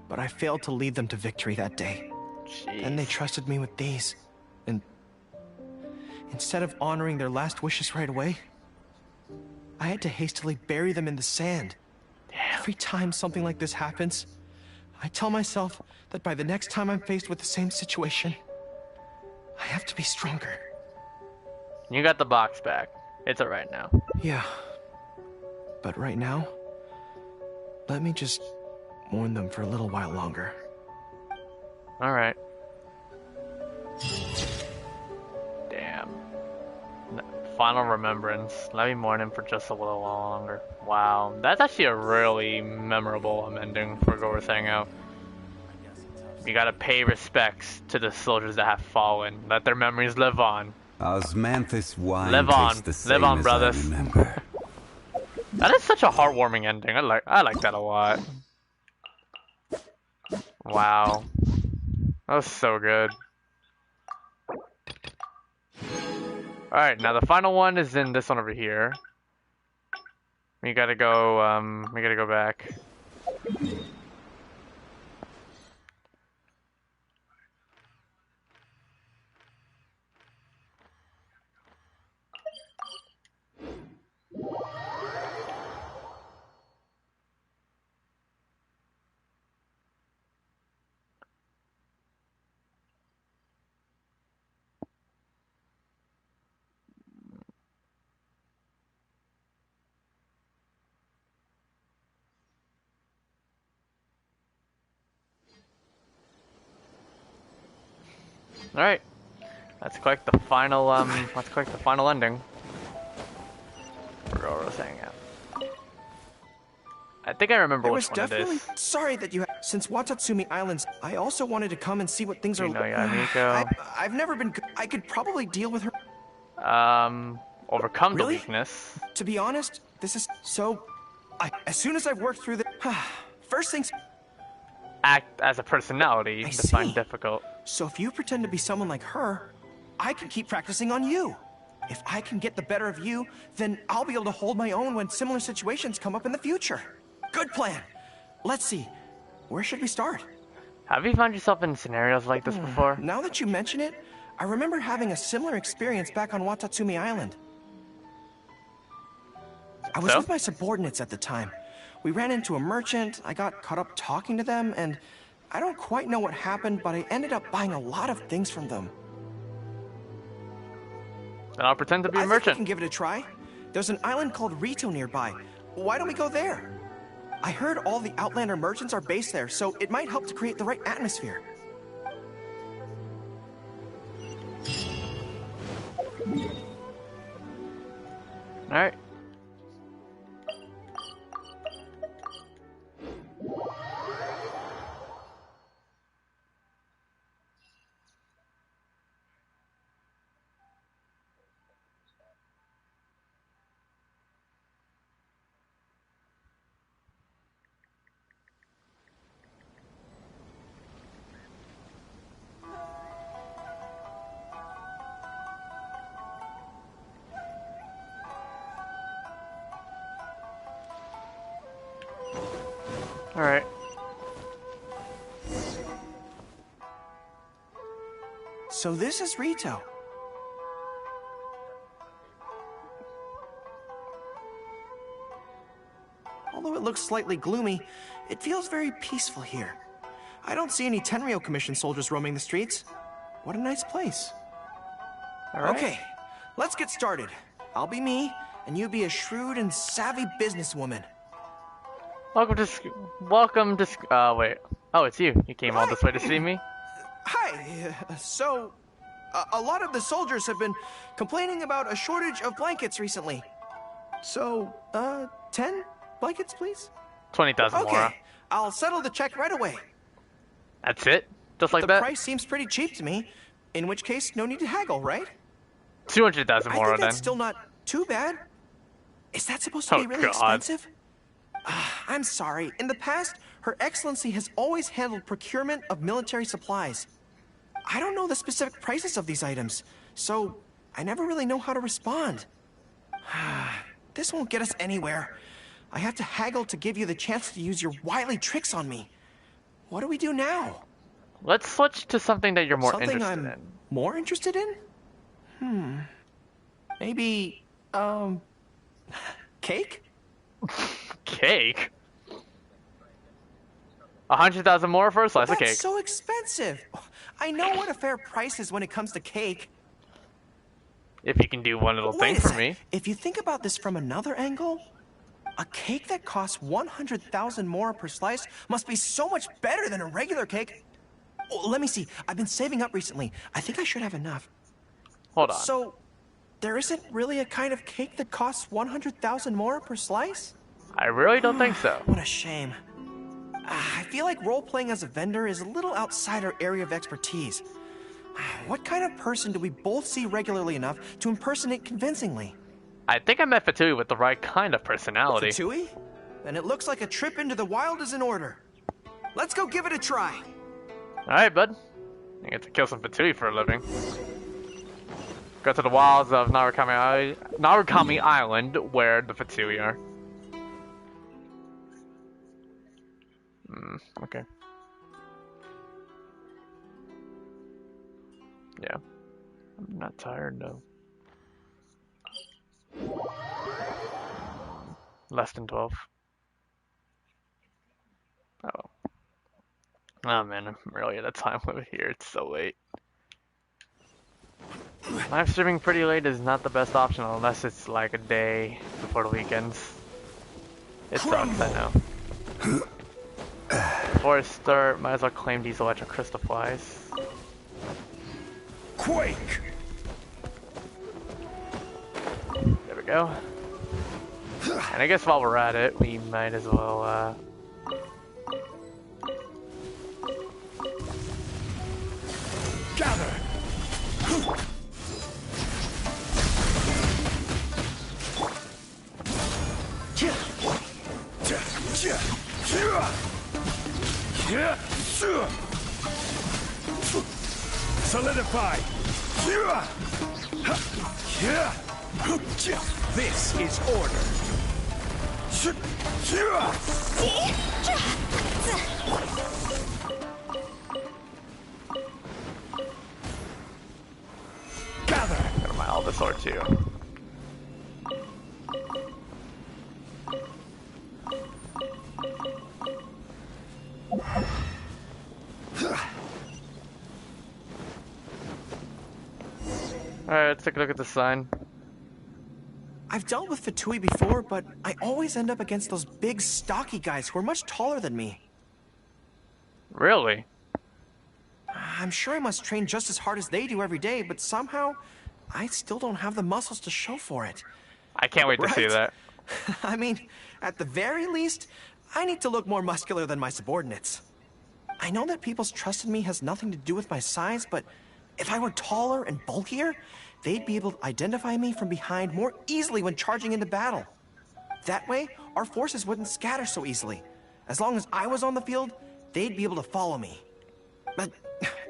but I failed to lead them to victory that day. Jeez. Then they trusted me with these, and instead of honoring their last wishes right away, I had to hastily bury them in the sand. Damn. Every time something like this happens, I tell myself that by the next time I'm faced with the same situation, I have to be stronger. You got the box back. It's alright now. Yeah. But right now, let me just mourn them for a little while longer. Alright. Damn. Final remembrance. Let me mourn him for just a little while longer. Wow. That's actually a really memorable ending for Goro's Hangout. You gotta pay respects to the soldiers that have fallen. Let their memories live on. Osmanthus wine live on. tastes the same Live on, as brothers. I remember. That is such a heartwarming ending. I like that a lot. Wow. That was so good. Alright, now the final one is in this one over here. We gotta go back. Alright. Let's collect the final ending. For Goro's Hangout. I think I remember which one it is. Sorry that you since Watatsumi Islands, I also wanted to come and see what things are like. Miko. I've never been I could probably deal with her. Overcome the weakness. To be honest, this is so as soon as I've worked through the first things act as a personality to find difficult. So if you pretend to be someone like her, I can keep practicing on you. If I can get the better of you, then I'll be able to hold my own when similar situations come up in the future. Good plan. Let's see. Where should we start? Have you found yourself in scenarios like this before? Now that you mention it, I remember having a similar experience back on Watatsumi Island. I was with my subordinates at the time. We ran into a merchant, I got caught up talking to them, and I don't quite know what happened, but I ended up buying a lot of things from them. Then I'll pretend to be a merchant. I think we can give it a try. There's an island called Rito nearby. Why don't we go there? I heard all the Outlander merchants are based there, so it might help to create the right atmosphere. Alright. Alright. So this is Rito. Although it looks slightly gloomy, it feels very peaceful here. I don't see any Tenryou Commission soldiers roaming the streets. What a nice place. Right. Okay, let's get started. I'll be me, and you be a shrewd and savvy businesswoman. Welcome to wait. Oh, it's you. You came all this way to see me? Hi. So, a lot of the soldiers have been complaining about a shortage of blankets recently. So, 10 blankets, please? 20,000 Okay, more. I'll settle the check right away. That's it? Just like the that? The price seems pretty cheap to me, in which case, no need to haggle, right? 200,000 more, I think then. that's still not too bad. Is that supposed to be really expensive? I'm sorry. In the past, Her Excellency has always handled procurement of military supplies. I don't know the specific prices of these items, so I never really know how to respond. This won't get us anywhere. I have to haggle to give you the chance to use your wily tricks on me. What do we do now? Let's switch to something that you're more interested in. More interested in? Maybe, cake? Cake? 100,000 more for a slice of cake. That's so expensive. I know what a fair price is when it comes to cake. If you can do one little thing for me. If you think about this from another angle, a cake that costs 100,000 more per slice must be so much better than a regular cake. Oh, let me see. I've been saving up recently. I think I should have enough. Hold on. So, there isn't really a kind of cake that costs 100,000 more per slice? I really don't think so. What a shame. I feel like role-playing as a vendor is a little outside our area of expertise. What kind of person do we both see regularly enough to impersonate convincingly? I think I met Fatsui with the right kind of personality. Fatsui? Then it looks like a trip into the wild is in order. Let's go give it a try. Alright, bud. You get to kill some Fatsui for a living. Go to the wilds of Narukami Island, where the Fatsui are. Okay. Yeah. I'm not tired, though. Less than 12. Oh. Oh man, I'm really at a time limit here. It's so late. Live streaming pretty late is not the best option unless it's like a day before the weekends. It sucks, I know. Before I start, might as well claim these electric crystal flies. Quake! There we go. And I guess while we're at it, we might as well, Gather! Solidify! This is order. Gather! Got my Alvasaur too. Alright, let's take a look at the sign. I've dealt with Fatsui before, but I always end up against those big, stocky guys who are much taller than me. Really? I'm sure I must train just as hard as they do every day, but somehow, I still don't have the muscles to show for it. I can't wait to see that. I mean, at the very least, I need to look more muscular than my subordinates. I know that people's trust in me has nothing to do with my size, but if I were taller and bulkier, they'd be able to identify me from behind more easily when charging into battle. That way, our forces wouldn't scatter so easily. As long as I was on the field, they'd be able to follow me. But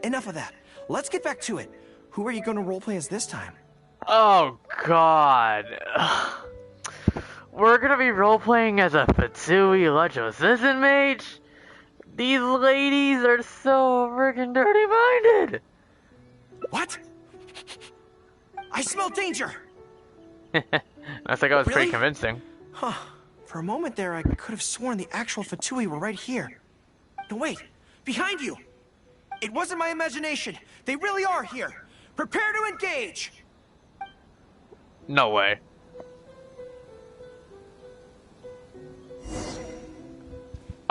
enough of that. Let's get back to it. Who are you going to roleplay as this time? Oh god. We're gonna be roleplaying as a Fatsui Electro Assistant Mage? These ladies are so freaking dirty-minded! What? I smell danger! That's like I was pretty convincing. Huh. For a moment there, I could have sworn the actual Fatsui were right here. No, wait. Behind you! It wasn't my imagination. They really are here. Prepare to engage! No way.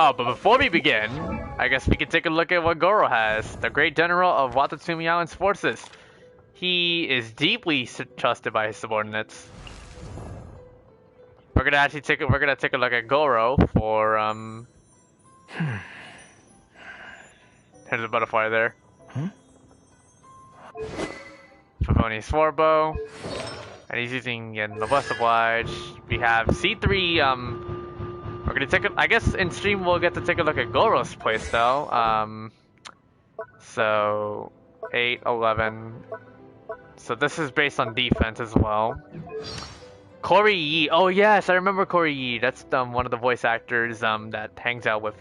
Oh, but before we begin, I guess we can take a look at what Goro has, the great general of Watatsumi Island's forces. He is deeply trusted by his subordinates. we're gonna actually take a look at Goro for There's a butterfly there. Favoni's Swarbo. And he's using Noblesse Oblige. We have C3, we're gonna take a, I guess in stream we'll get to take a look at Goro's playstyle. So 8, 11. So this is based on defense as well. Corey Yee. Oh yes, I remember Corey Yee. That's one of the voice actors that hangs out with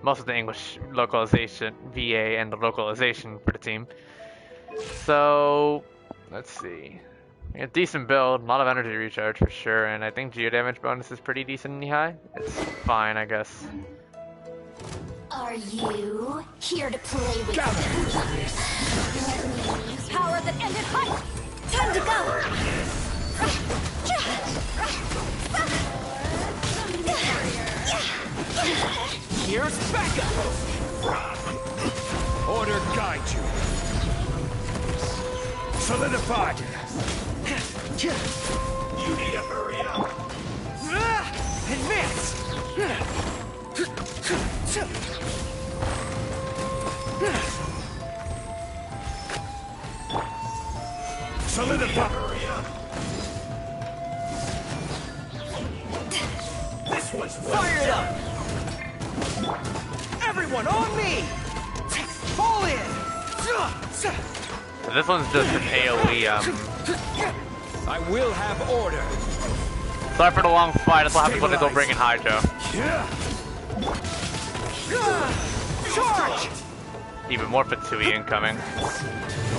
most of the English localization, VA, and the localization for the team. So let's see. A decent build, a lot of energy recharge for sure, and I think geo damage bonus is pretty decently high. It's fine, I guess. Are you here to play with use power that ended fight? Time to go! Here's backup! Order guide you. Solidify! You need to hurry up! Advance! Solidify! Hurry up! This one's fired up! Everyone on me! Fall in! So this one's just an AoE. I will have order. Sorry for the long fight. That's what happens when they don't bring in Hydro. Charge! Even more Fatsui incoming.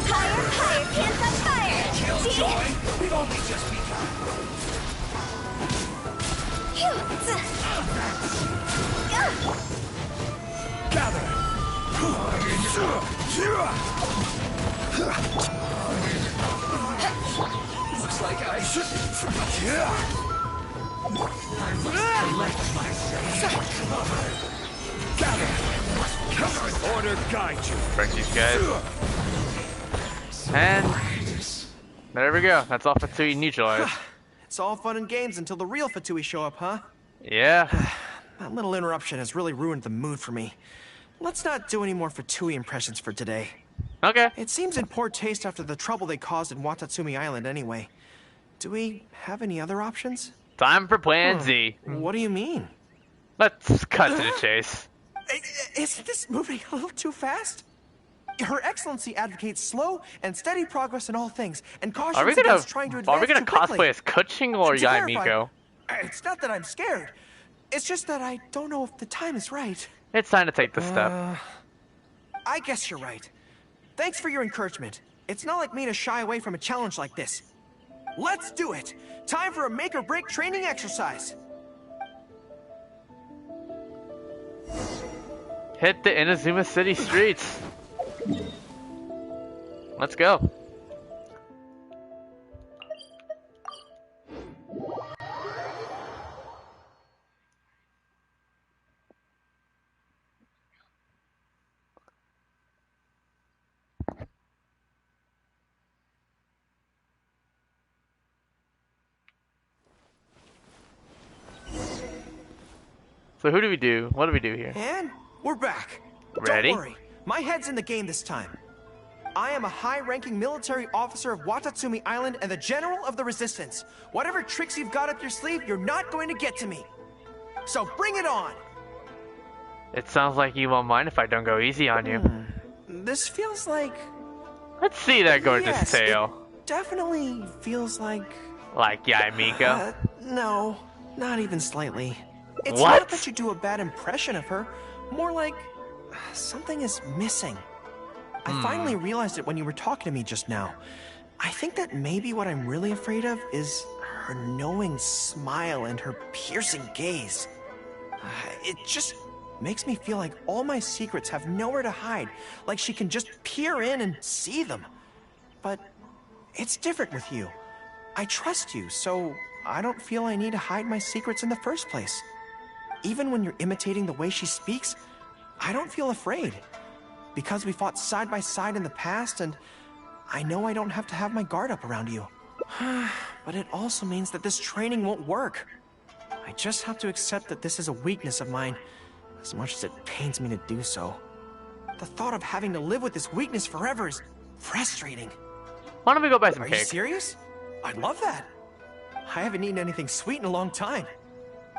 Higher, higher, hands on fire! Killjoy, we've only just begun. Gather! Looks like I should collect myself. Gather! Order guide you. Break these guys. And there we go. That's all Fatsui neutralized. It's all fun and games until the real Fatsui show up, huh? Yeah. That little interruption has really ruined the mood for me. Let's not do any more Fatsui impressions for today. Okay. It seems in poor taste after the trouble they caused in Watatsumi Island anyway. Do we have any other options? Time for Plan Z. What do you mean? Let's cut to the chase. Isn't this moving a little too fast? Her Excellency advocates slow and steady progress in all things, and cautions against trying to advance Are we gonna too quickly. cosplay as Kuching or Yae Miko? It's not that I'm scared. It's just that I don't know if the time is right. It's time to take the step. I guess you're right. Thanks for your encouragement. It's not like me to shy away from a challenge like this. Let's do it! Time for a make-or-break training exercise! Hit the Inazuma City streets. Let's go. So who do we do? What do we do here? And we're back. Ready? Don't worry, my head's in the game this time. I am a high-ranking military officer of Watatsumi Island and the General of the Resistance. Whatever tricks you've got up your sleeve, you're not going to get to me. So bring it on! It sounds like you won't mind if I don't go easy on you. This feels like... Let's see that gorgeous tail. It definitely feels like... Like Yae Miko? No, not even slightly. It's What? not that you do a bad impression of her, more like something is missing. I finally realized it when you were talking to me just now. I think that maybe what I'm really afraid of is her knowing smile and her piercing gaze. It just makes me feel like all my secrets have nowhere to hide, like she can just peer in and see them. But it's different with you. I trust you, so I don't feel I need to hide my secrets in the first place. Even when you're imitating the way she speaks, I don't feel afraid. Because we fought side by side in the past, and I know I don't have to have my guard up around you. But it also means that this training won't work. I just have to accept that this is a weakness of mine, as much as it pains me to do so. The thought of having to live with this weakness forever is frustrating. Why don't we go buy some Are cake? you serious? I'd love that. I haven't eaten anything sweet in a long time.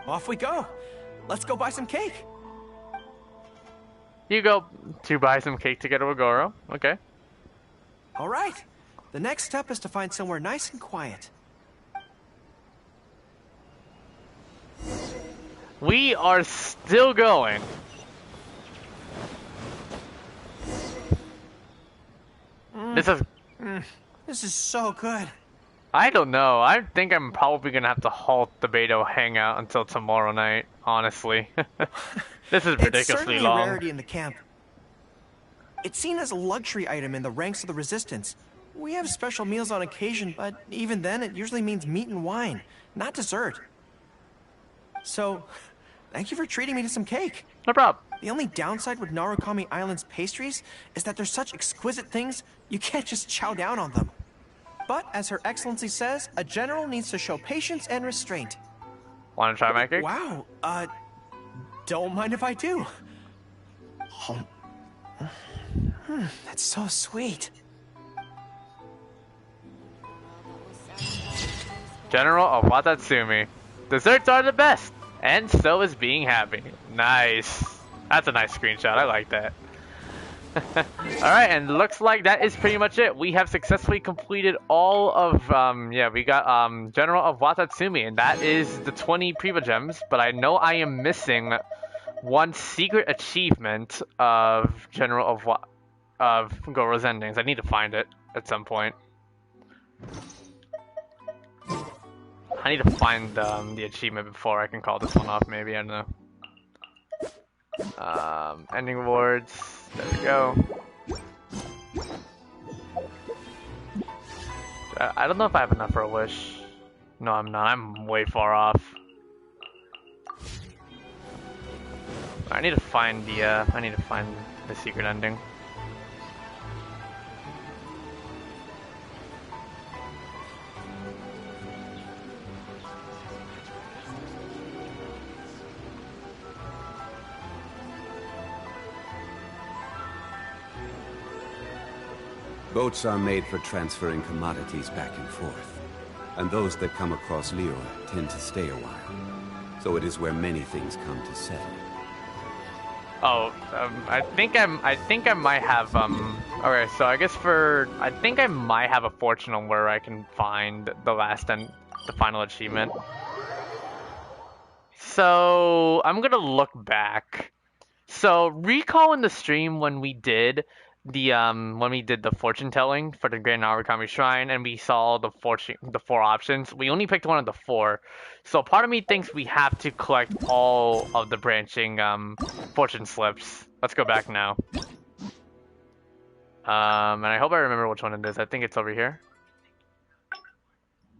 Off we go. Let's go buy some cake. You go to buy some cake to get to Goro. Okay. All right. The next step is to find somewhere nice and quiet. We are still going. This is so good. I don't know. I think I'm probably gonna have to halt the Beto hangout until tomorrow night. Honestly, this is It's ridiculously certainly long. a rarity in the camp. It's seen as a luxury item in the ranks of the Resistance. We have special meals on occasion, but even then, it usually means meat and wine, not dessert. So, thank you for treating me to some cake. No problem. The only downside with Narukami Island's pastries is that they're such exquisite things, you can't just chow down on them. But, as Her Excellency says, a general needs to show patience and restraint. Want to try my cake? Wow, don't mind if I do. That's so sweet. General of Watatsumi. Desserts are the best, and so is being happy. Nice. That's a nice screenshot. I like that. Alright, and looks like that is pretty much it. We have successfully completed all of, we got, General of Watatsumi, and that is the 20 Priva Gems, but I know I am missing one secret achievement of General of Goro's Endings. I need to find it at some point. I need to find the achievement before I can call this one off, maybe, I don't know. Ending rewards, there we go. I don't know if I have enough for a wish. No, I'm not, I'm way far off. I need to find the secret ending. Boats are made for transferring commodities back and forth, and those that come across Lair tend to stay a while. So it is where many things come to settle. Oh, I think I might have okay, so I guess I think I might have a fortune on where I can find the last and the final achievement. So I'm gonna look back. So recall in the stream when we did the fortune telling for the Grand Narukami Shrine, and we saw the 4 options. We only picked one of the 4. So part of me thinks we have to collect all of the branching fortune slips. Let's go back now. And I hope I remember which one it is. I think it's over here.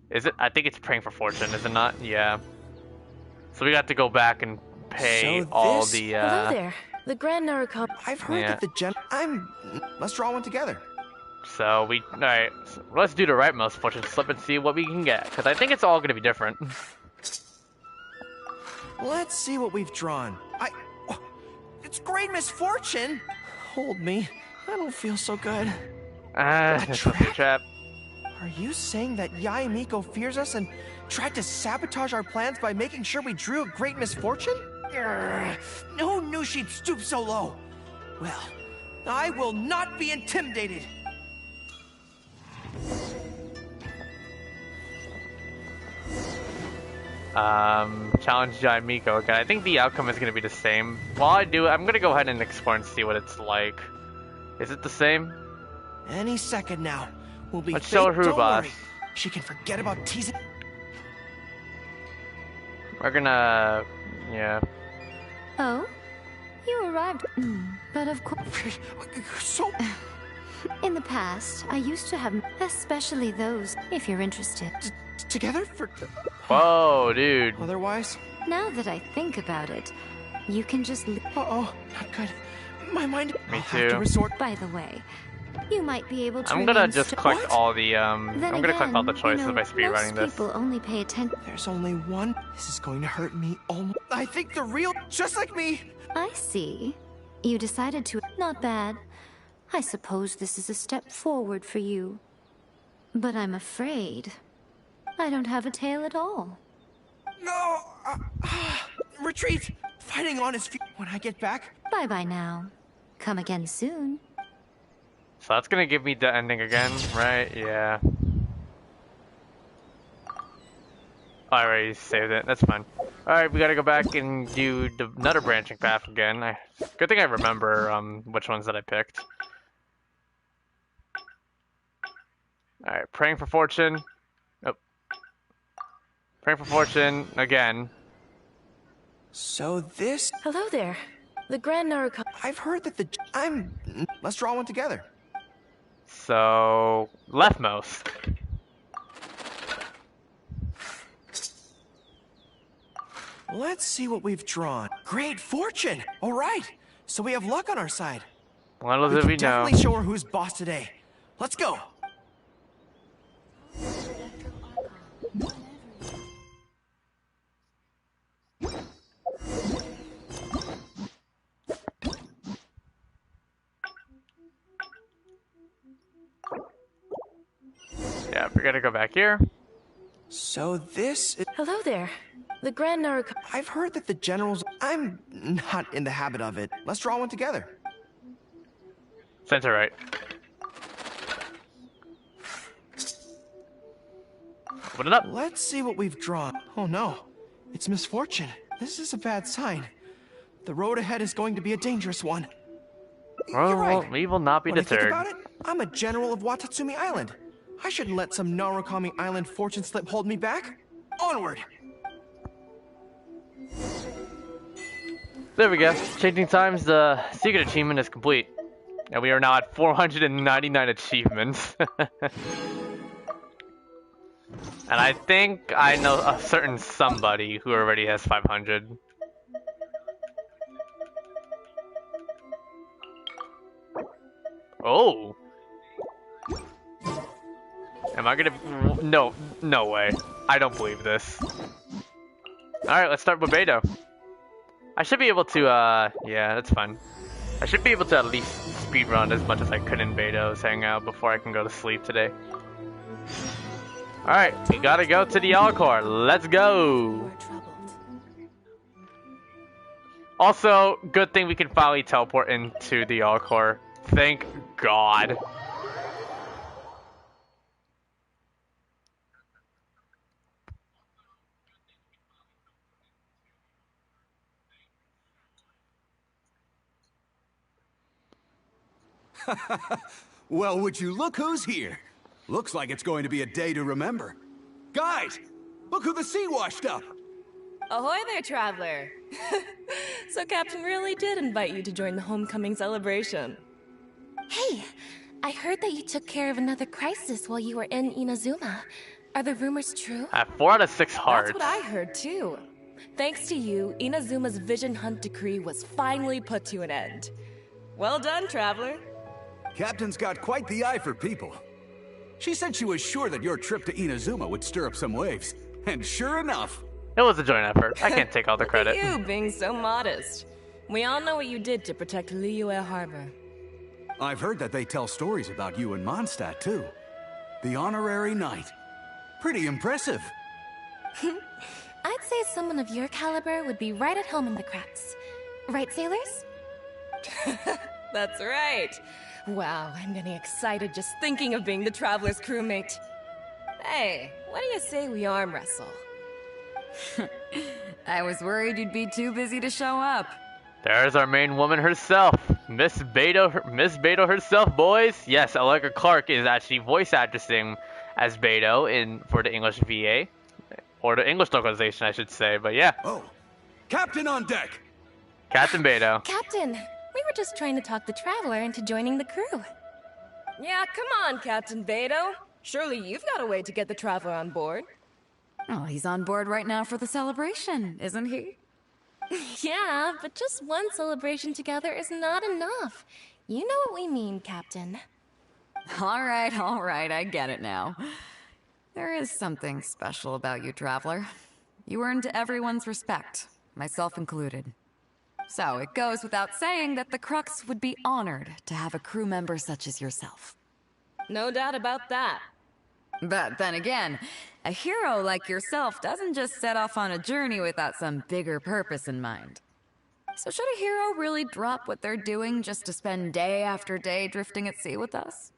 Is it? I think it's praying for fortune, is it not? Yeah. So we got to go back and pay all the Hello there. The Grand Narukami. I've heard that the let's draw one together. So alright, so let's do the rightmost fortune slip and see what we can get, because I think it's all going to be different. Let's see what we've drawn. It's great misfortune. Hold me. I don't feel so good. A trap. Are you saying that Yae Miko fears us and tried to sabotage our plans by making sure we drew a great misfortune? Who knew she'd stoop so low? Well, I will not be intimidated. Challenge Yae Miko again. I think the outcome is going to be the same. While I do it, I'm going to go ahead and explore and see what it's like. Is it the same? Any second now. We'll be Let's show her don't boss. worry. She can forget about teasing. We're gonna... yeah. Oh? You arrived. But of course... So... In the past, I used to have... Especially those, if you're interested. Together for... Whoa, dude. Otherwise? Now that I think about it, you can just... Uh-oh, not good. My mind... Me I'll have to too. resort... By the way, You might be able to. I'm gonna just collect all the I'm gonna collect all the choices by speedrunning this. People only pay attention. There's only one. This is going to hurt me almost. I think the real, just like me. I see. You decided to. Not bad. I suppose this is a step forward for you. But I'm afraid I don't have a tail at all. No! Retreat! Fighting on his feet when I get back. Bye-bye now. Come again soon. So that's gonna give me the ending again, right? Yeah. I already saved it. That's fine. Alright, we gotta go back and do another branching path again. Good thing I remember which ones that I picked. Alright, praying for fortune. Oh. Praying for fortune again. So this... Hello there. The Grand Narukami... I've heard that the... Let's draw one together. So... leftmost. Let's see what we've drawn. Great fortune! Alright, so we have luck on our side. Little did we know. Definitely show her who's boss today. Let's go! Yeah, we gotta go back here. So this is... Hello there. The Grand Narukami... I've heard that the generals... I'm not in the habit of it. Let's draw one together. Center right. Open it up. Let's see what we've drawn. Oh no, it's misfortune. This is a bad sign. The road ahead is going to be a dangerous one. Well, You're right. we will not be When deterred. I think about it, I'm a general of Watatsumi Island. I shouldn't let some Narukami Island fortune slip hold me back. Onward! There we go. Changing times, the secret achievement is complete. And we are now at 499 achievements. And I think I know a certain somebody who already has 500. Oh! Am I gonna... No way. I don't believe this. Alright, let's start with Beto. I should be able to, yeah, that's fine. I should be able to at least speedrun as much as I could in Beto's Hangout before I can go to sleep today. Alright, we gotta go to the Alcor. Let's go! Also, good thing we can finally teleport into the Alcor. Thank God. Well, would you look who's here? Looks like it's going to be a day to remember. Guys, look who the sea washed up! Ahoy there, traveler! So Captain really did invite you to join the homecoming celebration. Hey, I heard that you took care of another crisis while you were in Inazuma. Are the rumors true? I have 4 out of 6 hearts. That's what I heard too. Thanks to you, Inazuma's vision hunt decree was finally put to an end. Well done, traveler. Captain's got quite the eye for people. She said she was sure that your trip to Inazuma would stir up some waves. And sure enough... It was a joint effort. I can't take all the credit. You being so modest. We all know what you did to protect Liyue Harbor. I've heard that they tell stories about you in Mondstadt, too. The honorary knight. Pretty impressive. I'd say someone of your caliber would be right at home in the cracks. Right, sailors? That's right. Wow, I'm getting excited just thinking of being the Traveler's crewmate. Hey, what do you say we arm wrestle? I was worried you'd be too busy to show up. There's our main woman herself, Miss Beto herself, boys. Yes, Allegra Clark is actually voice actressing as Beto for the English VA, or the English localization, I should say. But yeah. Oh, Captain on deck. Captain Beto. Captain, we were just trying to talk the Traveler into joining the crew. Yeah, come on, Captain Beto. Surely you've got a way to get the Traveler on board. Oh, he's on board right now for the celebration, isn't he? Yeah, but just one celebration together is not enough. You know what we mean, Captain. All right, I get it now. There is something special about you, Traveler. You earned everyone's respect, myself included. So it goes without saying that the Crux would be honored to have a crew member such as yourself. No doubt about that. But then again, a hero like yourself doesn't just set off on a journey without some bigger purpose in mind. So should a hero really drop what they're doing just to spend day after day drifting at sea with us?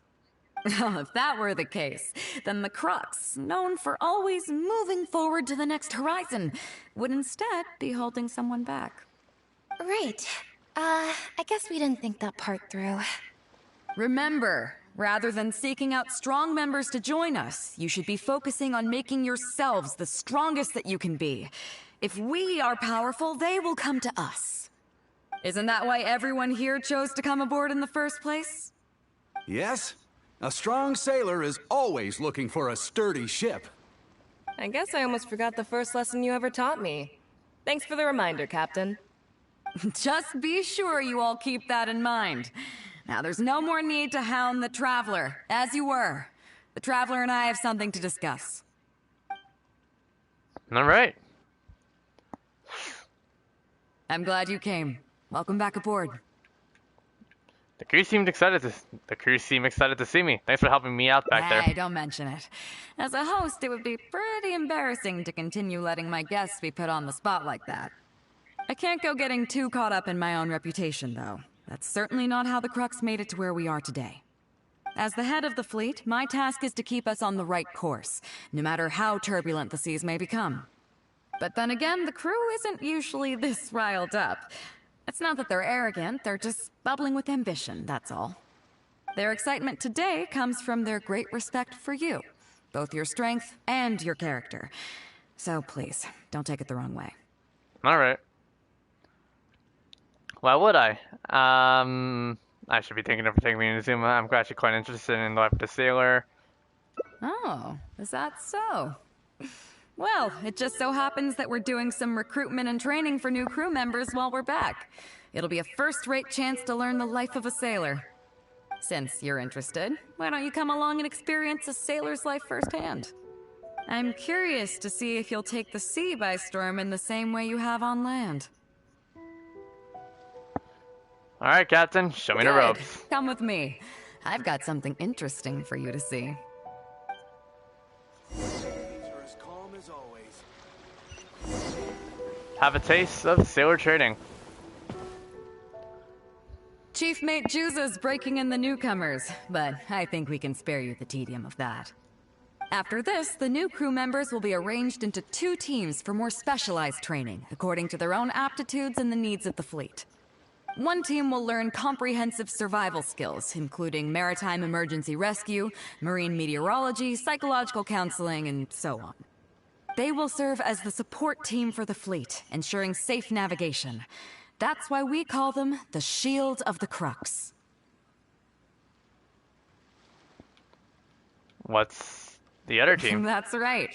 Well, if that were the case, then the Crux, known for always moving forward to the next horizon, would instead be holding someone back. Right. I guess we didn't think that part through. Remember, rather than seeking out strong members to join us, you should be focusing on making yourselves the strongest that you can be. If we are powerful, they will come to us. Isn't that why everyone here chose to come aboard in the first place? Yes. A strong sailor is always looking for a sturdy ship. I guess I almost forgot the first lesson you ever taught me. Thanks for the reminder, Captain. Just be sure you all keep that in mind. Now, there's no more need to hound the Traveler, as you were. The Traveler and I have something to discuss. All right. I'm glad you came. Welcome back aboard. The crew seemed excited to see me. Thanks for helping me out back there. Hey, don't mention it. As a host, it would be pretty embarrassing to continue letting my guests be put on the spot like that. I can't go getting too caught up in my own reputation, though. That's certainly not how the Crux made it to where we are today. As the head of the fleet, my task is to keep us on the right course, no matter how turbulent the seas may become. But then again, the crew isn't usually this riled up. It's not that they're arrogant, they're just bubbling with ambition, that's all. Their excitement today comes from their great respect for you, both your strength and your character. So please, don't take it the wrong way. Alright. Why would I? I should be thinking of taking me to Zuma. I'm actually quite interested in the life of the sailor. Oh, is that so? Well, it just so happens that we're doing some recruitment and training for new crew members while we're back. It'll be a first-rate chance to learn the life of a sailor. Since you're interested, why don't you come along and experience a sailor's life firsthand? I'm curious to see if you'll take the sea by storm in the same way you have on land. Alright, Captain, show me the ropes. Come with me. I've got something interesting for you to see. Have a taste of sailor trading. Chief Mate Juza's breaking in the newcomers, but I think we can spare you the tedium of that. After this, the new crew members will be arranged into 2 teams for more specialized training, according to their own aptitudes and the needs of the fleet. One team will learn comprehensive survival skills, including maritime emergency rescue, marine meteorology, psychological counseling, and so on. They will serve as the support team for the fleet, ensuring safe navigation. That's why we call them the Shield of the Crux. What's the other team? That's right.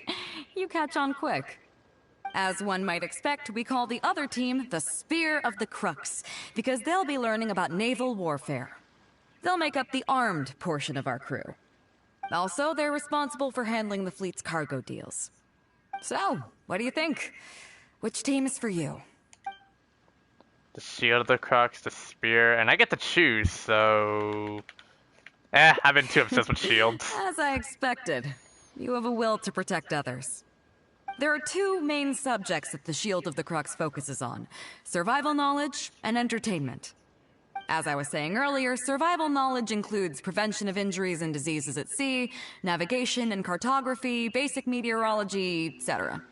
You catch on quick. As one might expect, we call the other team the Spear of the Crux, because they'll be learning about naval warfare. They'll make up the armed portion of our crew. Also, they're responsible for handling the fleet's cargo deals. So, what do you think? Which team is for you? The Shield of the Crux, the Spear, and I get to choose, so... I've been too obsessed with shields. As I expected. You have a will to protect others. There are 2 main subjects that the Shield of the Crux focuses on: survival knowledge and entertainment. As I was saying earlier, survival knowledge includes prevention of injuries and diseases at sea, navigation and cartography, basic meteorology, etc.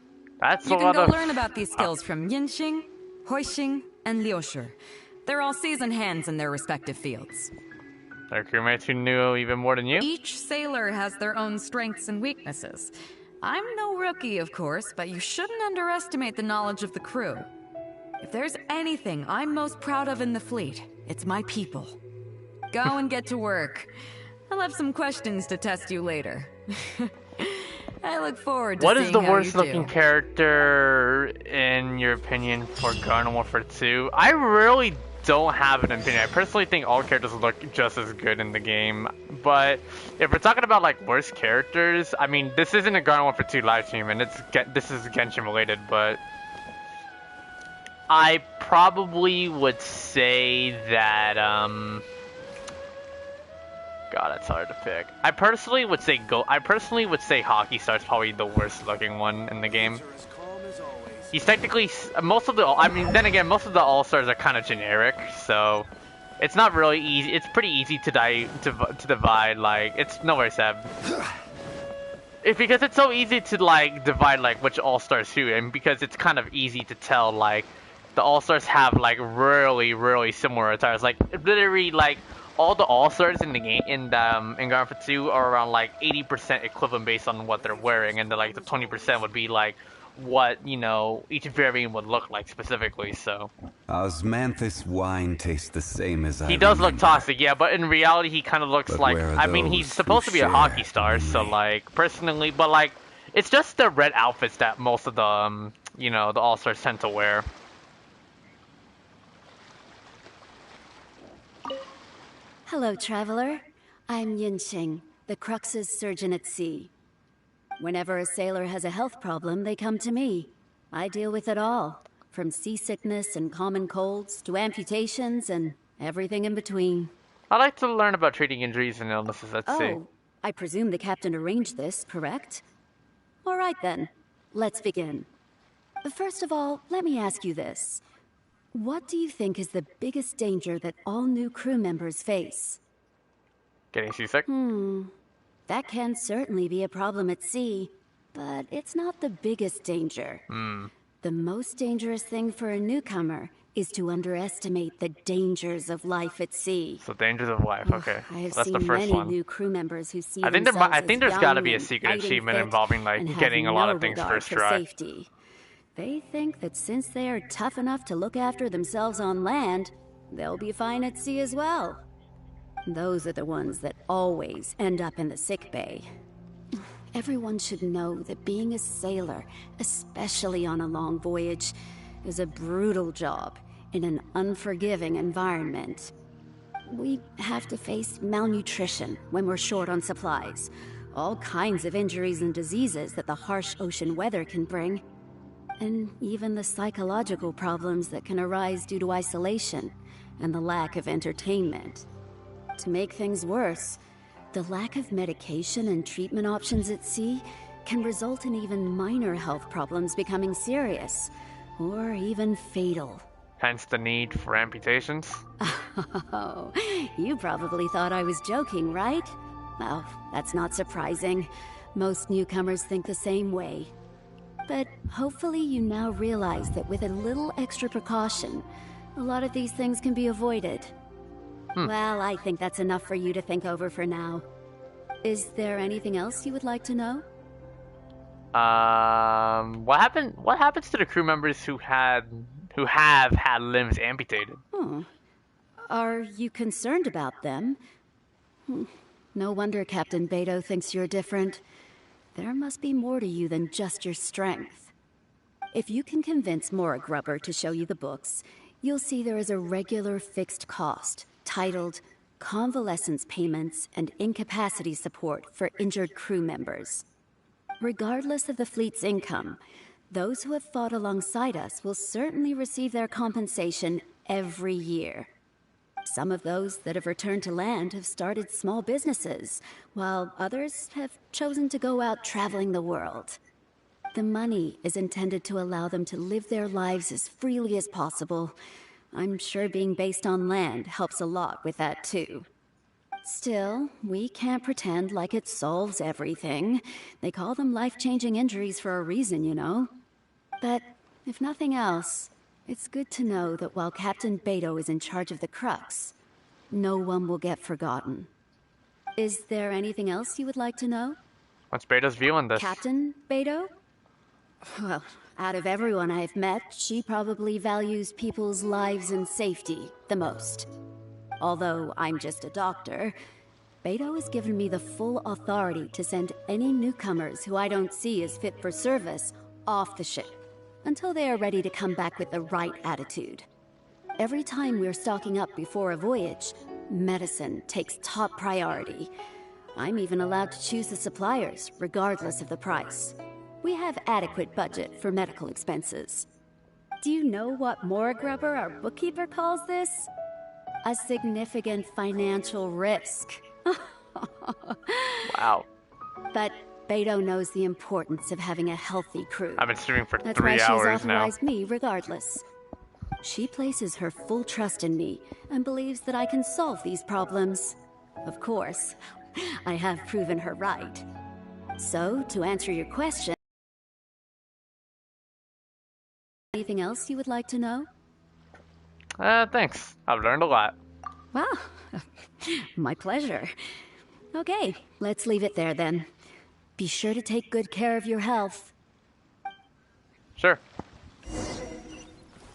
That's you a can lot go of... learn about these skills from Yinxing, Huixing, and Liushi. They're all seasoned hands in their respective fields. Our crewmates who knew even more than you? Each sailor has their own strengths and weaknesses. I'm no rookie, of course, but you shouldn't underestimate the knowledge of the crew. If there's anything I'm most proud of in the fleet, it's my people. Go and get to work. I'll have some questions to test you later. I look forward to What seeing is the how worst you looking do. character in your opinion for Garden Warfare 2. I really don't have an opinion. I personally think all characters look just as good in the game. But if we're talking about like worst characters, I mean, this isn't a Garden Warfare 2 live stream, and this is Genshin related, but I probably would say that God, that's hard to pick. I personally would say Hockey Star's probably the worst looking one in the game. He's technically most of the All-Stars are kind of generic, so it's not really easy. It's pretty easy to divide. Like, it's no worries, Seb. Because it's so easy to like divide like which All-Stars who, and because it's kind of easy to tell like the All-Stars have like really similar attires. Like literally like all the All-Stars in the game in Garden Warfare 2 are around like 80% equivalent based on what they're wearing, and then like the 20% would be like what, you know, each variant would look like specifically. So Osmanthus wine tastes the same as he does look toxic, yeah, but in reality he kind of looks like, I mean, he's supposed to be a hockey star, so like personally, but like it's just the red outfits that most of the you know, the All-Stars tend to wear. Hello, traveler. I'm Yinxing, the Crux's surgeon at sea. Whenever a sailor has a health problem, they come to me. I deal with it all, from seasickness and common colds to amputations and everything in between. I like to learn about treating injuries and illnesses at sea. Oh, I presume the captain arranged this, correct? All right then, let's begin. First of all, let me ask you this. What do you think is the biggest danger that all new crew members face? Getting seasick? That can certainly be a problem at sea, but it's not the biggest danger. The most dangerous thing for a newcomer is to underestimate the dangers of life at sea. So dangers of life, okay. I have That's seen the first many one. new crew members who see I think there's got to be a secret achievement involving like getting a lot of things first try. Safety. They think that since they are tough enough to look after themselves on land, they'll be fine at sea as well. Those are the ones that always end up in the sick bay. Everyone should know that being a sailor, especially on a long voyage, is a brutal job in an unforgiving environment. We have to face malnutrition when we're short on supplies, all kinds of injuries and diseases that the harsh ocean weather can bring, and even the psychological problems that can arise due to isolation and the lack of entertainment. To make things worse, the lack of medication and treatment options at sea can result in even minor health problems becoming serious, or even fatal. Hence the need for amputations? Oh, you probably thought I was joking, right? Well, that's not surprising. Most newcomers think the same way. But hopefully you now realize that with a little extra precaution, a lot of these things can be avoided. Well, I think that's enough for you to think over for now. Is there anything else you would like to know? What happens to the crew members who have had limbs amputated? Are you concerned about them? No wonder Captain Beto thinks you're different. There must be more to you than just your strength. If you can convince Mora Grubber to show you the books, you'll see there is a regular fixed cost titled Convalescence Payments and Incapacity Support for Injured Crew Members. Regardless of the fleet's income, those who have fought alongside us will certainly receive their compensation every year. Some of those that have returned to land have started small businesses, while others have chosen to go out traveling the world. The money is intended to allow them to live their lives as freely as possible. I'm sure being based on land helps a lot with that too. Still, we can't pretend like it solves everything. They call them life-changing injuries for a reason, you know. But if nothing else, it's good to know that while Captain Beto is in charge of the Crux, no one will get forgotten. Is there anything else you would like to know? What's Beto's view on this? Captain Beto? Well, out of everyone I've met, she probably values people's lives and safety the most. Although I'm just a doctor, Beto has given me the full authority to send any newcomers who I don't see as fit for service off the ship. until they are ready to come back with the right attitude. Every time we're stocking up before a voyage, medicine takes top priority. I'm even allowed to choose the suppliers, regardless of the price. We have adequate budget for medical expenses. Do you know what Morgrubber, our bookkeeper, calls this? A significant financial risk. Wow. But Beto knows the importance of having a healthy crew. I've been streaming for That's 3 why she's hours now. authorized me regardless. She places her full trust in me and believes that I can solve these problems. Of course, I have proven her right. So, to answer your question, anything else you would like to know? Thanks. I've learned a lot. Wow, my pleasure. Okay, let's leave it there then. Be sure to take good care of your health. Sure.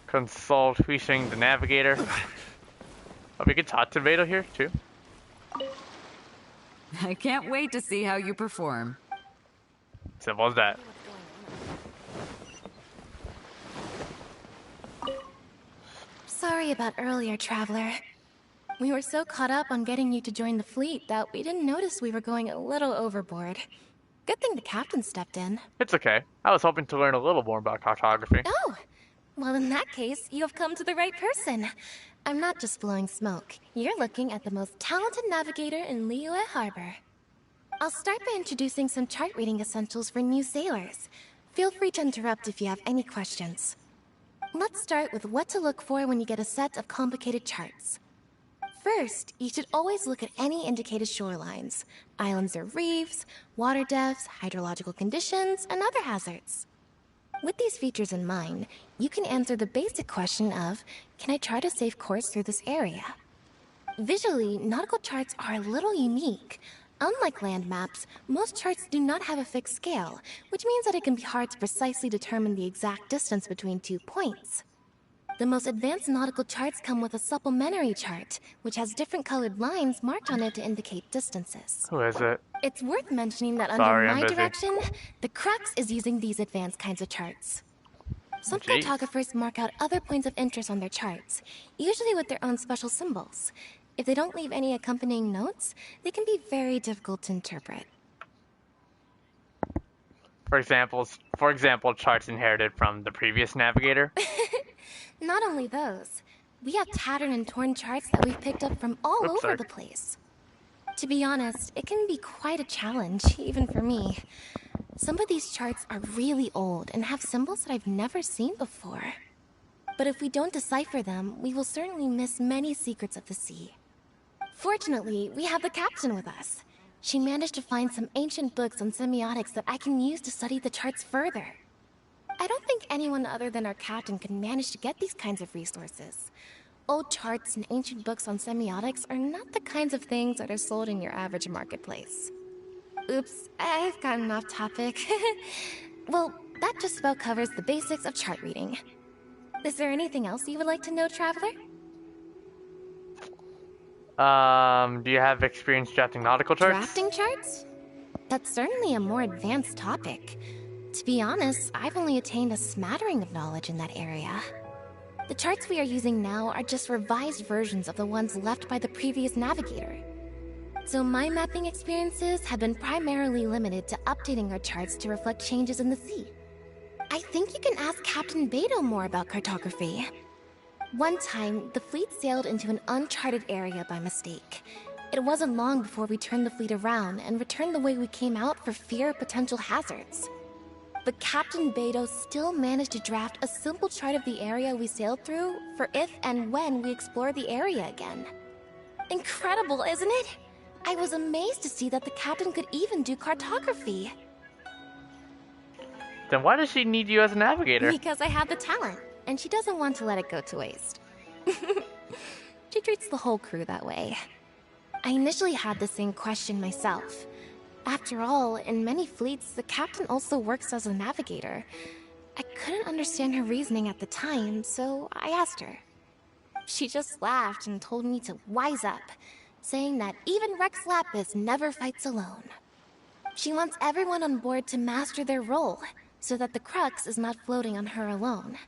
Consult featuring the navigator. Oh, we could talk to Beto here too. I can't wait to see how you perform. Simple as that. Sorry about earlier, Traveler. We were so caught up on getting you to join the fleet that we didn't notice we were going a little overboard. Good thing the captain stepped in. It's okay. I was hoping to learn a little more about cartography. Oh! Well, in that case, you have come to the right person. I'm not just blowing smoke. You're looking at the most talented navigator in Liyue Harbor. I'll start by introducing some chart reading essentials for new sailors. Feel free to interrupt if you have any questions. Let's start with what to look for when you get a set of complicated charts. First, you should always look at any indicated shorelines, islands or reefs, water depths, hydrological conditions, and other hazards. With these features in mind, you can answer the basic question of, can I chart a safe course through this area? Visually, nautical charts are a little unique. Unlike land maps, most charts do not have a fixed scale, which means that it can be hard to precisely determine the exact distance between 2 points. The most advanced nautical charts come with a supplementary chart, which has different colored lines marked on it to indicate distances. Who is it? It's worth mentioning that Sorry, under I'm my busy. direction, the Crux is using these advanced kinds of charts. Some Jeez. cartographers mark out other points of interest on their charts, usually with their own special symbols. If they don't leave any accompanying notes, they can be very difficult to interpret. For example, charts inherited from the previous navigator. Not only those, we have tattered and torn charts that we've picked up from all over sorry. the place. To be honest, it can be quite a challenge, even for me. Some of these charts are really old and have symbols that I've never seen before. But if we don't decipher them, we will certainly miss many secrets of the sea. Fortunately, we have the captain with us. She managed to find some ancient books on semiotics that I can use to study the charts further. I don't think anyone other than our captain could manage to get these kinds of resources. Old charts and ancient books on semiotics are not the kinds of things that are sold in your average marketplace. Oops, I've gotten off topic. Well, that just about covers the basics of chart reading. Is there anything else you would like to know, Traveler? Do you have experience drafting nautical charts? Drafting charts? That's certainly a more advanced topic. To be honest, I've only attained a smattering of knowledge in that area. The charts we are using now are just revised versions of the ones left by the previous navigator. So my mapping experiences have been primarily limited to updating our charts to reflect changes in the sea. I think you can ask Captain Beto more about cartography. One time, the fleet sailed into an uncharted area by mistake. It wasn't long before we turned the fleet around and returned the way we came out for fear of potential hazards. But Captain Beto still managed to draft a simple chart of the area we sailed through for if and when we explore the area again. Incredible, isn't it? I was amazed to see that the captain could even do cartography. Then why does she need you as a navigator? Because I have the talent, and she doesn't want to let it go to waste. She treats the whole crew that way. I initially had the same question myself. After all, in many fleets, the captain also works as a navigator. I couldn't understand her reasoning at the time, so I asked her. She just laughed and told me to wise up, saying that even Rex Lapis never fights alone. She wants everyone on board to master their role, so that the crux is not floating on her alone.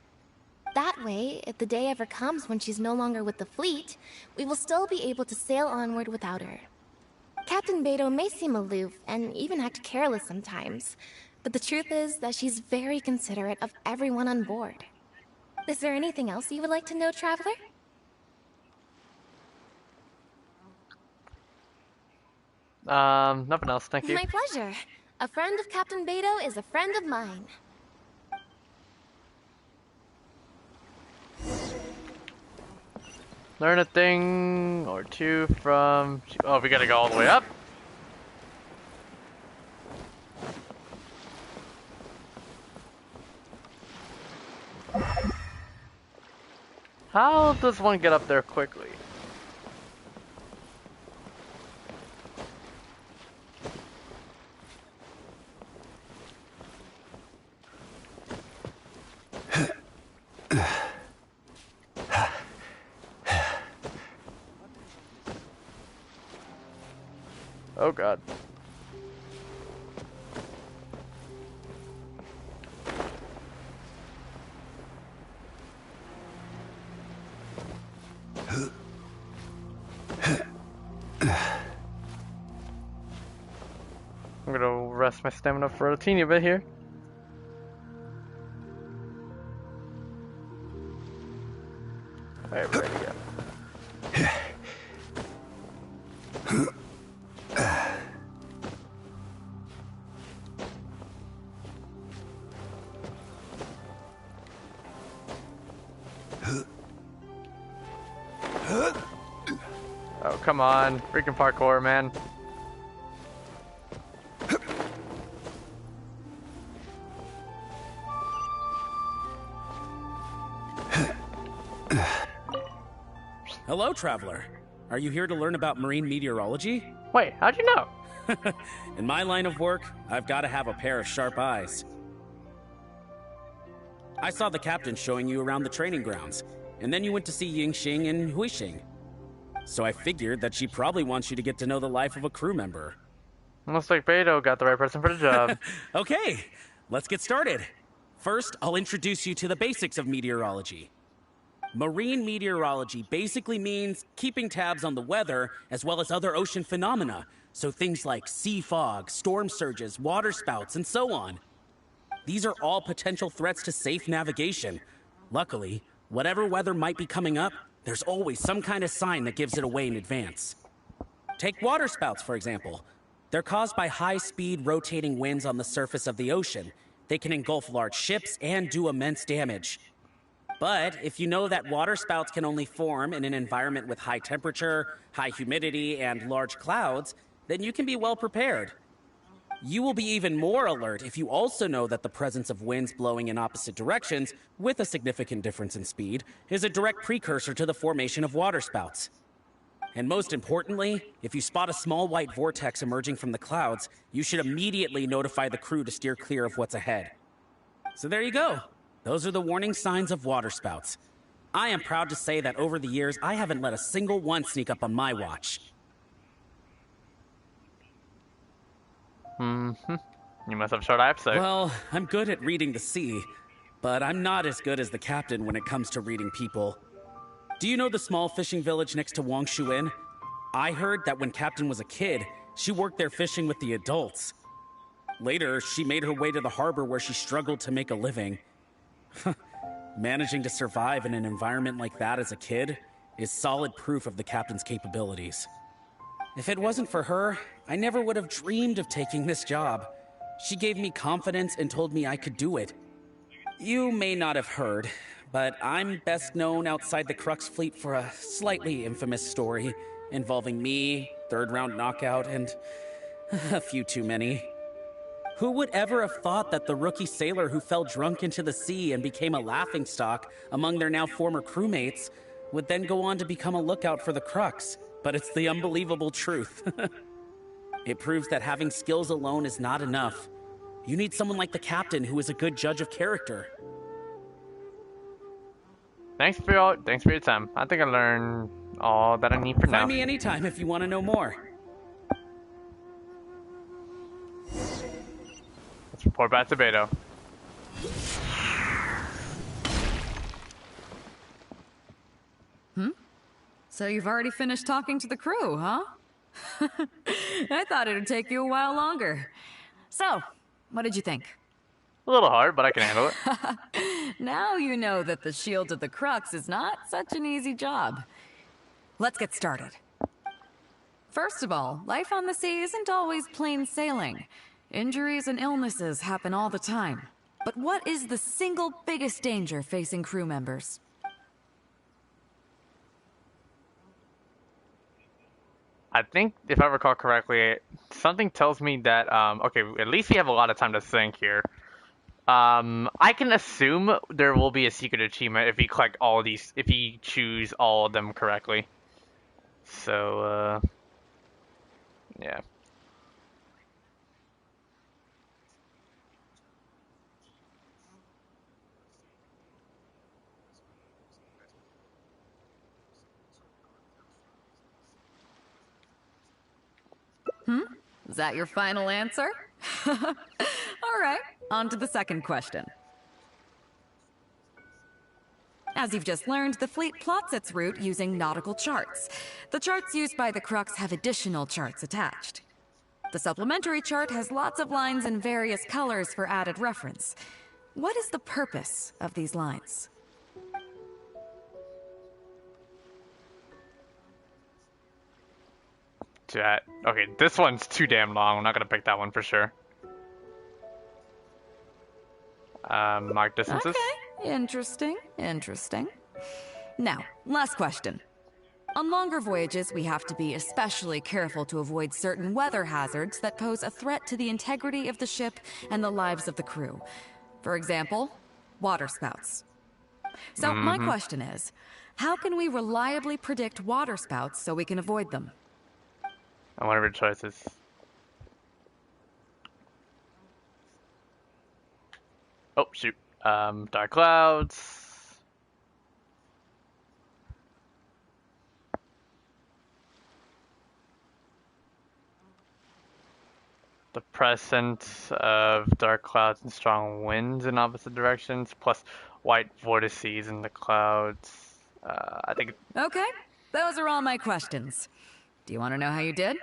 That way, if the day ever comes when she's no longer with the fleet, we will still be able to sail onward without her. Captain Beidou may seem aloof and even act careless sometimes, but the truth is that she's very considerate of everyone on board. Is there anything else you would like to know, Traveler? Nothing else, thank you. My pleasure. A friend of Captain Beidou is a friend of mine. Learn a thing or two from... Oh, we gotta go all the way up? How does one get up there quickly? Oh god. I'm gonna rest my stamina for a teeny bit here. Alright, we're ready to go. Oh, come on. Freaking parkour, man. Hello, Traveler. Are you here to learn about marine meteorology? Wait, how'd you know? In my line of work, I've got to have a pair of sharp eyes. I saw the captain showing you around the training grounds, and then you went to see Yingxing and Huixing. So I figured that she probably wants you to get to know the life of a crew member. Looks like Beidou got the right person for the job. Okay, let's get started. First, I'll introduce you to the basics of meteorology. Marine meteorology basically means keeping tabs on the weather as well as other ocean phenomena, so things like sea fog, storm surges, water spouts, and so on. These are all potential threats to safe navigation. Luckily, whatever weather might be coming up, there's always some kind of sign that gives it away in advance. Take water spouts, for example. They're caused by high-speed rotating winds on the surface of the ocean. They can engulf large ships and do immense damage. But if you know that water spouts can only form in an environment with high temperature, high humidity, and large clouds, then you can be well prepared. You will be even more alert if you also know that the presence of winds blowing in opposite directions, with a significant difference in speed, is a direct precursor to the formation of waterspouts. And most importantly, if you spot a small white vortex emerging from the clouds, you should immediately notify the crew to steer clear of what's ahead. So there you go. Those are the warning signs of waterspouts. I am proud to say that over the years, I haven't let a single one sneak up on my watch. Mm-hmm. You must have a short episode. Well, I'm good at reading the sea, but I'm not as good as the captain when it comes to reading people. Do you know the small fishing village next to Wangshuin? I heard that when Captain was a kid, she worked there fishing with the adults. Later, she made her way to the harbor where she struggled to make a living. Managing to survive in an environment like that as a kid is solid proof of the captain's capabilities. If it wasn't for her, I never would have dreamed of taking this job. She gave me confidence and told me I could do it. You may not have heard, but I'm best known outside the Crux fleet for a slightly infamous story involving me, third-round knockout, and a few too many. Who would ever have thought that the rookie sailor who fell drunk into the sea and became a laughingstock among their now former crewmates would then go on to become a lookout for the Crux? But it's the unbelievable truth. It proves that having skills alone is not enough. You need someone like the captain who is a good judge of character. Thanks for your time. I think I learned all that I need for now. Find me anytime if you want to know more. Let's report back to Beidou. So you've already finished talking to the crew, huh? I thought it would take you a while longer. So, what did you think? A little hard, but I can handle it. Now you know that the Shield of the Crux is not such an easy job. Let's get started. First of all, life on the sea isn't always plain sailing. Injuries and illnesses happen all the time. But what is the single biggest danger facing crew members? I think, if I recall correctly, something tells me that, okay, at least we have a lot of time to think here. I can assume there will be a secret achievement if we collect all these, if we choose all of them correctly. So, yeah. Is that your final answer? All right, on to the second question. As you've just learned, the fleet plots its route using nautical charts. The charts used by the Crux have additional charts attached. The supplementary chart has lots of lines in various colors for added reference. What is the purpose of these lines? Chat. Okay, this one's too damn long. I'm not gonna pick that one for sure. Mark distances. Okay, interesting. Now, last question. On longer voyages, we have to be especially careful to avoid certain weather hazards that pose a threat to the integrity of the ship and the lives of the crew. For example, water spouts. So my question is, how can we reliably predict water spouts so we can avoid them? And one of your choices. Oh, shoot. Dark clouds. The presence of dark clouds and strong winds in opposite directions, plus white vortices in the clouds. I think... Okay, those are all my questions. Do you want to know how you did?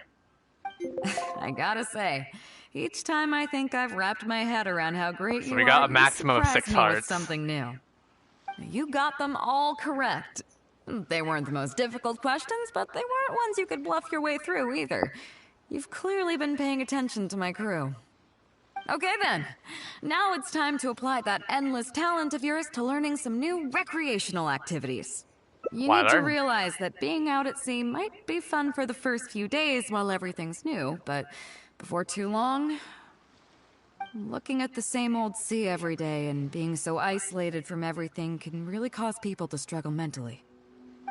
I gotta say, each time I think I've wrapped my head around how great you are, we got a maximum of 6 me hearts. with something new. You got them all correct. They weren't the most difficult questions, but they weren't ones you could bluff your way through either. You've clearly been paying attention to my crew. Okay then, now it's time to apply that endless talent of yours to learning some new recreational activities. You need to realize that being out at sea might be fun for the first few days while everything's new, but before too long, looking at the same old sea every day and being so isolated from everything can really cause people to struggle mentally.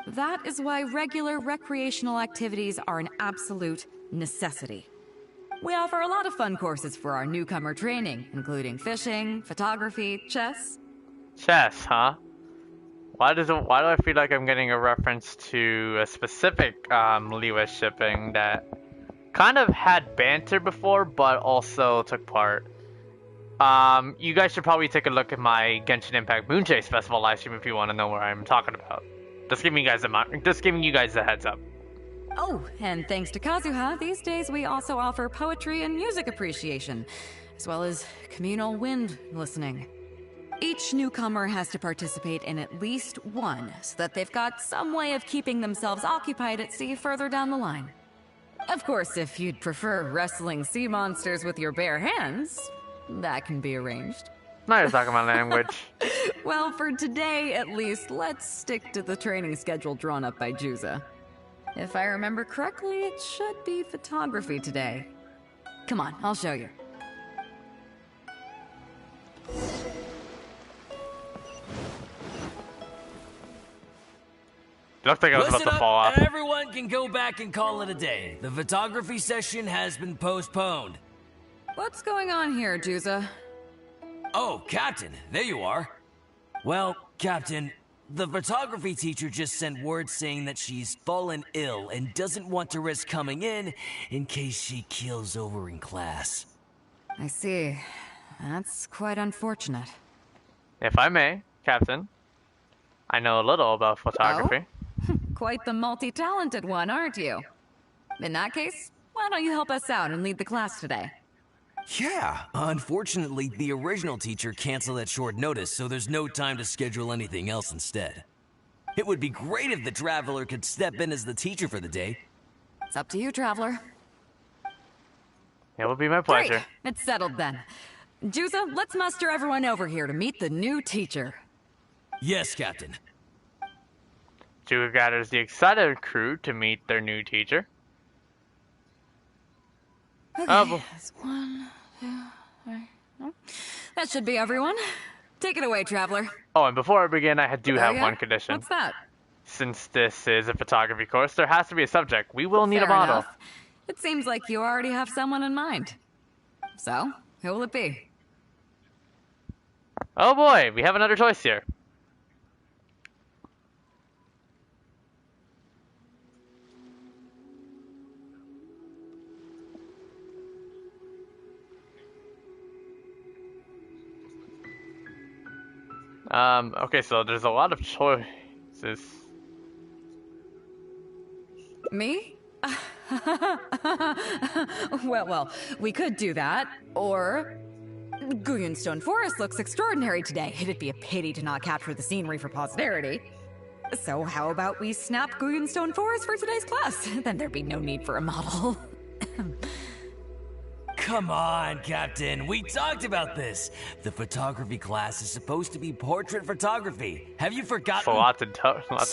That is why regular recreational activities are an absolute necessity. We offer a lot of fun courses for our newcomer training, including fishing, photography, chess. Chess, huh? Why do I feel like I'm getting a reference to a specific Lewis shipping that kind of had banter before, but also took part? You guys should probably take a look at my Genshin Impact Moonchase Festival livestream if you want to know what I'm talking about. Just giving you guys a heads up. Oh, and thanks to Kazuha, these days we also offer poetry and music appreciation, as well as communal wind listening. Each newcomer has to participate in at least one, so that they've got some way of keeping themselves occupied at sea further down the line. Of course, if you'd prefer wrestling sea monsters with your bare hands, that can be arranged. Now you're talking my language. Well, for today at least, let's stick to the training schedule drawn up by Juza. If I remember correctly, it should be photography today. Come on, I'll show you. Looked like I was about to fall off. Everyone can go back and call it a day. The photography session has been postponed. What's going on here, Juza? Oh, Captain, there you are. Well, Captain, the photography teacher just sent word saying that she's fallen ill and doesn't want to risk coming in case she keels over in class. I see. That's quite unfortunate. If I may, Captain, I know a little about photography. Oh? quite the multi-talented one, aren't you? In that case, why don't you help us out and lead the class today? Yeah, unfortunately, the original teacher canceled at short notice, so there's no time to schedule anything else instead. It would be great if the Traveler could step in as the teacher for the day. It's up to you, Traveler. It will be my pleasure. Great. It's settled then. Juza, let's muster everyone over here to meet the new teacher. Yes, Captain. Juga gathers the excited crew to meet their new teacher. Okay, that's 1, 2, 3. No. That should be everyone. Take it away, Traveler. Oh, and before I begin, I do have one condition. What's that? Since this is a photography course, there has to be a subject. We will need a model. Enough. It seems like you already have someone in mind. So, who will it be? Oh boy, we have another choice here. Okay, so there's a lot of choices. Me? well, we could do that, or... Guyunstone Forest looks extraordinary today. It'd be a pity to not capture the scenery for posterity. So how about we snap Guyunstone Forest for today's class? Then there'd be no need for a model. Come on, Captain. We talked about this. The photography class is supposed to be portrait photography. Have you forgotten? So lots to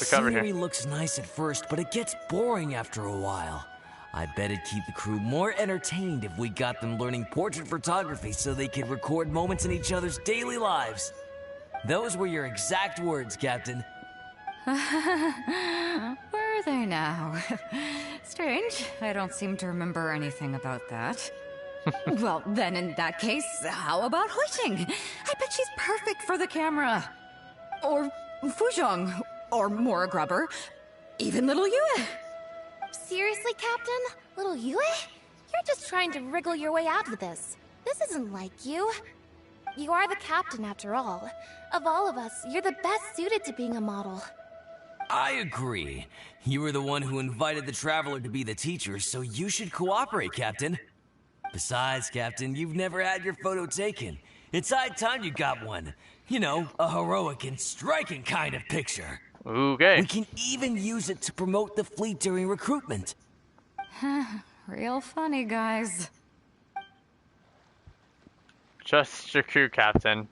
cover here. Scenery looks nice at first, but it gets boring after a while. I bet it'd keep the crew more entertained if we got them learning portrait photography so they could record moments in each other's daily lives. Those were your exact words, Captain. Were they now? Strange. I don't seem to remember anything about that. Well, then in that case, how about Huixing? I bet she's perfect for the camera. Or Fuzhong. Or Mora Grubber. Even little Yue. Seriously, Captain? Little Yue? You're just trying to wriggle your way out of this. This isn't like you. You are the captain, after all. Of all of us, you're the best suited to being a model. I agree. You were the one who invited the Traveler to be the teacher, so you should cooperate, Captain. Besides, Captain, you've never had your photo taken. It's high time you got one. You know, a heroic and striking kind of picture. Okay. We can even use it to promote the fleet during recruitment. Real funny, guys. Just your crew, Captain.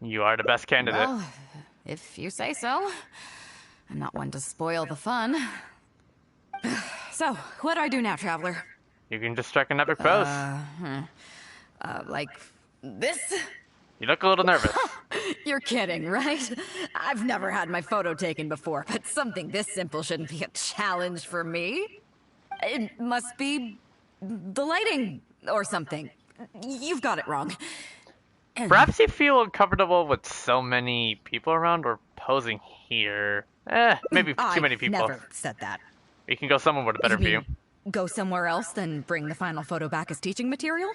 You are the best candidate. Well, if you say so. I'm not one to spoil the fun. So, what do I do now, Traveler? You can just strike an epic pose. Like this? You look a little nervous. You're kidding, right? I've never had my photo taken before, but something this simple shouldn't be a challenge for me. It must be the lighting or something. You've got it wrong. Perhaps you feel uncomfortable with so many people around or posing here. Maybe too many people. I never said that. You can go somewhere with a better view. Go somewhere else, then bring the final photo back as teaching material?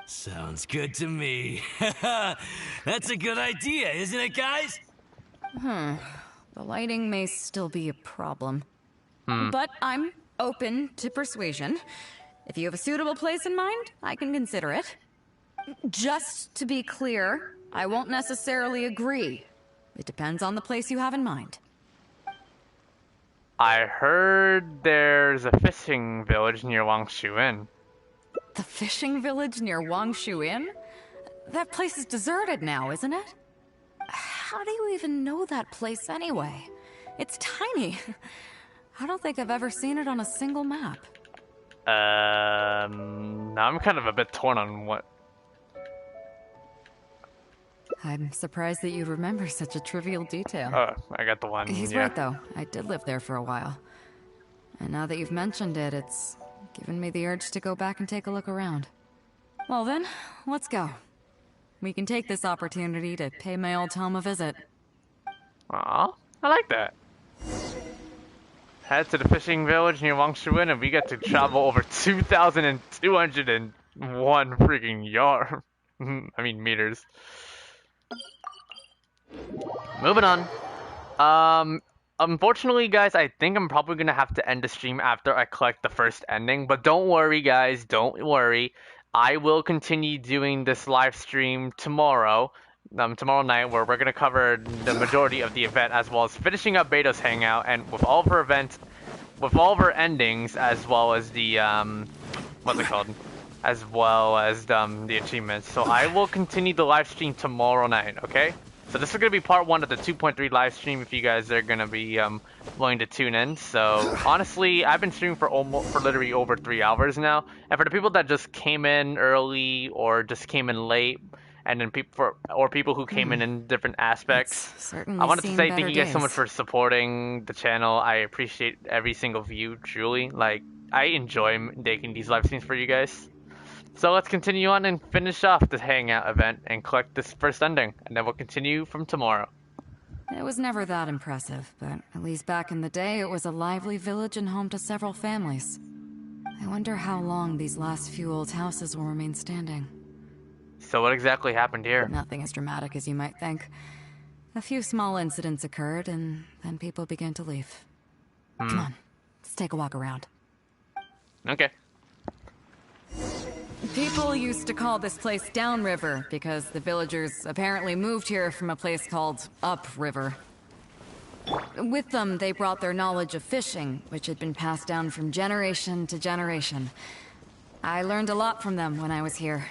Sounds good to me. That's a good idea, isn't it, guys? The lighting may still be a problem. But I'm open to persuasion. If you have a suitable place in mind, I can consider it. Just to be clear, I won't necessarily agree. It depends on the place you have in mind. I heard there's a fishing village near Wangshuin. The fishing village near Wangshuin? That place is deserted now, isn't it? How do you even know that place anyway? It's tiny. I don't think I've ever seen it on a single map. Now I'm kind of a bit torn on what... I'm surprised that you remember such a trivial detail. Oh, I got the one. He's right, though. I did live there for a while. And now that you've mentioned it, it's given me the urge to go back and take a look around. Well then, let's go. We can take this opportunity to pay my old home a visit. Aw, I like that. Head to the fishing village near Wangshuin and we get to travel over 2,201 freaking yard. I mean meters. Moving on. Unfortunately, guys, I think I'm probably gonna have to end the stream after I collect the first ending. But don't worry, guys, don't worry. I will continue doing this live stream tomorrow, tomorrow night, where we're gonna cover the majority of the event as well as finishing up Beta's hangout and with all of her events, with all of her endings, as well as the what's it called, as well as the achievements. So I will continue the live stream tomorrow night. Okay. So this is going to be part 1 of the 2.3 live stream if you guys are going to be willing to tune in. So honestly, I've been streaming for literally over 3 hours now. And for the people that just came in early or just came in late, and then people who came in different aspects, I wanted to say thank you guys so much for supporting the channel. I appreciate every single view, truly. Like, I enjoy making these live streams for you guys. So let's continue on and finish off this hangout event and collect this first ending, and then we'll continue from tomorrow. It was never that impressive, but at least back in the day, it was a lively village and home to several families. I wonder how long these last few old houses will remain standing. So what exactly happened here? Nothing as dramatic as you might think. A few small incidents occurred, and then people began to leave. Come on, let's take a walk around. Okay. People used to call this place Downriver because the villagers apparently moved here from a place called Upriver. With them, they brought their knowledge of fishing, which had been passed down from generation to generation. I learned a lot from them when I was here.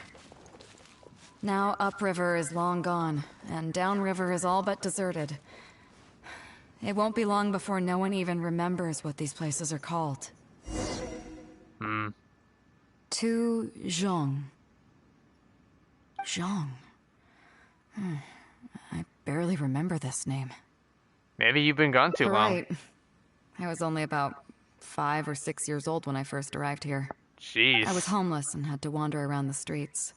Now Upriver is long gone, and Downriver is all but deserted. It won't be long before no one even remembers what these places are called. To Zhong. Zhong. I barely remember this name. Maybe you've been gone too long. Right. I was only about 5 or 6 years old when I first arrived here. Jeez. I was homeless and had to wander around the streets.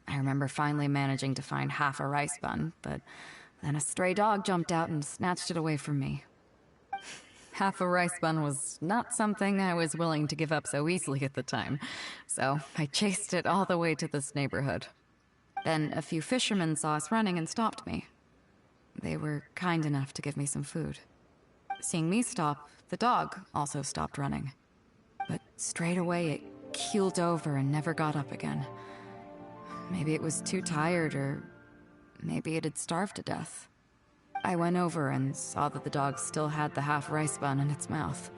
I remember finally managing to find half a rice bun, but then a stray dog jumped out and snatched it away from me. Half a rice bun was not something I was willing to give up so easily at the time, so I chased it all the way to this neighborhood. Then a few fishermen saw us running and stopped me. They were kind enough to give me some food. Seeing me stop, the dog also stopped running. But straight away it keeled over and never got up again. Maybe it was too tired, or maybe it had starved to death. I went over and saw that the dog still had the half rice bun in its mouth.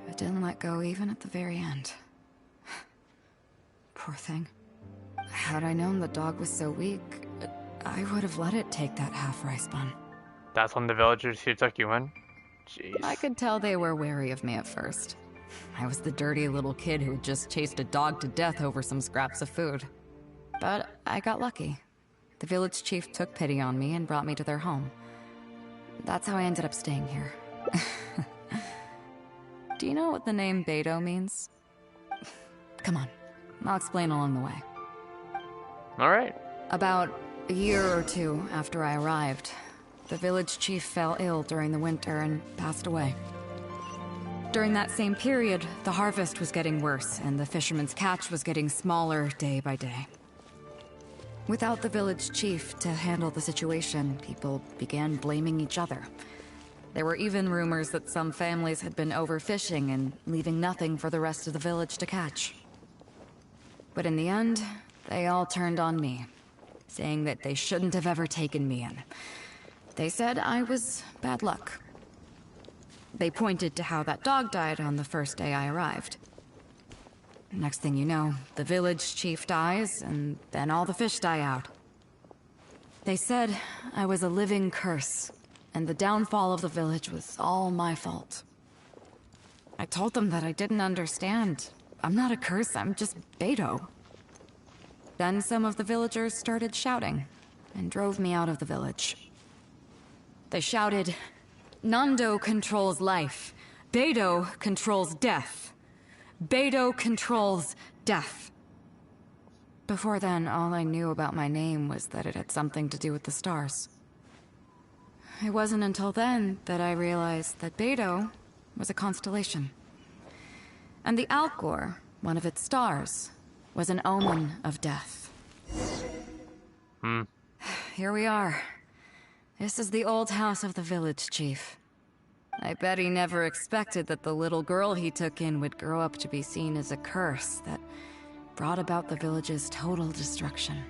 It didn't let go even at the very end. Poor thing. Had I known the dog was so weak, I would have let it take that half rice bun. That's when the villagers here took you in? Jeez. I could tell they were wary of me at first. I was the dirty little kid who had just chased a dog to death over some scraps of food. But I got lucky. The village chief took pity on me and brought me to their home. That's how I ended up staying here. Do you know what the name Beto means? Come on, I'll explain along the way. Alright. About a year or two after I arrived, the village chief fell ill during the winter and passed away. During that same period, the harvest was getting worse and the fishermen's catch was getting smaller day by day. Without the village chief to handle the situation, people began blaming each other. There were even rumors that some families had been overfishing and leaving nothing for the rest of the village to catch. But in the end, they all turned on me, saying that they shouldn't have ever taken me in. They said I was bad luck. They pointed to how that dog died on the first day I arrived. Next thing you know, the village chief dies, and then all the fish die out. They said I was a living curse, and the downfall of the village was all my fault. I told them that I didn't understand. I'm not a curse, I'm just Beto. Then some of the villagers started shouting, and drove me out of the village. They shouted, "Nando controls life. Beto controls death. Beto controls death." Before then, all I knew about my name was that it had something to do with the stars. It wasn't until then that I realized that Beto was a constellation. And the Alcor, one of its stars, was an omen of death. Here we are. This is the old house of the village chief. I bet he never expected that the little girl he took in would grow up to be seen as a curse that brought about the village's total destruction.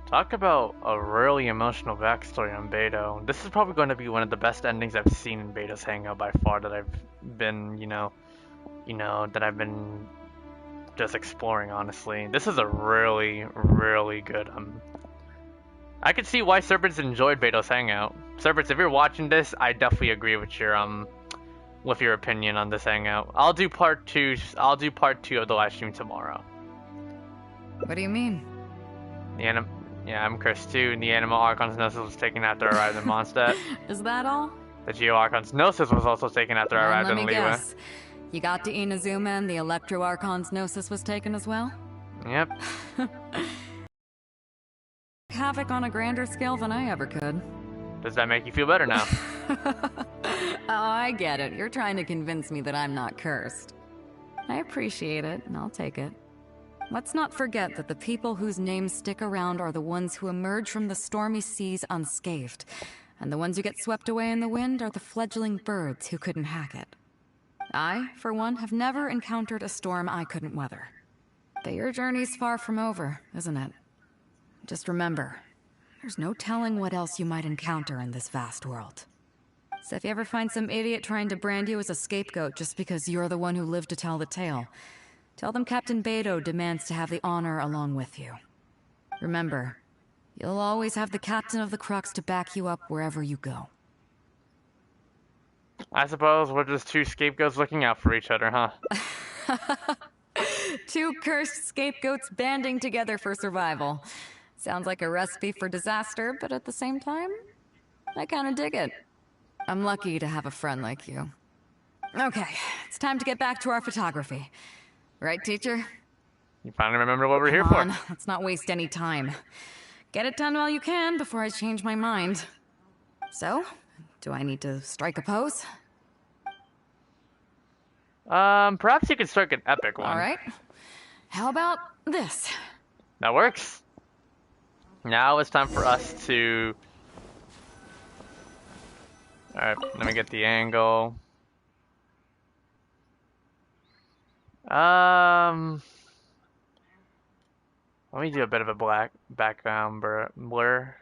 Talk about a really emotional backstory on Beto. This is probably going to be one of the best endings I've seen in Beto's Hangout by far that I've been, that I've been just exploring, honestly. This is a really, really good, I could see why Serpents enjoyed Beto's Hangout. Serpents, if you're watching this, I definitely agree with your opinion on this Hangout. I'll do part 2 of the live stream tomorrow. What do you mean? Yeah, I'm cursed too, and the Animal Archon's Gnosis was taken after I arrived in Mondstadt. Is that all? The Geo Archon's Gnosis was also taken after I arrived in Let me Liyue. guess. You got to Inazuma and the Electro Archon's Gnosis was taken as well? Yep. Havoc on a grander scale than I ever could. Does that make you feel better now? Oh, I get it. You're trying to convince me that I'm not cursed. I appreciate it, and I'll take it. Let's not forget that the people whose names stick around are the ones who emerge from the stormy seas unscathed, and the ones who get swept away in the wind are the fledgling birds who couldn't hack it. I, for one, have never encountered a storm I couldn't weather. But your journey's far from over, isn't it? Just remember, there's no telling what else you might encounter in this vast world. So if you ever find some idiot trying to brand you as a scapegoat just because you're the one who lived to tell the tale, tell them Captain Beto demands to have the honor along with you. Remember, you'll always have the Captain of the Crux to back you up wherever you go. I suppose we're just two scapegoats looking out for each other, huh? Two cursed scapegoats banding together for survival. Sounds like a recipe for disaster, but at the same time, I kinda dig it. I'm lucky to have a friend like you. Okay, it's time to get back to our photography. Right, teacher? You finally remember what we're here Come on, for. let's not waste any time. Get it done while you can before I change my mind. So, do I need to strike a pose? Perhaps you could strike an epic one. Alright. How about this? That works. Now it's time for us to... Alright, let me get the angle. Let me do a bit of a black background blur.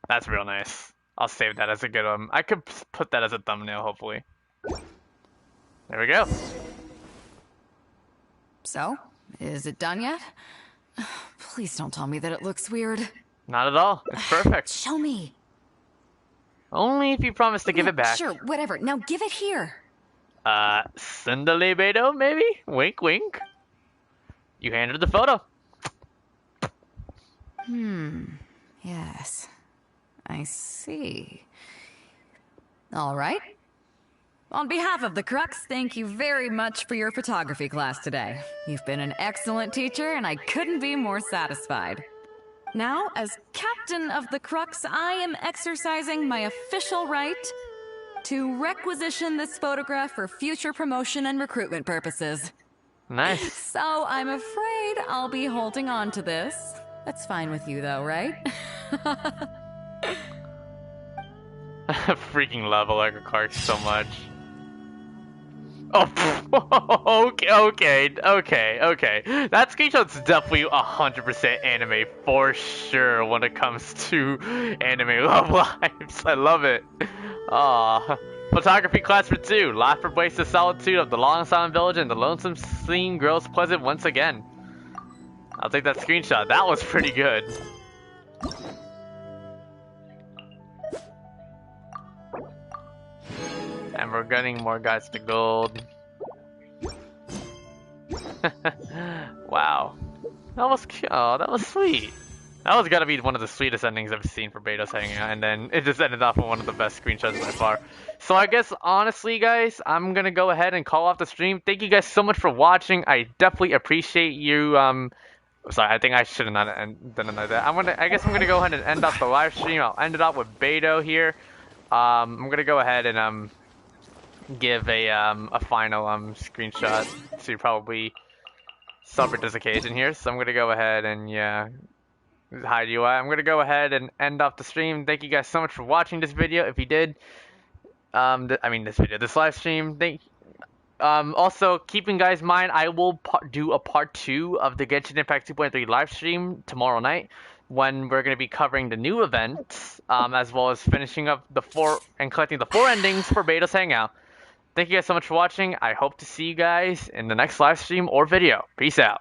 That's real nice. I'll save that as a good one. I could put that as a thumbnail, hopefully. There we go. So, is it done yet? Please don't tell me that it looks weird. Not at all. It's perfect. Show me. Only if you promise to give it back. Sure, whatever. Now give it here. Sindale Beto, maybe? Wink, wink. You handed the photo. Yes. I see. All right. On behalf of the Crux, thank you very much for your photography class today. You've been an excellent teacher, and I couldn't be more satisfied. Now, as Captain of the Crux, I am exercising my official right to requisition this photograph for future promotion and recruitment purposes. Nice. So I'm afraid I'll be holding on to this. That's fine with you, though, right? Freaking love Allegra Clark so much. Oh, okay. That screenshot's definitely 100% anime for sure when it comes to anime love lives. I love it. Aw. Photography class for 2. Laugh embrace the solitude of the long silent village and the lonesome scene grows pleasant once again. I'll take that screenshot. That was pretty good. And we're getting more guides to gold. Wow. That was cute. Oh, that was sweet. That was gotta be one of the sweetest endings I've seen for Beto's Hangout, and then it just ended off with one of the best screenshots by far. So I guess, honestly, guys, I'm gonna go ahead and call off the stream. Thank you guys so much for watching. I definitely appreciate you, sorry, I think I should have not done it like that. I guess I'm gonna go ahead and end off the live stream. I'll end it off with Beto here. I'm gonna go ahead and, give a final screenshot to probably celebrate this occasion here. So I'm gonna go ahead and hi UI. I'm gonna go ahead and end off the stream. Thank you guys so much for watching this video. If you did, this live stream. Also, keeping guys in mind, I will do a part 2 of the Genshin Impact 2.3 live stream tomorrow night, when we're going to be covering the new events, as well as finishing up collecting the 4 endings for Beto's Hangout. Thank you guys so much for watching. I hope to see you guys in the next live stream or video. Peace out.